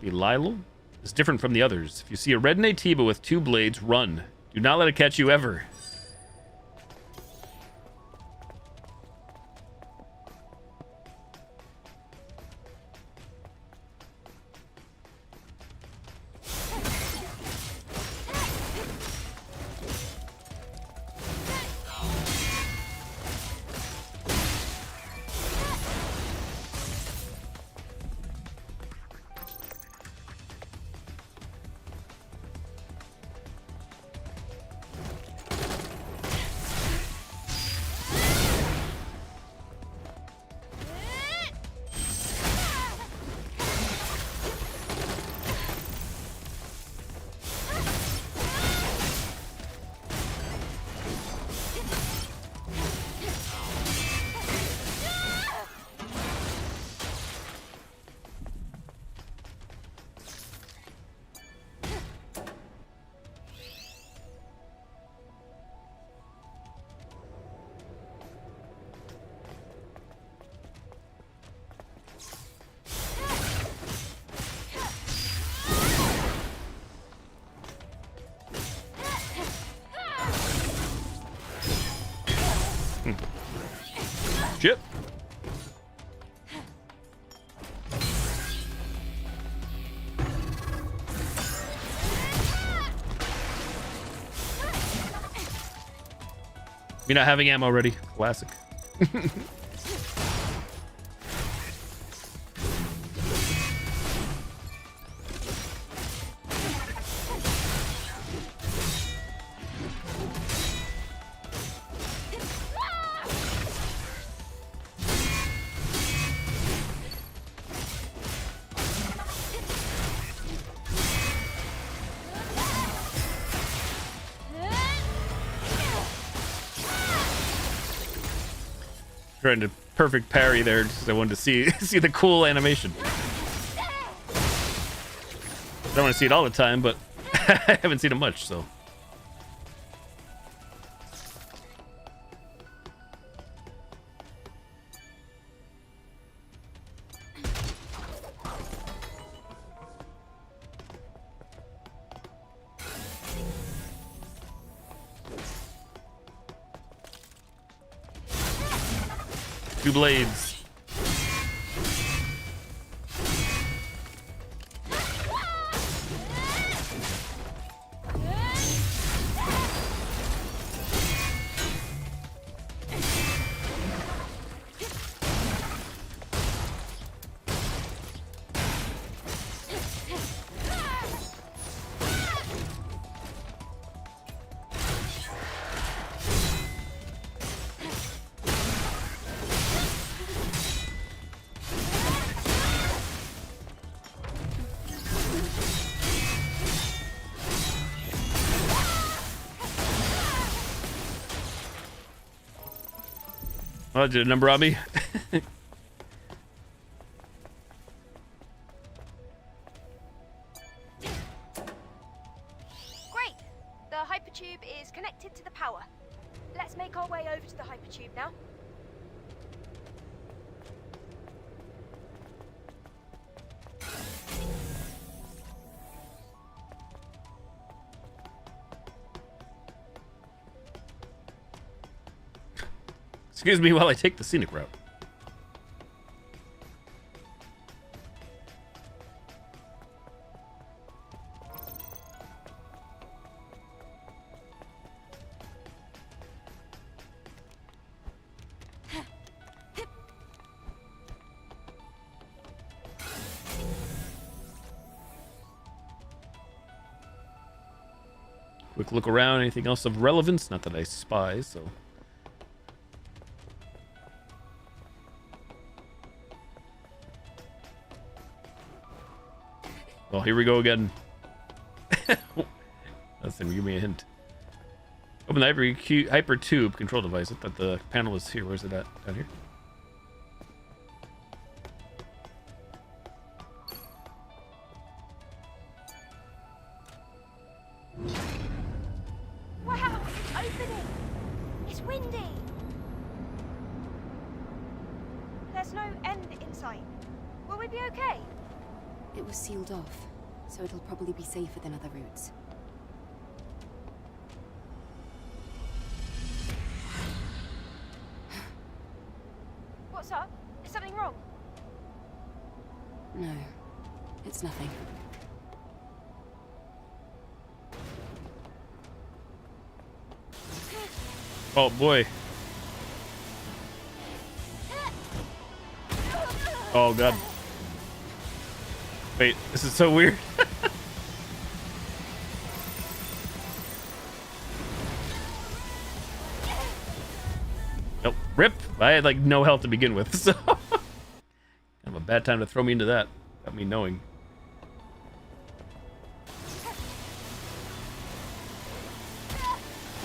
is different from the others. If you see a red Natieva with 2 blades, run. Do not let it catch you ever. Shit. Me not having ammo ready. Classic. Trying to perfect parry there because I wanted to see the cool animation. I don't want to see it all the time, but I haven't seen it much, so. 2 blades. Oh, did a number on me? Great. The hypertube is connected to the power. Let's make our way over to the hypertube now. Excuse me while I take the scenic route. Quick look around. Anything else of relevance? Not that I spy, so... Well, here we go again. Listen, give me a hint. Open the hyper tube control device. I thought the panel was here. Where's it at? Down here? Wow, it's opening. It's windy. There's no end in sight. Will we be okay? It was sealed off, so it'll probably be safer than other routes. What's up? Is something wrong? No, it's nothing. Oh boy. Oh god. Wait, this is so weird. Nope. Rip. I had like no health to begin with, so kind of a bad time to throw me into that. Got me knowing.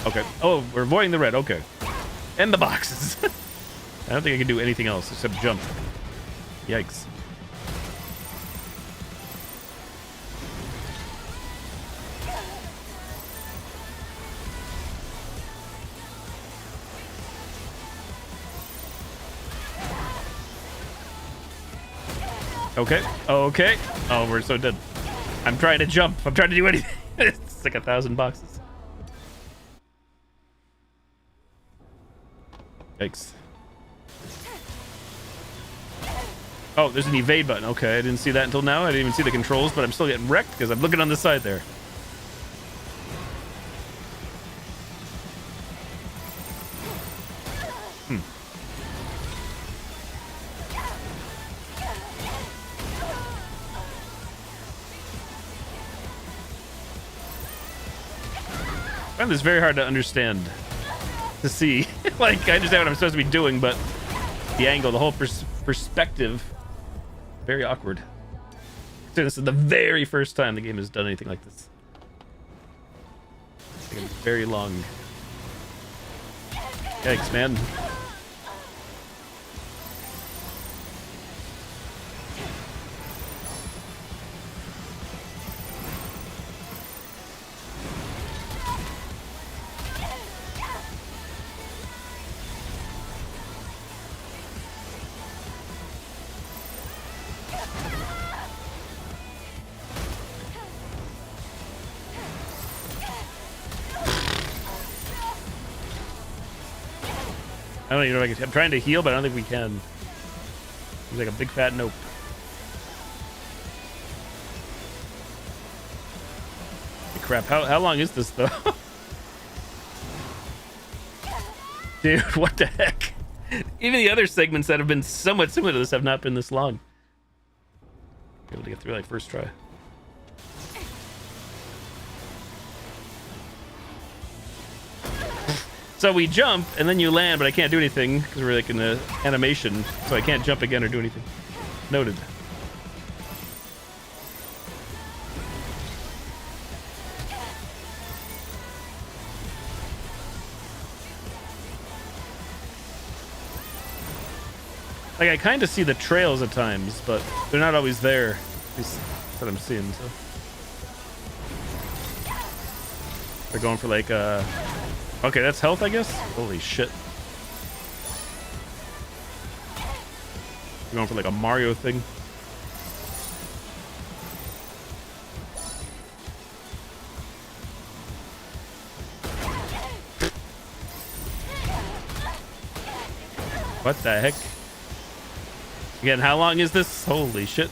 Okay. Oh, we're avoiding the red. Okay. And the boxes. I don't think I can do anything else except jump. Yikes. Okay. Okay. Oh, we're so dead. I'm trying to jump. I'm trying to do anything. It's like 1,000 boxes. Yikes. Oh, there's an evade button. Okay, I didn't see that until now. I didn't even see the controls, but I'm still getting wrecked because I'm looking on the side there. I find this very hard to understand, to see. Like, I understand what I'm supposed to be doing, but the angle, the whole perspective, very awkward. So this is the very first time the game has done anything like this. It's taken very long. Yikes, man. I don't even know if I can. I'm trying to heal, but I don't think we can. He's like a big fat nope. Hey, crap. How long is this though? Dude, what the heck? Even the other segments that have been somewhat similar to this have not been this long. Be able to get through like first try. So we jump and then you land, but I can't do anything because we're like in the animation, so I can't jump again or do anything. Noted. Like, I kind of see the trails at times, but they're not always there. At least that's what I'm seeing, so. They're going for like, okay, that's health, I guess? Holy shit. They're going for like a Mario thing. What the heck? Again, how long is this? Holy shit.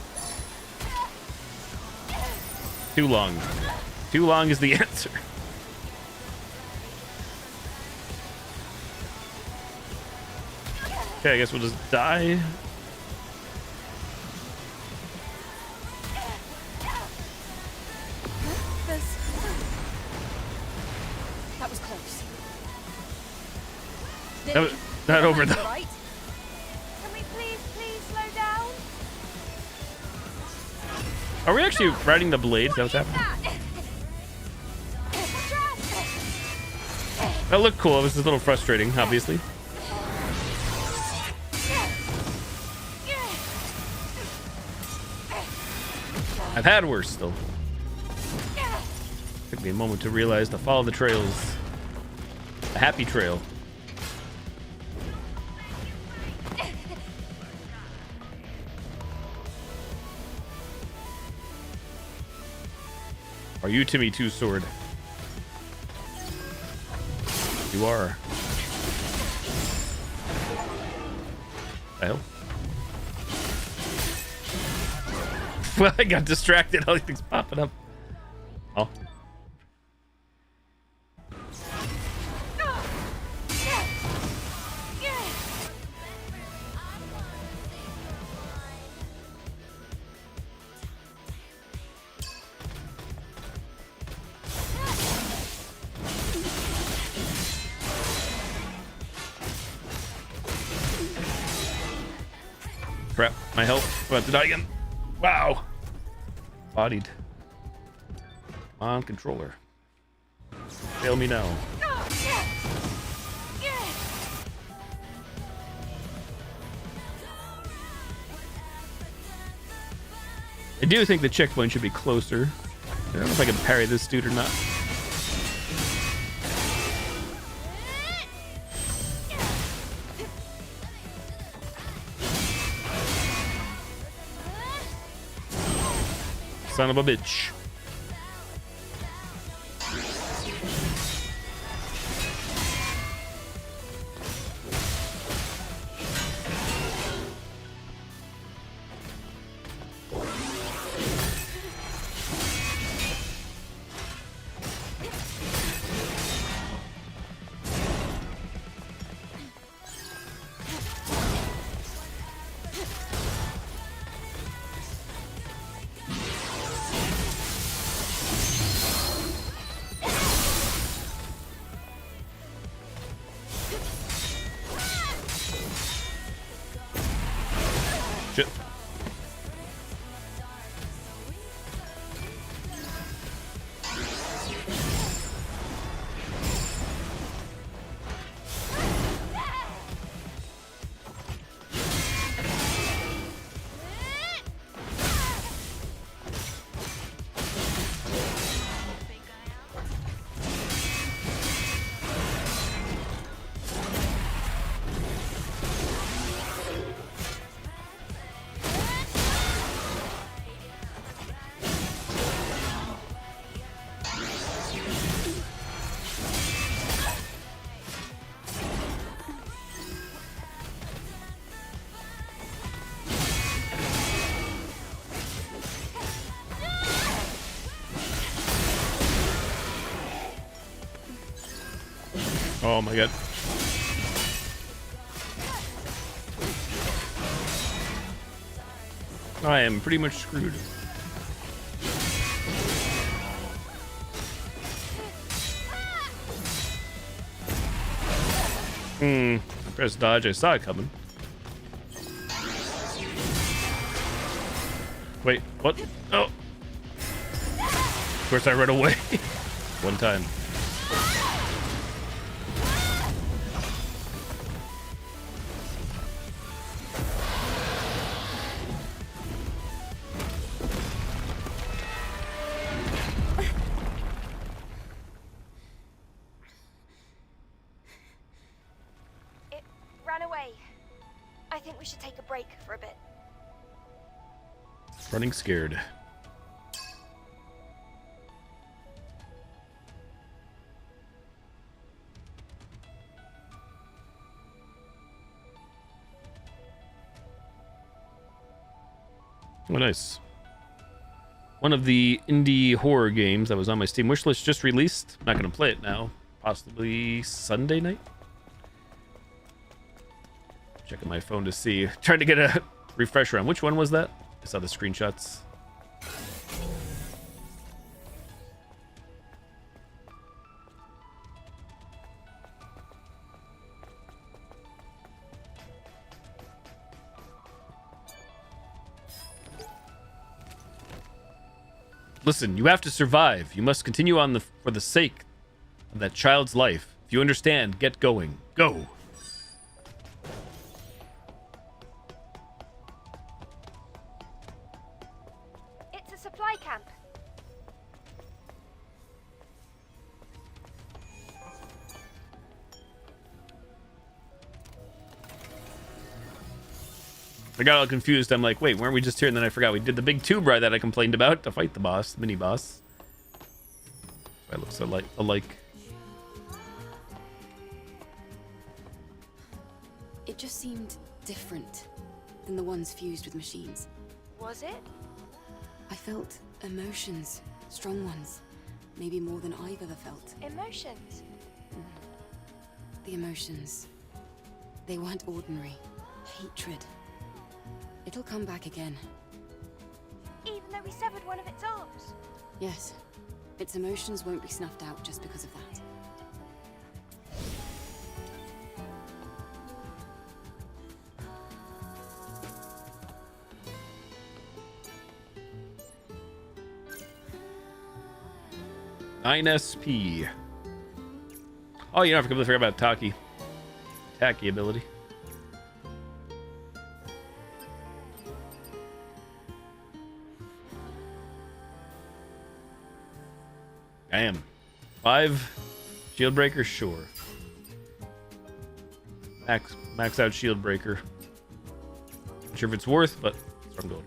Too long. Too long is the answer. Okay, I guess we'll just die. That was close. That was not over though. Right? Can we please slow down? Are we actually riding the blade? Is that what's happening? That looked cool. It was a little frustrating, obviously. I've had worse still. Took me a moment to realize to follow the trails. A happy trail. Are you Timmy Two Sword? You are. The hell? Well, I got distracted. All these things popping up. Oh. Crap, my health. I'm about to die again. Wow. Bodied. On controller. Fail me now. I do think the checkpoint should be closer. I don't know if I can parry this dude or not. Son of a bitch. Shit. Oh my god. I am pretty much screwed. Press dodge. I saw it coming. Wait, what? Oh. Of course I ran away. One time. Ran away. I think we should take a break for a bit. Running scared. Oh, nice. One of the indie horror games that was on my Steam wishlist just released. I'm not going to play it now. Possibly Sunday night? Checking my phone to see. Trying to get a refresher on which one was that? I saw the screenshots. Listen, you have to survive. You must continue on for the sake of that child's life. If you understand, get going. Go! It's a supply camp. I got all confused. I'm like, wait, weren't we just here? And then I forgot we did the big tube ride that I complained about to fight the boss, the mini boss. I look so alike. It just seemed different than the ones fused with machines. Was it? I felt emotions, strong ones, maybe more than I've ever felt. Emotions? The emotions, they weren't ordinary. Hatred. It'll come back again. Even though we severed one of its arms? Yes. Its emotions won't be snuffed out just because of that. SP. Oh, you know, I completely forgot about Taki. Taki ability. Damn. 5 shield breakers, sure. Max out shield breaker. Not sure if it's worth, but that's where I'm going.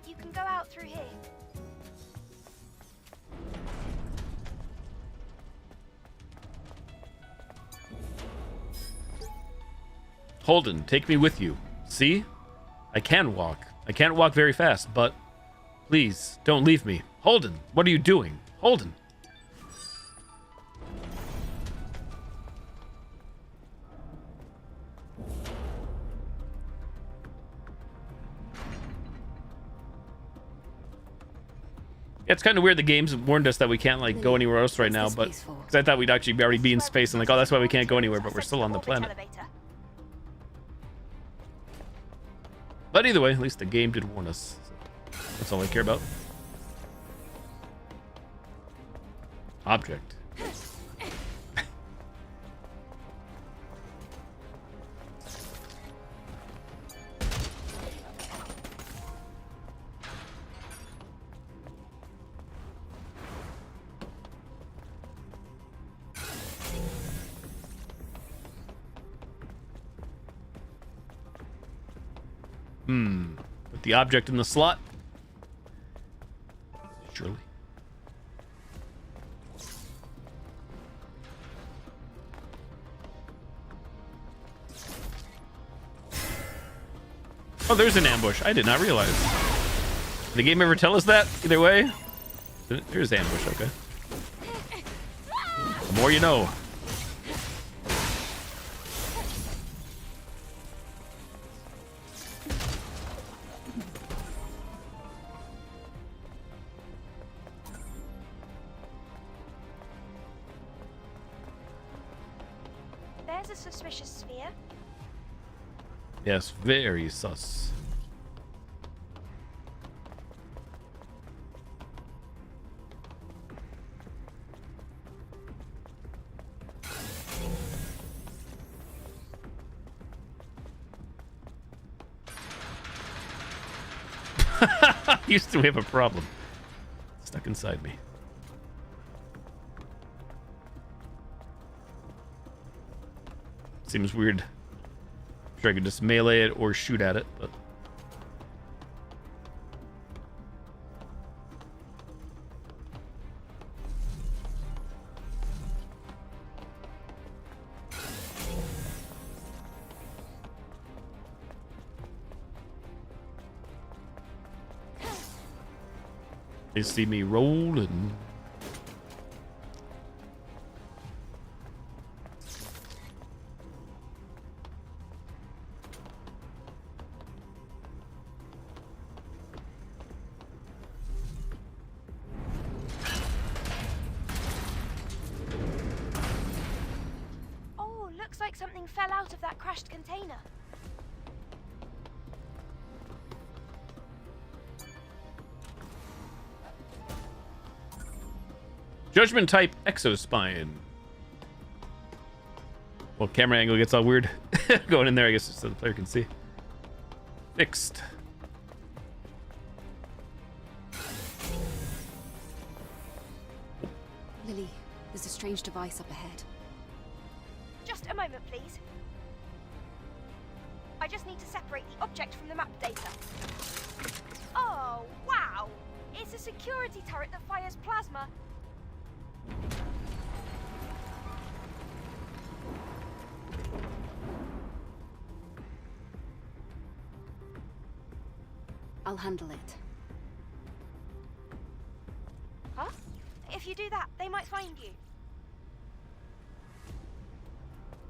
You can go out through here. Holden, take me with you. See? I can walk. I can't walk very fast, but please, don't leave me. Holden, what are you doing? Holden. Yeah, it's kind of weird the games warned us that we can't like go anywhere else right now, but because I thought we'd actually already be in space and like, oh, that's why we can't go anywhere, but we're still on the planet. But either way, at least the game did warn us. So that's all I care about. Object. Put the object in the slot. Surely. Oh, there's an ambush. I did not realize. Did the game ever tell us that? Either way. There's ambush, okay. The more you know. There's a suspicious sphere. Yes, very sus. Used to have a problem. Stuck inside me. Seems weird. Sure, I could just melee it or shoot at it, but they see me rolling. Oh, looks like something fell out of that crashed container. Judgment type exospine. Well, camera angle gets all weird. Going in there, I guess, so the player can see. Fixed. Lily, there's a strange device up ahead. Just a moment, please. I just need to separate the object from the map data. Oh, wow! It's a security turret that fires plasma. I'll handle it. Huh? If you do that, they might find you.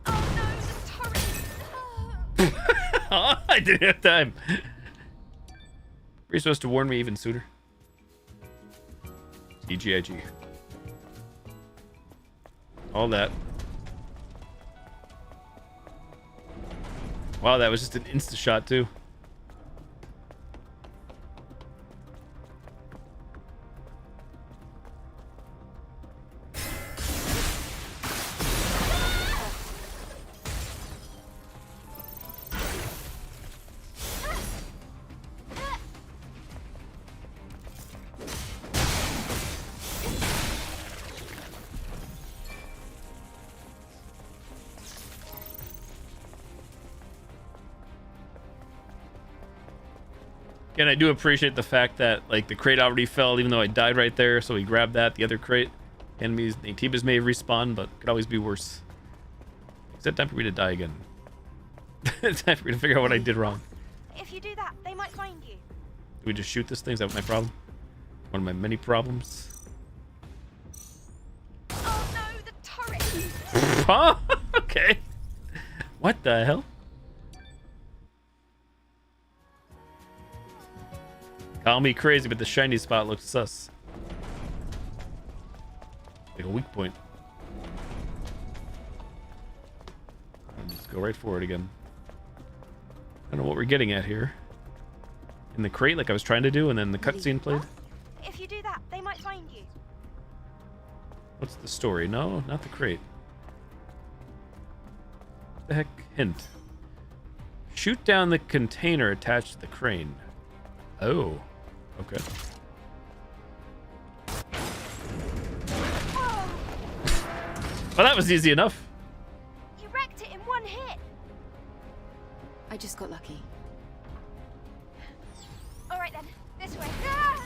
Oh no, the turret! Oh, I didn't have time. Were you supposed to warn me even sooner? EGIG. All that. Wow, that was just an insta shot too. And I do appreciate the fact that like the crate already fell, even though I died right there. So he grabbed that. The other crate, enemies, Natibas may have respawned, but could always be worse. Is that time for me to die again? It's time for me to figure out what I did wrong. If you do that, they might find you. Do we just shoot this thing? Is that my problem? One of my many problems. Oh no, the turret! Huh? Okay. What the hell? Call me crazy, but the shiny spot looks sus. Like a weak point. Let's go right for it again. I don't know what we're getting at here. In the crate, like I was trying to do, and then the cutscene played. If you do that, they might find you. What's the story? No, not the crate. What the heck? Hint. Shoot down the container attached to the crane. Oh. Okay. Well, that was easy enough. You wrecked it in one hit. I just got lucky. All right then, this way. Ah!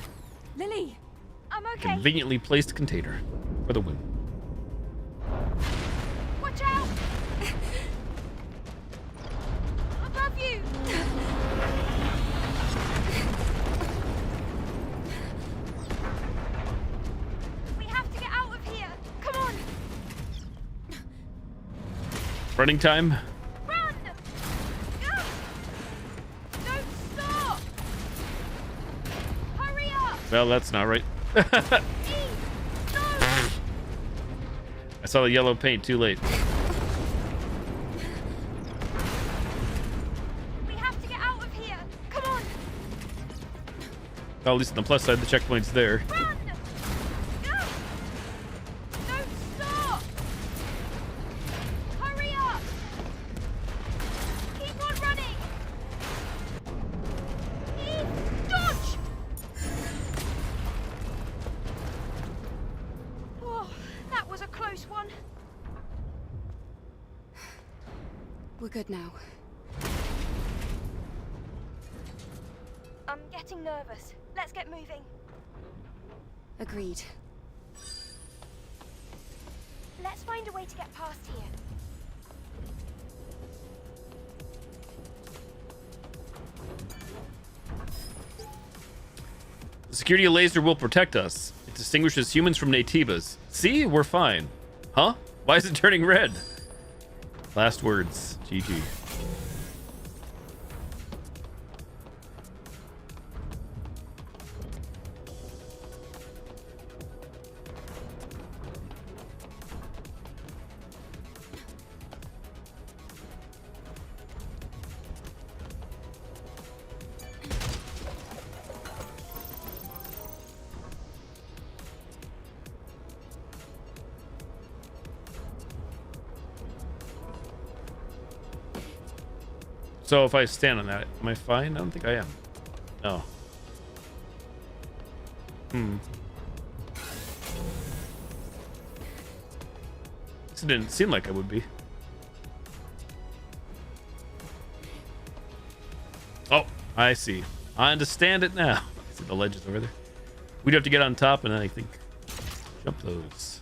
Lily! I'm okay. Conveniently placed container for the win. Watch out! Above you! running time. Run! Ah! Don't stop! Hurry up! Well, that's not right. I saw the yellow paint too late. We have to get out of here. Come on! Well, at least on the plus side, the checkpoint's there. Run! Ah! Don't stop! Hurry up! Keep on running! Dodge! Oh, that was a close one. We're good now. I'm getting nervous. Let's get moving. Agreed. Let's find a way to get past here. The security laser will protect us. It distinguishes humans from Natibas. See? We're fine. Huh? Why is it turning red? Last words. GG. So if I stand on that, am I fine? I don't think I am. No. This didn't seem like I would be. Oh, I see. I understand it now. I see the ledges over there. We'd have to get on top and then I think jump those.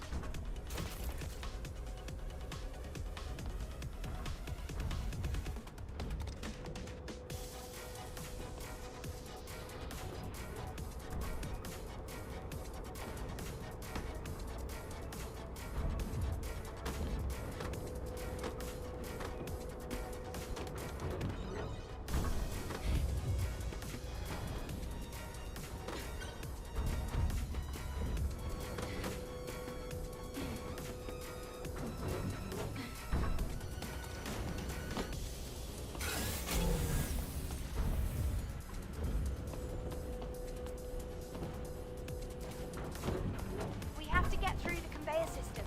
We have to get through the conveyor system.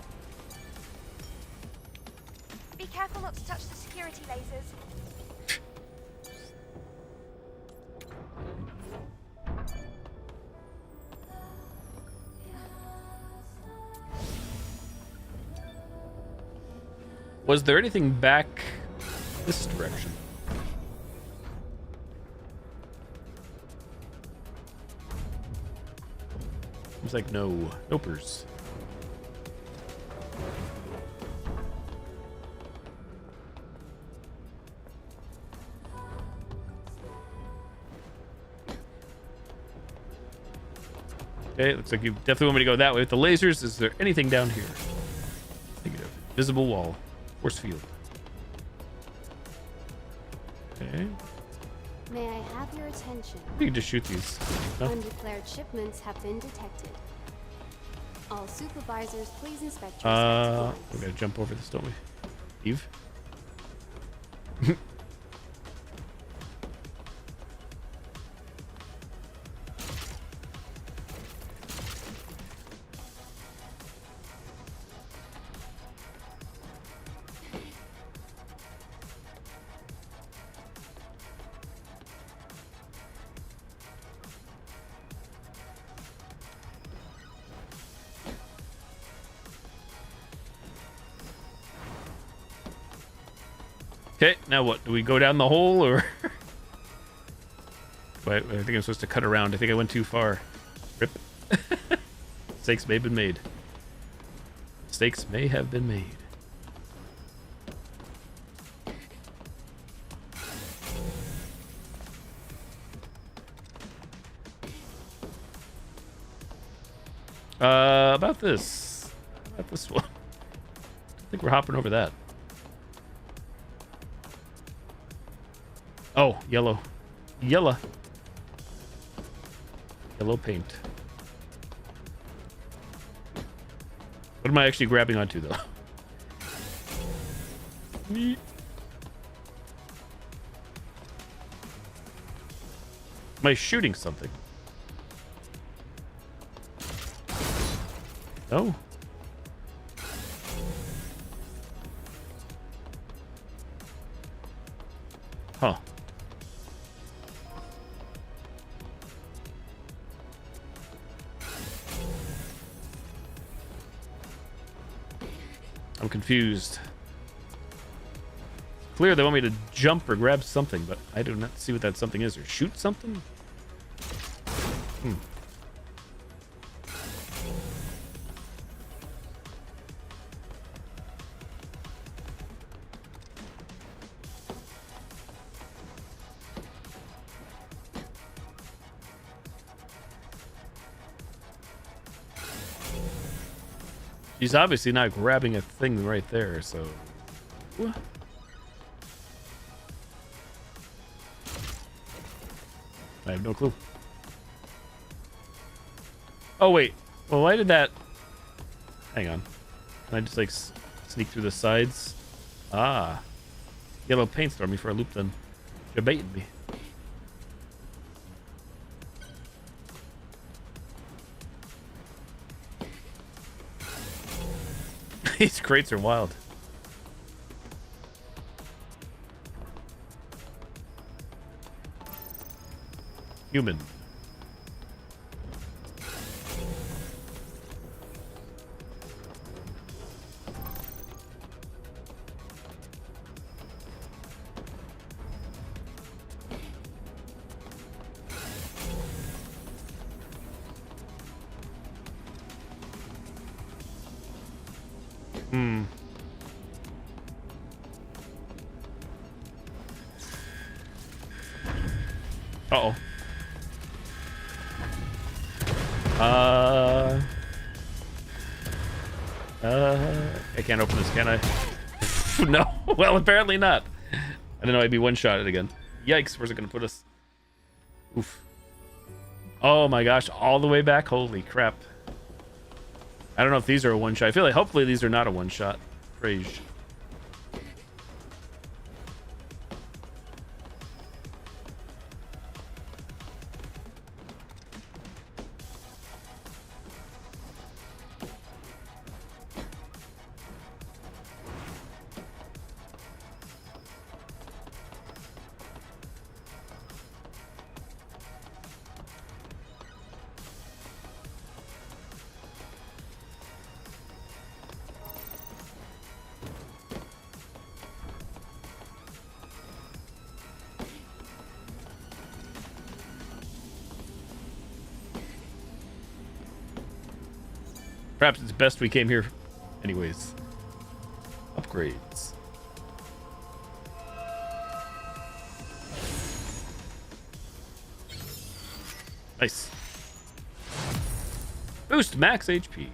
Be careful not to touch the security lasers. Was there anything back this direction? Seems like no. Nopers. Okay, looks like you definitely want me to go that way with the lasers. Is there anything down here? Negative. Visible wall. Force field. Okay. May I have your attention? You can just shoot these. No? Undeclared shipments have been detected. All supervisors, please inspect your respective We gotta jump over this, don't we? Eve? Okay, now what? Do we go down the hole or? Wait, I think I'm supposed to cut around. I think I went too far. Rip. Mistakes may have been made. Mistakes may have been made. About this one. I think we're hopping over that. Oh, yellow. Yellow. Yellow paint. What am I actually grabbing onto, though? Neat. Am I shooting something? No. Huh. I'm confused. Clear they want me to jump or grab something, but I do not see what that something is. Or shoot something? Hmm. He's obviously not grabbing a thing right there, so... What? I have no clue. Oh, wait. Well, why did that... Hang on. Can I just, like, sneak through the sides? Ah. Yellow paint throw me for a loop, then. You're baiting me. These crates are wild. Human. Hmm. Uh-oh. I can't open this, can I? No. Well, apparently not. I didn't know I'd be one-shotted again. Yikes, where's it gonna put us? Oof. Oh my gosh, all the way back? Holy crap. I don't know if these are a one-shot. I feel like hopefully these are not a one-shot. Praise. Perhaps it's best we came here anyways. Upgrades. Nice. Boost max HP.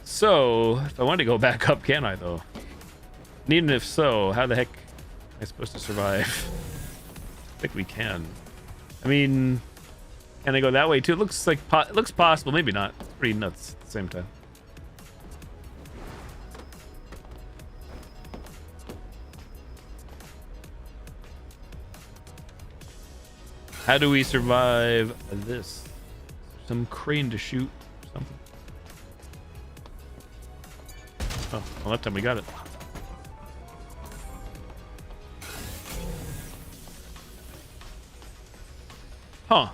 So, if I want to go back up, can I, though? And even if so, how the heck am I supposed to survive? I think we can. I mean, can I go that way, too? It looks like it looks possible. Maybe not. It's pretty nuts at the same time. How do we survive this? Some crane to shoot or something. Oh, well, that time we got it. Huh.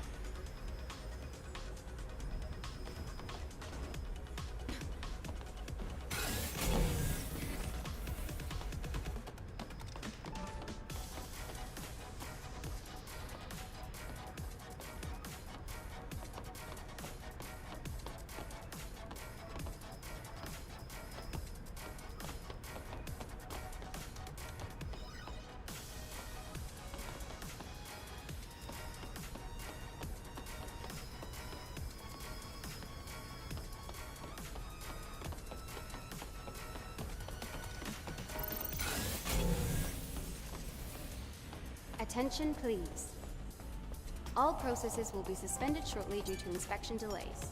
Attention, please. All processes will be suspended shortly due to inspection delays.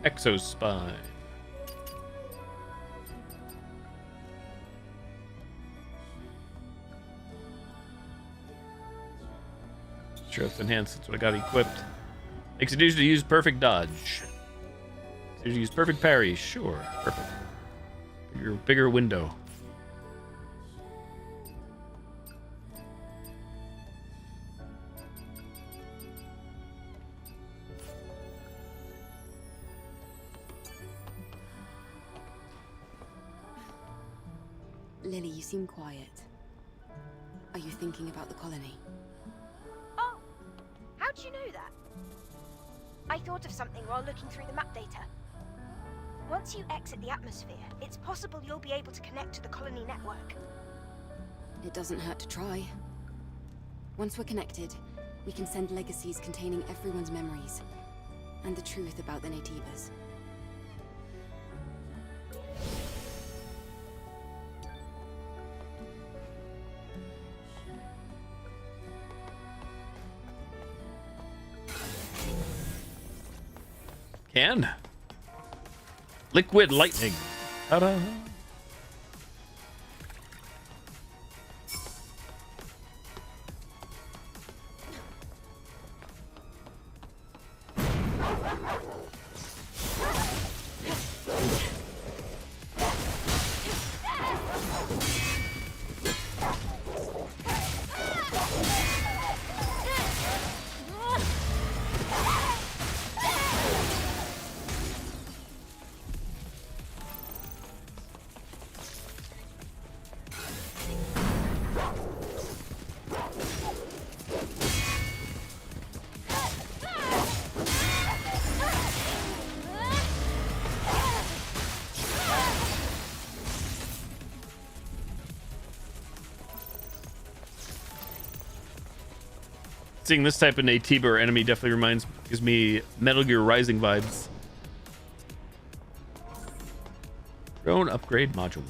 Exospine. Strength enhanced, that's what I got equipped. Makes it easy to use perfect dodge. Makes it easy to use perfect parry, sure, perfect. Bigger window. Lily, you seem quiet. Are you thinking about the colony? Oh, how'd you know that? I thought of something while looking through the map data. Once you exit the atmosphere, it's possible you'll be able to connect to the colony network. It doesn't hurt to try. Once we're connected, we can send legacies containing everyone's memories and the truth about the Naytibas. Can. Liquid lightning. Ta-da. Seeing this type of Naytiba or enemy definitely gives me Metal Gear Rising vibes. Drone upgrade module.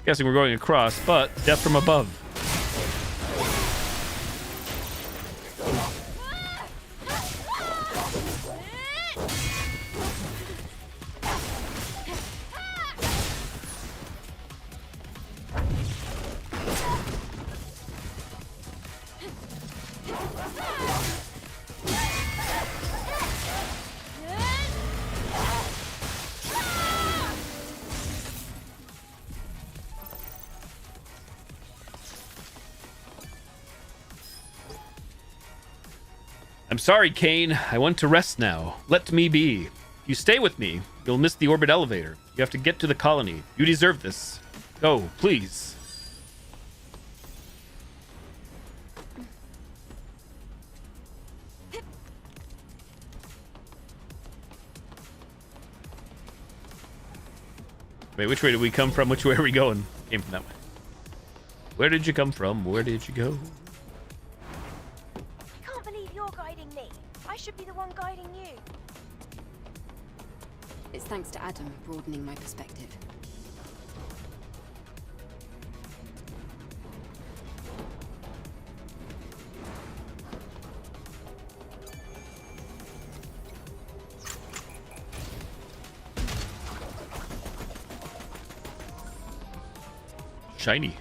Guessing we're going across, but death from above. I'm sorry, Kane. I want to rest now. Let me be. If you stay with me, you'll miss the orbit elevator. You have to get to the colony. You deserve this. Go, please. Wait, which way did we come from? Which way are we going? Came from that way. Where did you come from? Where did you go? I can't believe you're guiding me. I should be the one guiding you. It's thanks to Adam broadening my perspective. Shiny.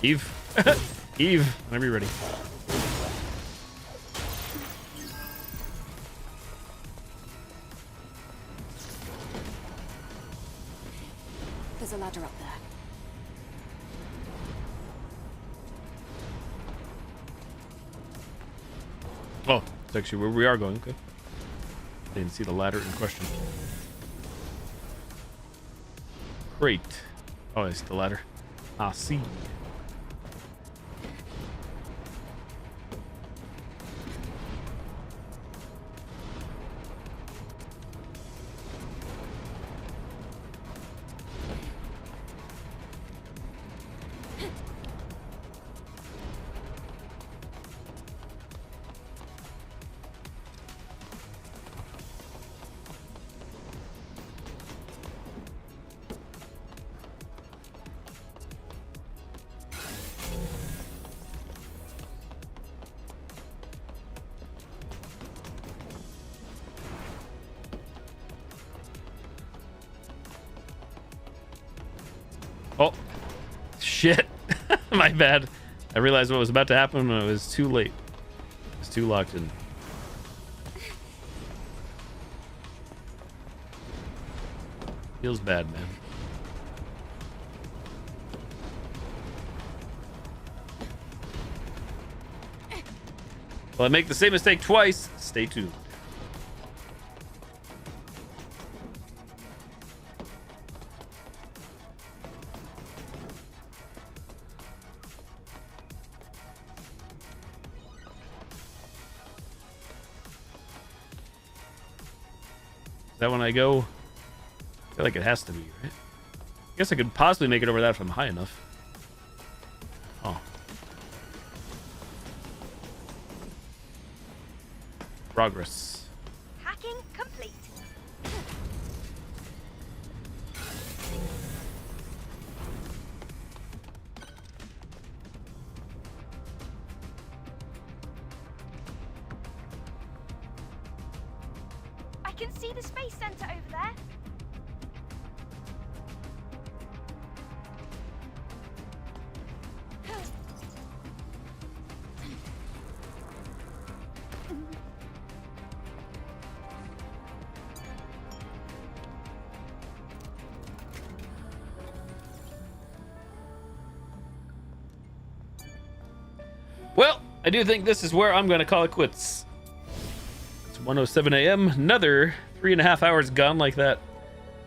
Eve. Eve, whenever you're ready. There's a ladder up there. Oh, it's actually where we are going. Okay. Didn't see the ladder in question. Great. Oh, it's the ladder. I see. Oh, shit. My bad. I realized what was about to happen when it was too late. It was too locked in. Feels bad, man. Well, I make the same mistake twice. Stay tuned. Is that when I go? I feel like it has to be, right? I guess I could possibly make it over that if I'm high enough. Oh. Progress. Hacking complete. I can see the space center over there. Well, I do think this is where I'm going to call it quits. It's 1:07 a.m. Another 3.5 hours gone like that.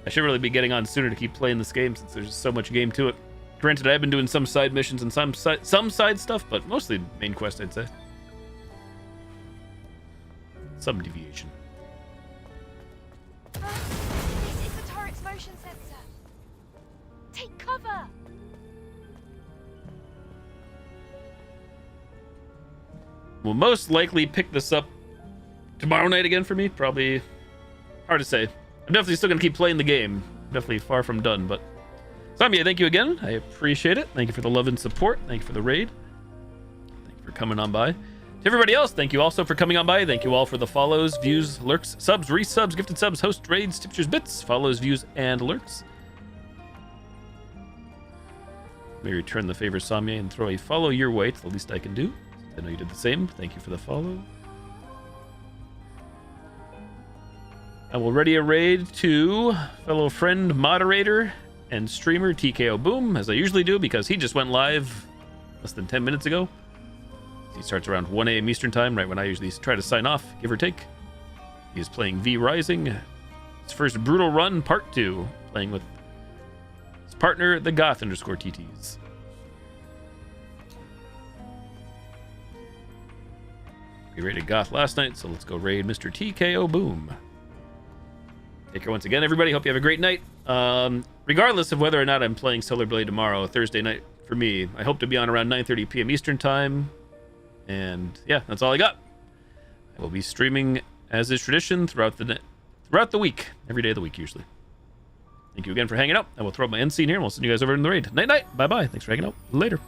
I should really be getting on sooner to keep playing this game since there's so much game to it. Granted, I've been doing some side missions and some side stuff, but mostly main quest, I'd say. Some deviation. This is the turret's motion sensor. Take cover. Will most likely pick this up tomorrow night again for me. Probably hard to say. I'm definitely still going to keep playing the game. Definitely far from done, but... Zombie, thank you again. I appreciate it. Thank you for the love and support. Thank you for the raid. Thank you for coming on by. To everybody else, thank you also for coming on by. Thank you all for the follows, views, lurks, subs, resubs, gifted subs, host raids, tipsters, bits, follows, views, and lurks. Let me return the favor, Samye, and throw a follow your way. It's the least I can do. I know you did the same. Thank you for the follow. I will ready a raid to fellow friend, moderator, and streamer TKO Boom, as I usually do, because he just went live less than 10 minutes ago. He starts around 1 a.m. Eastern Time, right when I usually try to sign off, give or take. He is playing V Rising. His first brutal run, part 2, playing with his partner, the Goth_TTs. We raided Goth last night, so let's go raid Mr. TKO Boom. Take care once again, everybody. Hope you have a great night. Regardless of whether or not I'm playing Solar Blade tomorrow, Thursday night for me, I hope to be on around 9:30 p.m. Eastern Time. And yeah, that's all I got. I will be streaming, as is tradition, throughout the week. Every day of the week, usually. Thank you again for hanging out. I will throw up my end scene here, and we'll send you guys over in the raid. Night-night. Bye-bye. Thanks for hanging out. Later.